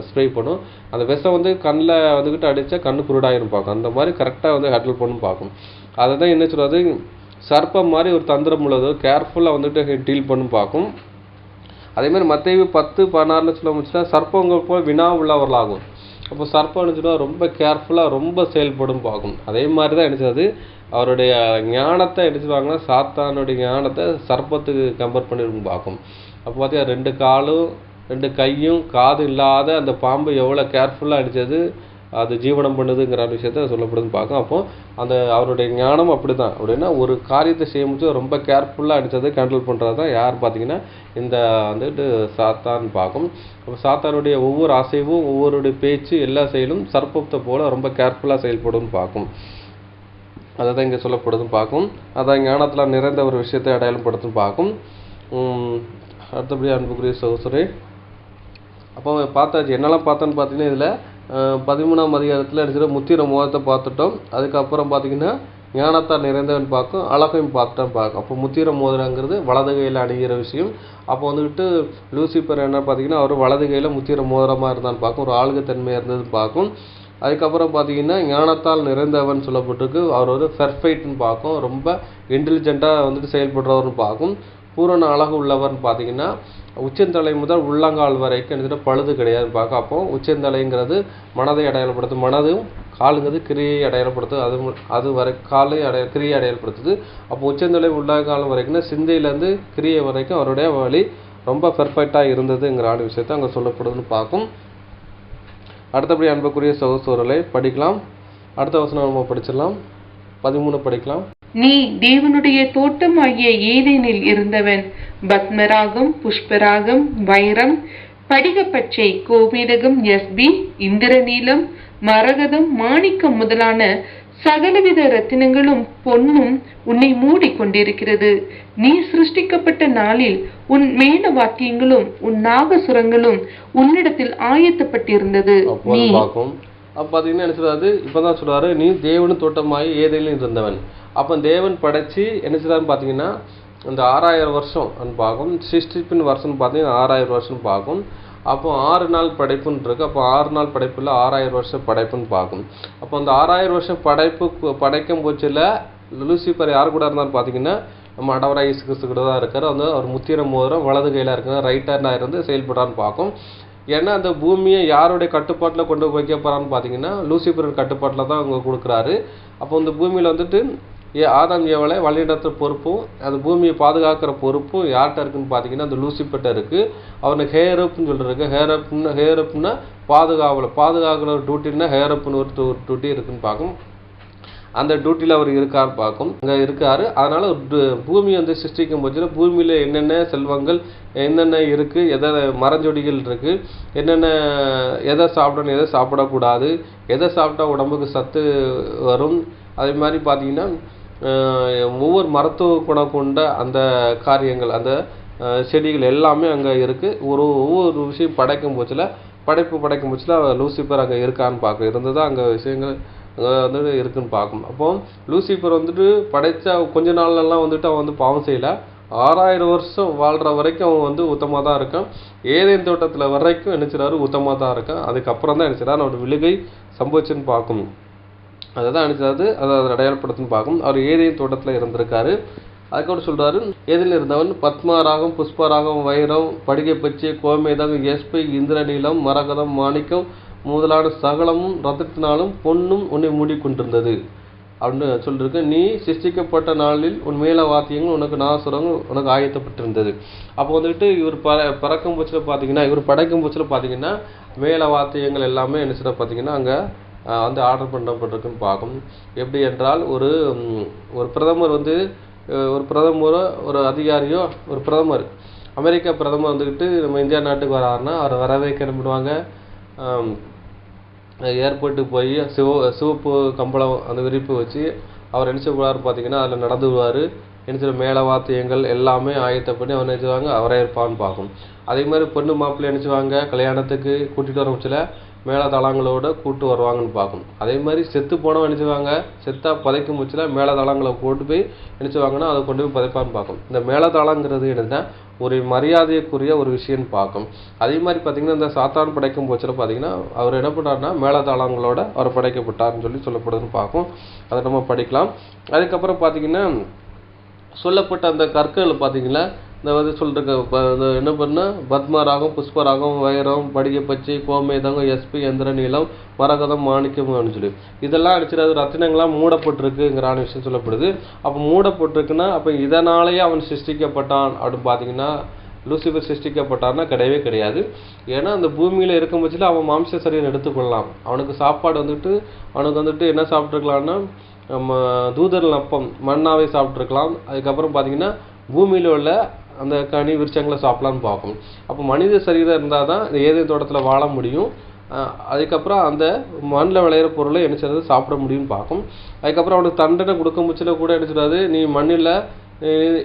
ஸ்ப்ரே பண்ணும். அந்த விஷம் வந்து கண்ணில் வந்துக்கிட்டு அடித்தா கண்ணு குருடாயிரும் பார்க்கும். அந்த மாதிரி கரெக்டாக வந்து ஹேண்டில் பண்ணும் பார்க்கும். அதை தான் என்ன சொல்கிறது, சர்ப்பம் மாதிரி ஒரு தந்திரம் உள்ளது, கேர்ஃபுல்லாக வந்துட்டு டீல் பண்ணும் பார்க்கும். அதேமாதிரி மத்தேயு 10:16 சொல்ல முடிச்சுன்னா சர்ப்பங்கள் போல் வினா உள்ளவர்களாகும். அப்போ சர்ப்பம் நினச்சிட்டா ரொம்ப கேர்ஃபுல்லாக ரொம்ப செயல்படும் பார்க்கும். அதே மாதிரி தான் நினச்சது அவருடைய ஞானத்தை எடுத்துவாங்கன்னா சாத்தானுடைய ஞானத்தை சர்ப்பத்துக்கு கம்பேர் பண்ணியிருக்கும் பார்க்கும். அப்போ பார்த்தீங்கன்னா 2 காலும் 2 கையும் காது இல்லாத அந்த பாம்பு எவ்வளோ கேர்ஃபுல்லாக அடித்தது அது ஜீவனம் பண்ணுதுங்கிற விஷயத்த சொல்லப்படுதுன்னு பார்க்கும். அப்போது அந்த அவருடைய ஞானம் அப்படி தான். அப்படின்னா ஒரு காரியத்தை செய்யும்போது ரொம்ப கேர்ஃபுல்லாக அடித்தது ஹேண்டில் பண்ணுறது தான் யார் பார்த்தீங்கன்னா இந்த வந்துட்டு சாத்தான் பார்க்கும். அப்போ சாத்தானுடைய ஒவ்வொரு அசைவும் ஒவ்வொருடைய பேச்சு எல்லா செயலும் சர்ப்பத்தை போல் ரொம்ப கேர்ஃபுல்லாக செயல்படும் பார்க்கும். அதை தான் இங்கே சொல்லப்படுதுன்னு பார்க்கும். அதான் ஞானத்தில் நிறைந்த ஒரு விஷயத்தை அடையாளப்படுத்தும் பார்க்கும். அடுத்தபடி அன்புக்குரிய சகோதரரே, அப்போ பார்த்தாச்சு என்னெல்லாம் பார்த்தோன்னு பார்த்தீங்கன்னா இதில் 13ஆம் அதிகாரத்தில் அடிச்சுட்டு முத்திர மோகத்தை பார்த்துட்டோம். அதுக்கப்புறம் பார்த்தீங்கன்னா ஞானத்தால் நிறைந்தவன் பார்க்கும், அழகையும் பார்த்துட்டோம் பார்க்கும். அப்போ முத்திர மோதிரங்கிறது வலது கையில் அணிகிற விஷயம். அப்போ வந்துக்கிட்டு லூசிபர் என்ன பார்த்தீங்கன்னா அவர் வலது கையில் முத்திர மோதிரமாக இருந்தான்னு பார்க்கும், ஒரு ஆளுகத்தன்மையாக இருந்ததுன்னு பார்க்கும். அதுக்கப்புறம் பார்த்தீங்கன்னா ஞானத்தால் நிறைந்தவன் சொல்லப்பட்டிருக்கு, அவர் ஒரு பெர்ஃபெக்ட்னு பார்க்கும், ரொம்ப இன்டெலிஜென்ட்டாக வந்துட்டு செயல்படுறவர்னு பார்க்கும். பூரண அழகு உள்ளவர்னு பார்த்தீங்கன்னா உச்சந்தலை முதல் உள்ளங்கால் வரைக்கும் எடுத்துகிட்டு பழுது கிடையாதுன்னு பார்க்க. அப்போ உச்சந்தலைங்கிறது மனதை அடையாளப்படுத்தும், மனதும் காலுங்கிறது கிரியை அடையாளப்படுத்துது, அது வரை காலை கிரியை அடையாளப்படுத்துது. அப்போ உச்சந்தலை உள்ளங்காலம் வரைக்கும்னா சிந்தையிலேருந்து கிரியை வரைக்கும் அவருடைய வழி ரொம்ப பெர்ஃபெக்டாக இருந்ததுங்கிற விஷயத்தை அங்கே சொல்லப்படுதுன்னு பார்க்கும். அடுத்தபடி அன்புக்குரிய சகோதரர்களை படிக்கலாம். அடுத்த வசனம் நம்ம படிச்சிடலாம். 13 படிக்கலாம். நீ தேவனுடைய தோட்டமாகிய ஏதேனில் இருந்தவன். பத்மராகம், புஷ்பராகம், வைரம், படிகப்பச்சை, கோமேதகம், யஸ்பி, இந்திரநீலம், மரகதம், மாணிக்கம் முதலான சகலவித ரத்தினங்களும் பொன்னும் உன்னை மூடிக்கொண்டிருக்கிறது. நீ சிருஷ்டிக்கப்பட்ட நாளில் உன் மேல வாக்கியங்களும் உன் நாகசுரங்களும் உன்னிடத்தில் ஆயத்தப்பட்டிருந்தது. நீ பாத்தீங்கன்னா என்ன சொல்றாரு, இப்பதான் சொல்றாரு, நீ தேவன் தோட்டமாய் ஏதேனும் இருந்தவன். அப்ப தேவன் படைச்சு என்ன சொல்றாரு பாத்தீங்கன்னா, இந்த 6000 வருஷம் பார்க்கும். சிருஷ்டிப்பின் வருஷம் பார்த்தீங்கன்னா 6000 வருஷம் பார்க்கும். அப்போ 6 நாள் படைப்புன்னு இருக்கு. அப்போ 6 நாள் படைப்புல 6000 வருஷம் படைப்புன்னு பார்க்கும். அப்போ அந்த 6000 வருஷம் படைக்கும் போச்சுல லூசிபர் யார் கூட இருந்தாலும் பார்த்தீங்கன்னா நம்ம அடவராய் இயேசு கிறிஸ்து கூட தான் இருக்காரு. வந்து அவர் முத்திர மோதிரம் வலது கையில இருக்காரு, ரைட் ஹேண்டா இருந்து செயல்படுறான்னு பார்க்கும். ஏன்னா அந்த பூமியை யாருடைய கட்டுப்பாட்டில் கொண்டு வைக்க போறான்னு பார்த்தீங்கன்னா லூசிபர் கட்டுப்பாட்டில் தான் அவங்க கொடுக்குறாரு. அப்போ இந்த பூமியில வந்துட்டு ஆதாம் ஏவலை வழிநடத்துற பொறுப்பும் அந்த பூமியை பாதுகாக்கிற பொறுப்பும் யார்கிட்ட இருக்குன்னு பார்த்தீங்கன்னா அந்த லூசிபர்ட்ட இருக்கு. அவனுக்கு ஹேரப்னு சொல்லிருக்கு. ஹேரப்னா பாதுகாக்கிற டியூட்டின்னா ஹேரப்னு ஒரு டியூட்டி இருக்குன்னு பார்க்கும். அந்த டியூட்டியில் அவர் இருக்காரு பார்க்கும். அங்கே இருக்காரு. அதனால பூமி வந்து சிருஷ்டிக்கும் போது பூமியில் என்னென்ன செல்வங்கள் என்னென்ன இருக்குது, எதை மரஞ்சொடிகள் இருக்குது, என்னென்ன எதை சாப்பிடணும், எதை சாப்பிடக்கூடாது, எதை சாப்பிட்டா உடம்புக்கு சத்து வரும், அதே மாதிரி பார்த்தீங்கன்னா ஒவ்வொரு மருத்துவ குணம் கொண்ட அந்த காரியங்கள், அந்த செடிகள் எல்லாமே அங்கே இருக்குது. ஒவ்வொரு விஷயம் படைக்கும் போச்சுல லூசிபர் அங்கே இருக்கான்னு பார்க்க இருந்தது. அங்கே விஷயங்கள் வந்துட்டு இருக்குன்னு பார்க்கும். அப்போ லூசிபர் வந்துட்டு படைத்த கொஞ்ச நாள்லாம் வந்துட்டு அவன் வந்து பாவம் செய்யலை. 6000 வருஷம் வாழ்கிற வரைக்கும் அவன் வந்து உத்தமாக தான் இருக்கான். ஏதேன் தோட்டத்தில் வரைக்கும் நினைச்சிடாரு உத்தமாக தான் இருக்கான். அதுக்கப்புறம் தான் நினைச்சிடாரு அவனோட விழுகை சம்பவிச்சுன்னு பார்க்கும். அதை தான் நினைச்சாரு, அதை அடையாளப்படுத்துன்னு பார்க்கும். அவர் ஏதேன் தோட்டத்தில் இருந்திருக்காரு. அதுக்கப்புறம் சொல்றாரு, ஏதில் இருந்தவன் பத்மராகம், புஷ்பராகம், வைரம், படிகை பச்சை, கோமேதகம், எஸ்பை, இந்திரநீலம், மரகதம், மாணிக்கம் முதலான சகலமும் ரத்தத்தினாலும் பொன்னும் உன்னை மூடிக்கொண்டிருந்தது அப்படின்னு சொல்லிருக்கு. நீ சிருஷ்டிக்கப்பட்ட நாளில் உன் மேல வாத்தியங்கள் உனக்கு நாசுரங்கள் உனக்கு ஆயத்தப்பட்டிருந்தது. அப்போ வந்துட்டு இவர் பறக்கும் போச்சில் பார்த்தீங்கன்னா, இவர் படைக்கும் போச்சில் பார்த்தீங்கன்னா மேல வாத்தியங்கள் எல்லாமே என்ன சொல்ல பார்த்தீங்கன்னா அங்கே வந்து ஆர்டர் பண்ணப்பட்டிருக்குன்னு பார்க்கும். எப்படி என்றால் ஒரு பிரதமர் வந்து ஒரு அதிகாரியோ ஒரு பிரதமர் அமெரிக்கா பிரதமர் வந்துக்கிட்டு நம்ம இந்தியா நாட்டுக்கு வராருன்னா அவர் வரவேற்க பண்ணுவாங்க. ஏர்போர்ட்டுக்கு போய் சிவப்பு கம்பளம் அந்த விரிப்பு வச்சு அவர் நினைச்ச பார்த்தீங்கன்னா அதில் நடந்து விடுவார். நினைச்ச மேல வாத்தியங்கள் எல்லாமே ஆயத்தப்படி அவர் நினைச்சுவாங்க அவரே இருப்பான்னு பார்க்கும். அதே மாதிரி பொண்ணு மாப்பிள்ளை நினைச்சுவாங்க கல்யாணத்துக்கு கூட்டிகிட்டு வர முச்சில மேலதளங்களோட கூட்டு வருவாங்கன்னு பார்க்கும். அதே மாதிரி செத்து போனவன் நினைச்சுவாங்க செத்தா பதைக்கும் முச்சில மேலதளங்களை கொண்டு போய் நினைச்சுவாங்கன்னா அதை கொண்டு போய் பதைப்பான்னு பார்க்கும். இந்த மேலதளங்கிறது என்னன்னா ஒரு மரியாதைக்குரிய ஒரு விஷயம்னு பார்க்கும். அதே மாதிரி பார்த்தீங்கன்னா இந்த சாத்தான் படைக்கும் போச்சில் பார்த்தீங்கன்னா அவர் என்ன பண்ணுறாருன்னா மேலதளங்களோட அவர் படைக்கப்பட்டார்னு சொல்லப்படுதுன்னு பார்க்கும். அதை நம்ம படிக்கலாம். அதுக்கப்புறம் பார்த்தீங்கன்னா சொல்லப்பட்ட அந்த கற்கள் பார்த்தீங்கன்னா இந்த வந்து சொல்லிருக்க என்ன பண்ண பத்மராகம், புஷ்பராகம், வைரம், படிகை பச்சை, கோமேதகம், எஸ்பி, இந்திரநீலம், மரகதம், மாணிக்கம் சொல்லி இதெல்லாம் அடிச்சிடாது ரத்தினங்களாம் மூடப்பட்டிருக்குங்கிறான விஷயம் சொல்லப்படுது. அப்போ மூடப்பட்டிருக்குன்னா அப்போ இதனாலேயே அவன் சிருஷ்டிக்கப்பட்டான் அப்படின்னு பார்த்தீங்கன்னா லூசிபர் சிருஷ்டிக்கப்பட்டார்னா கிடையவே கிடையாது. ஏன்னா அந்த பூமியில் இருக்கும் பட்சத்தில் அவன் மாம்ச சரீரம் எடுத்துக்கொள்ளலாம். அவனுக்கு சாப்பாடு வந்துட்டு என்ன சாப்பிட்ருக்கலாம்னா நம்ம தூதர்கள் அப்பம் மண்ணாவே சாப்பிட்ருக்கலாம். அதுக்கப்புறம் பார்த்தீங்கன்னா பூமியில் உள்ள அந்த கனி விருட்சங்களை சாப்பிடலான்னு பார்க்கும். அப்போ மனித சரீரம் இருந்தால் தான் இந்த ஏதேன் தோட்டத்தில் வாழ முடியும். அதுக்கப்புறம் அந்த மண்ணில் விளையிற பொருளை என்ன செய்யறது சாப்பிட முடியும்னு பார்க்கும். அதுக்கப்புறம் அவனுக்கு தண்டனை கொடுக்க முச்சில கூட என்ன செய்யாது நீ மண்ணில்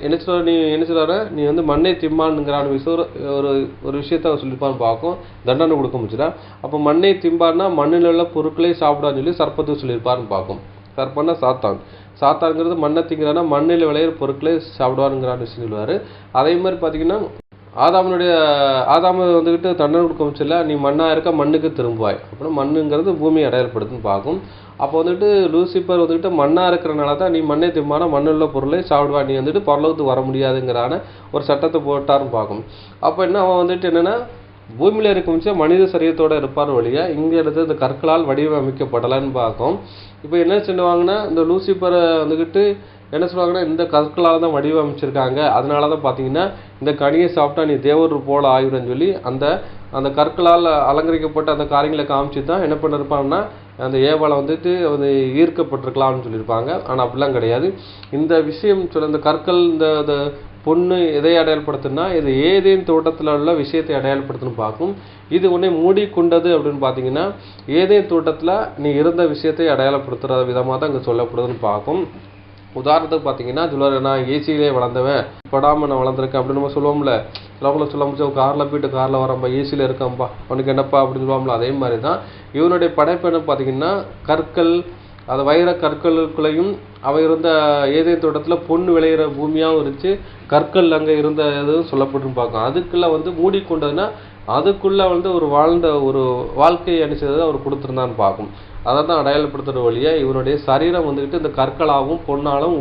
என்ன சொல்ற நீ வந்து மண்ணை திம்பான்னுங்கிறான ஒரு விஷயத்த சொல்லிப்பான்னு பார்க்கும். தண்டனை கொடுக்க முச்சில அப்போ மண்ணை திம்பான்னா மண்ணில் உள்ள பொருட்களை சாப்பிடான்னு சொல்லி சர்ப்பத்துக்கு சொல்லியிருப்பாருன்னு பார்க்கும். சர்ப்பன்னா சாத்தான்ங்கிறது மண்ணை திங்கிறான்னா மண்ணில் விளையிற பொருட்களை சாப்பிடுவாருங்கிறான்னு விஷயம் சொல்லுவார். அதே மாதிரி பார்த்தீங்கன்னா ஆதாம வந்துக்கிட்டு தண்டனை கொடுக்க முச்சில நீ மண்ணாக இருக்க மண்ணுக்கு திரும்புவாய் அப்படின்னா மண்ணுங்கிறது பூமியை அடையாளப்படுத்துன்னு பார்க்கும். அப்போ வந்துட்டு லூசிபர் வந்துக்கிட்டு மண்ணாக இருக்கிறனால தான் நீ மண்ணை திம்பானா மண்ணுள்ள பொருளை சாப்பிடுவா, நீ வந்துட்டு பரலோகத்துக்கு வர முடியாதுங்கிறான ஒரு சட்டத்தை போட்டாருன்னு பார்க்கும். அப்போ என்ன அவன் வந்துட்டு என்னென்னா பூமியில் இருக்குமிச்சா மனித சரீரத்தோடு இருப்பார் வழியா இங்கே எடுத்து இந்த கற்களால் வடிவமைக்கப்படலைன்னு பார்க்கும். இப்போ என்ன சொல்லுவாங்கன்னா இந்த லூசிபரை வந்துக்கிட்டு என்ன சொல்லுவாங்கன்னா இந்த கற்களால் தான் வடிவமைச்சிருக்காங்க, அதனால தான் பார்த்தீங்கன்னா இந்த கனியை சாப்பிட்டா நீ தேவர் போல ஆயுறன்னு சொல்லி அந்த கற்களால் அலங்கரிக்கப்பட்ட அந்த காரியங்களை காமிச்சு தான் என்ன பண்ணிருப்பாங்கன்னா அந்த ஏவாளை வந்துட்டு வந்து ஈர்க்கப்பட்டிருக்கலாம்னு சொல்லியிருப்பாங்க. ஆனால் அப்படிலாம் கிடையாது. இந்த விஷயம் சொல்ல இந்த கற்கள் இந்த பொண்ணு எதை அடையாளப்படுத்துனா இது ஏதேன் தோட்டத்தில் உள்ள விஷயத்தை அடையாளப்படுத்துன்னு பார்க்கும். இது உன்னை மூடிக்கொண்டது அப்படின்னு பார்த்தீங்கன்னா ஏதேன் தோட்டத்தில் நீ இருந்த விஷயத்தை அடையாளப்படுத்துகிற விதமாக தான் இங்கே சொல்லப்படுதுன்னு பார்க்கும். உதாரணத்துக்கு பார்த்தீங்கன்னா சொல்லுவார், நான் ஏசியிலே வளர்ந்தவன், படாமல் நான் வளர்ந்துருக்கேன் அப்படின்னு நம்ம சொல்லுவோம்ல. சிலவங்கள சொல்ல முடிச்சு காரில் போயிட்டு காரில் வரம்பா, ஏசியில் இருக்காம்பா, அவனுக்கு என்னப்பா அப்படின்னு சொல்லுவோம்ல. அதே மாதிரி தான் இவனுடைய படைப்பு என்ன பார்த்தீங்கன்னா கற்கள், அது வைர கற்களுக்குள்ளேயும் அவன் இருந்த ஏதேன் தோட்டத்தில் பொண்ணு விளையிற பூமியாகவும் இருந்துச்சு, கற்கள் அங்கே இருந்த எதுவும் சொல்லப்பட்டுன்னு பார்க்கும். அதுக்குள்ளே மூடிக்கொண்டதுன்னா அதுக்குள்ளே ஒரு வாழ்ந்த ஒரு வாழ்க்கையை அனுப்பிச்சதை அவர் கொடுத்துருந்தான்னு பார்க்கும். அதை தான் அடையாளப்படுத்துகிற வழியா இவனுடைய சரீரம் இந்த கற்களாகவும் பொன்னாலும்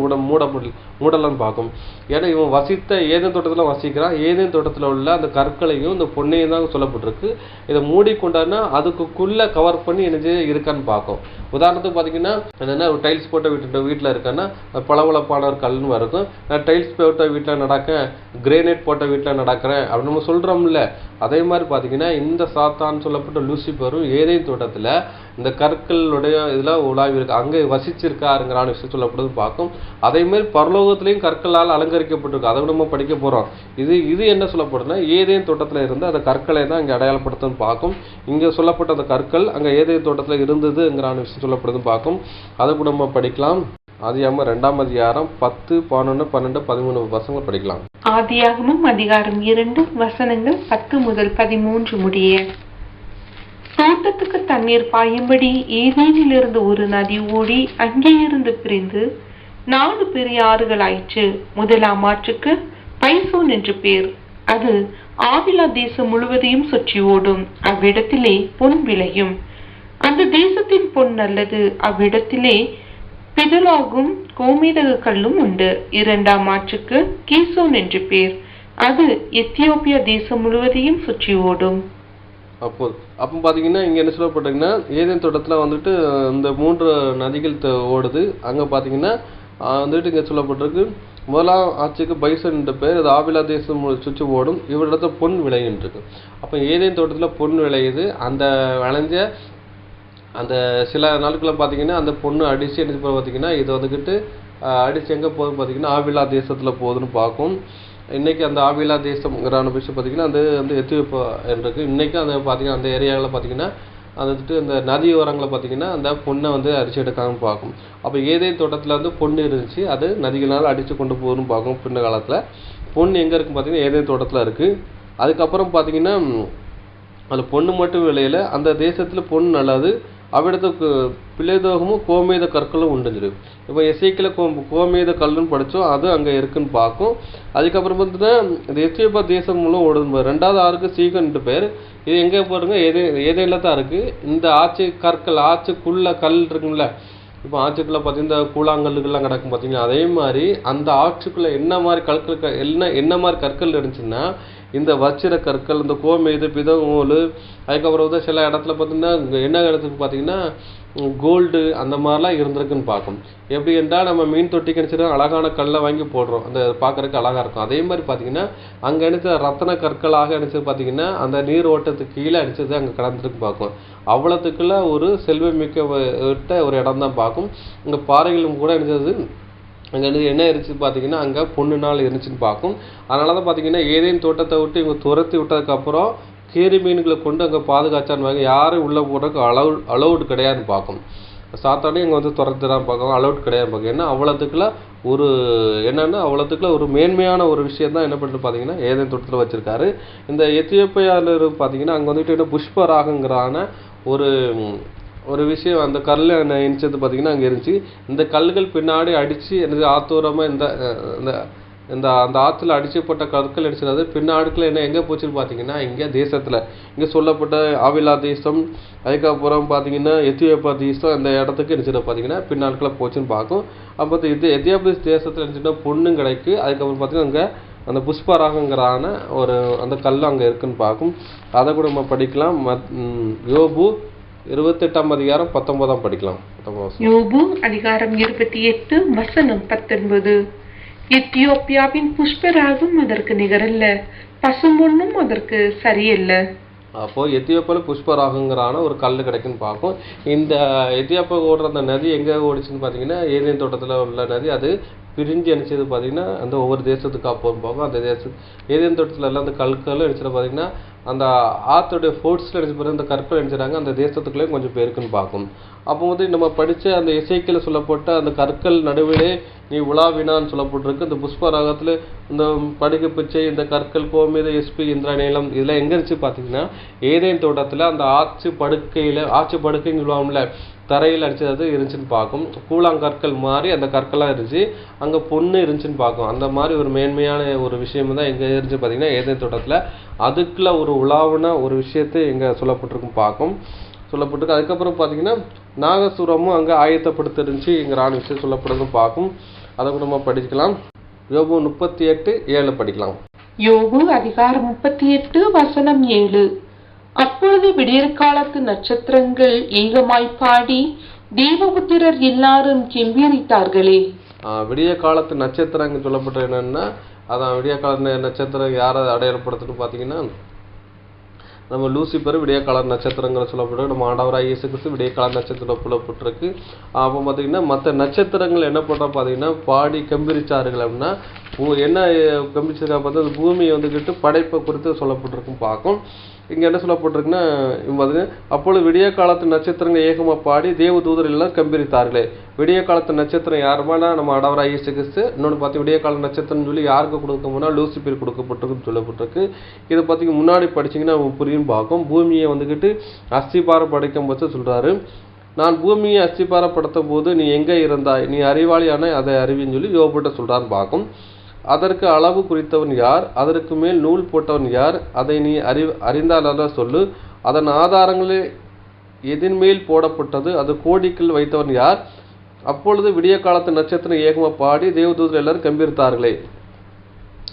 மூடலன்னு பார்க்கும். ஏன்னா இவன் வசித்த ஏதேன் தோட்டத்தில் வசிக்கிறான். ஏதேன் தோட்டத்தில் உள்ள அந்த கற்களையும் இந்த பொன்னையும் தான் சொல்லப்பட்டிருக்கு. இதை மூடிக்கொண்டான்னா அதுக்குள்ளே கவர் பண்ணி இருக்கான்னு பார்க்கும். உதாரணத்துக்கு பார்த்தீங்கன்னா என்னென்னா ஒரு டைல்ஸ் போட்ட வீட்டில் இருக்கான்னா பளபளப்பான ஒரு கல்னு இருக்கும். நான் டைல்ஸ் போட்ட வீட்டில் நடக்கேன், கிரேனைட் போட்ட வீட்டில் நடக்கிறேன் அப்படின்னு நம்ம சொல்கிறோம்ல. அதே மாதிரி பார்த்தீங்கன்னா இந்த சாத்தான் சொல்லப்பட்ட லூசிபரும் ஏதேன் தோட்டத்தில் இந்த கற்களுடைய இதில் உலாவி இருக்கு, அங்கே வசிச்சிருக்காருங்கிறான விஷயம் சொல்லப்படுது பார்க்கும். அதே மாதிரி பரலோகத்திலையும் கற்களால் அலங்கரிக்கப்பட்டிருக்கு. அதை நம்ம படிக்க போகிறோம். இது என்ன சொல்லப்படுதுன்னா ஏதேன் தோட்டத்தில் இருந்து அந்த கற்களை தான் இங்கே அடையாளப்படுத்துன்னு பார்க்கும். இங்கே சொல்லப்பட்ட அந்த கற்கள் அங்கே ஏதேன் தோட்டத்தில் இருந்ததுங்கிறான விஷயம் சொல்லப்படுதுன்னு பார்க்கும். அதை கூட நம்ம படிக்கலாம். ஆதியாகமம் 2ஆம் அதிகாரம் 10, 11, 12, 13 வசனங்கள் படிக்கலாம். ஆதியாகமம் அதிகாரம் 2 வசனங்கள் 10 முதல் 13 முடிய. தோட்டத்துக்கு தண்ணீர் பாயும்படி ஏதேனிலிருந்து ஒரு நதி ஓடி அங்கே இருந்து பிரிந்து 4 பெரிய ஆறுகள் ஆயிற்று. முதலாம் ஆற்றுக்கு பைசோன் என்று பேர். அது ஆவிலா தேசம் முழுவதையும் சுற்றி ஓடும். அவ்விடத்திலே பொன் விளையும். அந்த தேசத்தின் பொன் நல்லது. அவ்விடத்திலே பிதலாகும் கோமேதக கல்லும் உண்டு. 2ஆம் ஆற்றுக்கு கீசோன் என்று பேர். அது எத்தியோப்பியா தேசம் முழுவதையும் சுற்றி ஓடும். அப்போ பார்த்தீங்கன்னா இங்கே என்ன சொல்லப்பட்டீங்கன்னா ஏதேன் தோட்டத்தில் இந்த 3 நதிகள் ஓடுது. அங்கே பார்த்தீங்கன்னா இங்கே சொல்லப்பட்டிருக்கு முதலாம் ஆட்சிக்கு பைசன் என்ற பேர். அது ஆவிலா தேசம் சுற்றி ஓடும். இவரிடத்துல பொன் விளையுன்னு இருக்கு. அப்போ ஏதேன் தோட்டத்தில் பொன் விளையுது. அந்த விளைஞ்ச அந்த சில நாட்களில் பார்த்தீங்கன்னா அந்த பொண்ணு அடித்து என்ன பார்த்தீங்கன்னா இது அடித்து எங்கே போகுதுன்னு பார்த்தீங்கன்னா ஆவிலா தேசத்தில் போகுதுன்னு பார்க்கும். இன்றைக்கி அந்த ஆவிலா தேசம்ங்கிற விஷயம் பார்த்தீங்கன்னா அது எத்தியோப்பியா இருக்குது. இன்றைக்கும் அந்த பார்த்தீங்கன்னா அந்த ஏரியாவில் பார்த்தீங்கன்னா அந்த நதி ஓரங்களை பார்த்தீங்கன்னா அந்த பொண்ணை அரிச்சு எடுக்காமல் பார்க்கும். அப்போ ஏதேன் தோட்டத்தில் பொண்ணு இருந்துச்சு, அது நதிகளால் அடித்து கொண்டு போகுதுன்னு பார்க்கும். பின்ன காலத்தில் பொண்ணு எங்கே இருக்குன்னு பார்த்தீங்கன்னா ஏதேன் தோட்டத்தில் இருக்குது. அதுக்கப்புறம் பார்த்தீங்கன்னா அதில் பொண்ணு மட்டும் விளையலை, அந்த தேசத்தில் பொண்ணு நல்லது. அவ்விடத்துக்கு பிள்ளைதோகமும் கோமேத கற்களும் உண்டுஞ்சிரு. இப்போ எசேக்கியேல் கோமேத கல்லுன்னு படித்தோம், அது அங்கே இருக்குன்னு பார்க்கும். அதுக்கப்புறம் இந்த எத்தியோப்பியா தேசம் மூலம் ஓடுது. 2ஆவது ஆறுக்கு சீகன் பேர். இது எங்கே போகிறோங்க ஏதேனில் தான் இருக்குது. இந்த ஆற்றுக்குள்ள கல் இருக்குங்கள. இப்போ ஆற்றுக்குள்ளே பார்த்தீங்கன்னா இந்த கூழாங்கல்லுகள்லாம் கிடக்கும் பார்த்தீங்கன்னா. அதே மாதிரி அந்த ஆற்றுக்குள்ளே என்ன மாதிரி கற்கள் என்ன மாதிரி கற்கள் இருந்துச்சுன்னா இந்த வச்சிர கற்கள், இந்த கோமேது, பிதங்கோல், அதுக்கப்புறம் சில இடத்துல பார்த்தீங்கன்னா என்ன இடத்துக்கு பார்த்தீங்கன்னா கோல்டு அந்த மாதிரிலாம் இருந்திருக்குன்னு பார்க்கும். எப்படி என்றால் நம்ம மீன் தொட்டி கிடச்சிட்டு அழகான கல்லை வாங்கி போடுறோம், அந்த பார்க்குறதுக்கு அழகாக இருக்கும். அதே மாதிரி பார்த்தீங்கன்னா அங்கே அடித்த ரத்தன கற்களாக அடித்தது பார்த்தீங்கன்னா அந்த நீர் ஓட்டத்துக்கு கீழே அடித்தது அங்கே கடந்துருக்கு பார்க்கும். அவ்வளோத்துக்குள்ள ஒரு செல்வமிக்க விட்ட ஒரு இடம் தான் பார்க்கும். இங்கே பாறைகளும் கூட அடித்தது அங்கே என்ன இருந்துச்சு பார்த்தீங்கன்னா அங்கே பொண்ணு நாள் இருந்துச்சுன்னு பார்க்கும். அதனால தான் பார்த்தீங்கன்னா ஏதேன் தோட்டத்தை விட்டு இவங்க துரத்தி விட்டதுக்கப்புறம் கீரி மீன்களை கொண்டு அங்கே பாதுகாச்சான்னு யாரும் உள்ளே போடுறதுக்கு அலௌடு கிடையாதுன்னு பார்க்கும். சாத்தானே இங்கே துரத்து தான் பார்க்கும், அலௌட் கிடையாது பார்க்கும். ஏன்னா அவ்வளோத்துக்குள்ள ஒரு மேன்மையான ஒரு விஷயம் தான் என்ன பண்ணிட்டு பார்த்தீங்கன்னா ஏதேன் தோட்டத்தில் வச்சுருக்காரு. இந்த எத்தியோப்பியாவில் பார்த்தீங்கன்னா அங்கே என்ன புஷ்பராகங்கிறான ஒரு விஷயம் அந்த கல் இணைச்சது பார்த்தீங்கன்னா அங்கே இருந்துச்சு. இந்த கல்கள் பின்னாடி அடித்து ஆத்தூரமாக இந்த அந்த ஆற்றுல அடிக்கப்பட்ட கற்கள் அடிச்சது பின்னாடுக்குள்ள எங்கே போச்சுன்னு பார்த்தீங்கன்னா இங்கே தேசத்தில் இங்கே சொல்லப்பட்ட ஆவிலா தேசம், அதுக்கப்புறம் பார்த்தீங்கன்னா எத்தியோப்பியா தேசம், அந்த இடத்துக்கு நினச்சது பார்த்தீங்கன்னா பின்னாட்களில் போச்சுன்னு பார்க்கும். அப்போ இது எத்தியோப்பியா தேசத்தில் இருந்துச்சுன்னா பொண்ணும் கிடைக்கு. அதுக்கப்புறம் பார்த்தீங்கன்னா அங்கே அந்த புஷ்பராகங்கிறான அந்த கல் அங்கே இருக்குன்னு பார்க்கும். அதை கூட நம்ம படிக்கலாம். யோபு 28ஆம் அதிகாரம் 19 படிக்கலாம். யோபு அதிகாரம் 28 வசனம் 19. எத்தியோப்பியாவின் புஷ்பராகம் அதற்கு நிகரல்ல, பசும்பொன்னும் அதற்கு சரியல்ல. அப்போ எத்தியோப்பியாவில் புஷ்பராகங்கிறான ஒரு கல் கிடைக்குன்னு பார்க்கும். இந்த எத்தியோப்பியா ஓடுற அந்த நதி எங்கே ஓடிச்சுன்னு பார்த்தீங்கன்னா ஏதேன் தோட்டத்தில் உள்ள நதி. அது பிரிஞ்சு நினச்சது பார்த்தீங்கன்னா அந்த ஒவ்வொரு தேசத்துக்கு அப்புறம் போகும். அந்த ஏதேன் தோட்டத்தில் எல்லாம் அந்த கற்கள் நினச்சது பார்த்தீங்கன்னா அந்த ஆற்றுடைய ஃபோர்ட்ஸில் நினச்சி பாருங்க அந்த கற்கள் நினச்சிடாங்க அந்த தேசத்துக்குள்ளேயும் கொஞ்சம் பேருக்குன்னு பார்க்கும். அப்போ வந்து நம்ம படித்த அந்த இசைக்கில் சொல்லப்பட்ட அந்த கற்கள் நடுவிலே நீ உலாவினான்னு சொல்லப்பட்டிருக்கு. இந்த புஷ்ப ராகத்தில் இந்த படுகை பிச்சை இந்த கற்கள் கோமித எஸ்பி இந்திரநீலம் இதெல்லாம் எங்கே இருந்துச்சு பார்த்தீங்கன்னா ஏதேன் தோட்டத்தில் அந்த ஆட்சி படுக்கைன்னு சொல்லுவாங்கல்ல தரையில் அடிச்சது இருந்துச்சுன்னு பார்க்கும். கூழாங்கற்கள் மாதிரி அந்த கற்களாக இருந்துச்சு, அங்கே பொண்ணு இருந்துச்சுன்னு பார்க்கும். அந்த மாதிரி ஒரு மேன்மையான ஒரு விஷயம் தான் எங்கே இருந்துச்சு பார்த்தீங்கன்னா ஏதேன் தோட்டத்தில். அதுக்குள்ள ஒரு உலாவுன ஒரு விஷயத்தை எங்கே சொல்லப்பட்டிருக்கும் சொல்லப்பட்டிருக்கு. அதுக்கப்புறம் பார்த்தீங்கன்னா நாகசுரமும் அங்கே ஆயத்தப்படுத்தி இருந்துச்சுங்கிற விஷயம் சொல்லப்படுறதும் பார்க்கும். அதை கூட நம்ம படிக்கலாம். யோபு 38:7 படிக்கலாம். யோபு அதிகாரம் 38 வசனம் 7. அப்பொழுது விடியற்காலத்து நட்சத்திரங்கள் ஏகமாய் பாடி தேவபுத்திரர் எல்லாரும் கெம்பீரித்தார்களே. விடிய காலத்து நட்சத்திரங்கள் சொல்லப்பட்ட என்னன்னா அதான் விடிய கால நட்சத்திரம் யாரை அடையாளப்படுத்துன்னு பார்த்தீங்கன்னா நம்ம லூசிபர் விடிய கால நட்சத்திரங்களை சொல்லப்பட்டு நம்ம ஆண்டவராகிய இயேசு கிறிஸ்து விடிய கால நட்சத்திரம் புலப்பட்டிருக்கு. அப்போ பார்த்தீங்கன்னா மற்ற நட்சத்திரங்கள் என்ன பண்ணுறோம் பார்த்தீங்கன்னா பாடி கம்பீரிச்சார்கள் அப்படின்னா என்ன கம்பீரிச்சிருக்கா பார்த்தா பூமியை வந்துக்கிட்டு படைப்பை குறித்து சொல்லப்பட்டிருக்கும் பார்க்கும். இங்கே என்ன சொல்லப்பட்டிருக்குன்னா பார்த்தீங்கன்னா அப்பொழுது விடிய காலத்து நட்சத்திரங்கள் ஏகமாக பாடி தேவ தூதர் எல்லாம் கம்பீரித்தார்களே. விடிய காலத்து நட்சத்திரம் யாருமானா நம்ம ஆண்டவராகிய இயேசு கிறிஸ்து. இன்னொன்று பார்த்து விடிய கால நட்சத்திரம்னு சொல்லி யாருக்கு கொடுக்கணும்னா லூசிபர் கொடுக்கப்பட்டிருக்குன்னு சொல்லப்பட்டிருக்கு. இதை பார்த்தீங்கன்னா முன்னாடி படிச்சிங்கன்னா புரியும் பார்க்கும். பூமியை வந்துக்கிட்டு அஸ்திபாரம் படைக்கும் போது சொல்கிறாரு, நான் பூமியை அஸ்திபாரப்படுத்தும் போது நீ எங்கே இருந்தாய், நீ அறிவாளியான அதை அறிவின்னு சொல்லி யோபுட்ட சொல்கிறான்னு பார்க்கும். அதற்கு அளவு குறித்தவன் யார், அதற்கு மேல் நூல் போட்டவன் யார், அதை நீ அறிந்தால சொல்லு. அதன் ஆதாரங்களே எதின் மேல் போடப்பட்டது, அது கோடிக்குள் வைத்தவன் யார். அப்பொழுது விடிய காலத்து நட்சத்திரம் ஏகமாக பாடி தேவதூதர் எல்லாரும் கம்பீரித்தார்களே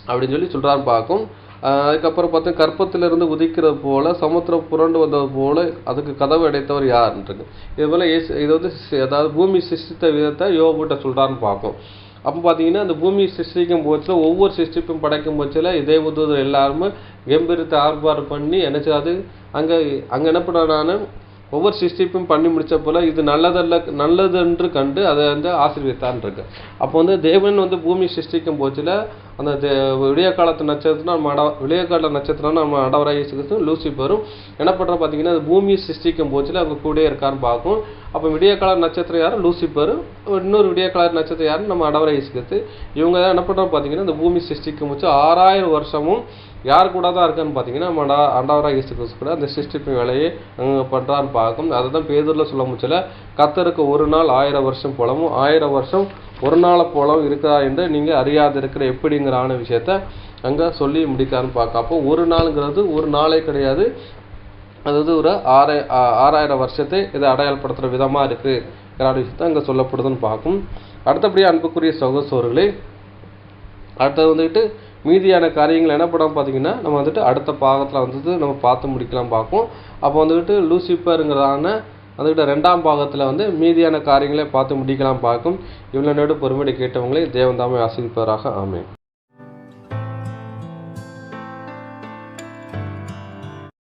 அப்படின்னு சொல்லி சொல்கிறான்னு பார்க்கும். அதுக்கப்புறம் பார்த்தா கற்பத்திலிருந்து உதிக்கிறது போல சமுத்திரம் புரண்டு வந்தது போல அதுக்கு கதவு அடைத்தவர் யாருன்றது. இது போல் இது வந்து அதாவது பூமி சிருஷ்டித்த விதத்தை யோபுட்ட சொல்கிறான்னு பார்க்கும். அப்போ பார்த்தீங்கன்னா அந்த பூமி சிருஷ்டிக்கும் போச்சில் ஒவ்வொரு சிருஷ்டிப்பும் படைக்கும் போச்சில் தேவதூதர் எல்லாருமே கம்பீரத்தை ஆர்ப்பாடு பண்ணி என்னச்சாது அங்கே என்ன பண்ண ஒவ்வொரு சிருஷ்டிப்பும் பண்ணி முடித்த போல் இது நல்லதென்று கண்டு அதை வந்து ஆசீர்வதித்தான் இருக்கு. அப்போ வந்து தேவன் வந்து பூமி சிருஷ்டிக்கும் போச்சில் அந்த விடிய காலத்து நட்சத்திரம் விடிய கால நட்சத்திரம் நம்ம ஆண்டவராகிய இயேசு கிறிஸ்து லூசிபரும் என்ன பண்ணுறோம் பார்த்தீங்கன்னா அது பூமியை சிருஷ்டிக்கும் போச்சில் அவங்க கூட இருக்கான்னு பார்க்கும். அப்போ விடிய கால நட்சத்திரம் யாரும் லூசிபர், இன்னொரு விடிய கால நட்சத்திரம் யாரும் நம்ம ஆண்டவராகிய இயேசு கிறிஸ்து. இவங்க தான் என்ன பண்ணுறோம் பார்த்தீங்கன்னா இந்த பூமி சிருஷ்டிக்கும் போச்சு 6000 வருஷமும் யார் கூட தான் இருக்கான்னு பார்த்தீங்கன்னா நம்ம ஆண்டவராகிய இயேசு கிறிஸ்து கூட அந்த சிருஷ்டிப்பு வேலையை பண்ணுறான்னு பார்க்கும். அதை தான் பேதுருல சொல்ல முடியல, கர்த்தருக்கு ஒரு நாள் 1000 வருஷம் போலவும் 1000 வருஷம் ஒரு நாளை போலவும் இருக்கிறா என்று நீங்கள் அறியாது இருக்கிற எப்படிங்கிறான விஷயத்த அங்கே சொல்லி முடிக்கான்னு பார்க்க. அப்போ ஒரு நாளுங்கிறது ஒரு நாளே கிடையாது, அதாவது ஒரு 6000 வருஷத்தை இதை அடையாளப்படுத்துகிற விதமாக இருக்குங்கிற விஷயத்தை அங்கே சொல்லப்படுதுன்னு பார்க்கும். அடுத்தபடியாக அன்புக்குரிய சகோதரர்களே, அடுத்தது வந்துட்டு மீதியான காரியங்கள் என்ன படம் பார்த்தீங்கன்னா நம்ம வந்துட்டு அடுத்த பாகத்தில் வந்துட்டு நம்ம பார்த்து முடிக்கலாம் பார்ப்போம். அப்போ வந்துட்டு லூசிபருங்கிறதான வந்துக்கிட்ட 2ஆம் பாகத்தில் வந்து மீதியான காரியங்களை பார்த்து முடிக்கலாம் பார்க்கும். இவ்வளோ நேரம் பொறுமையை கேட்டவங்களே தேவன் தாமே ஆசீர்வதிப்பாராக. ஆமென்.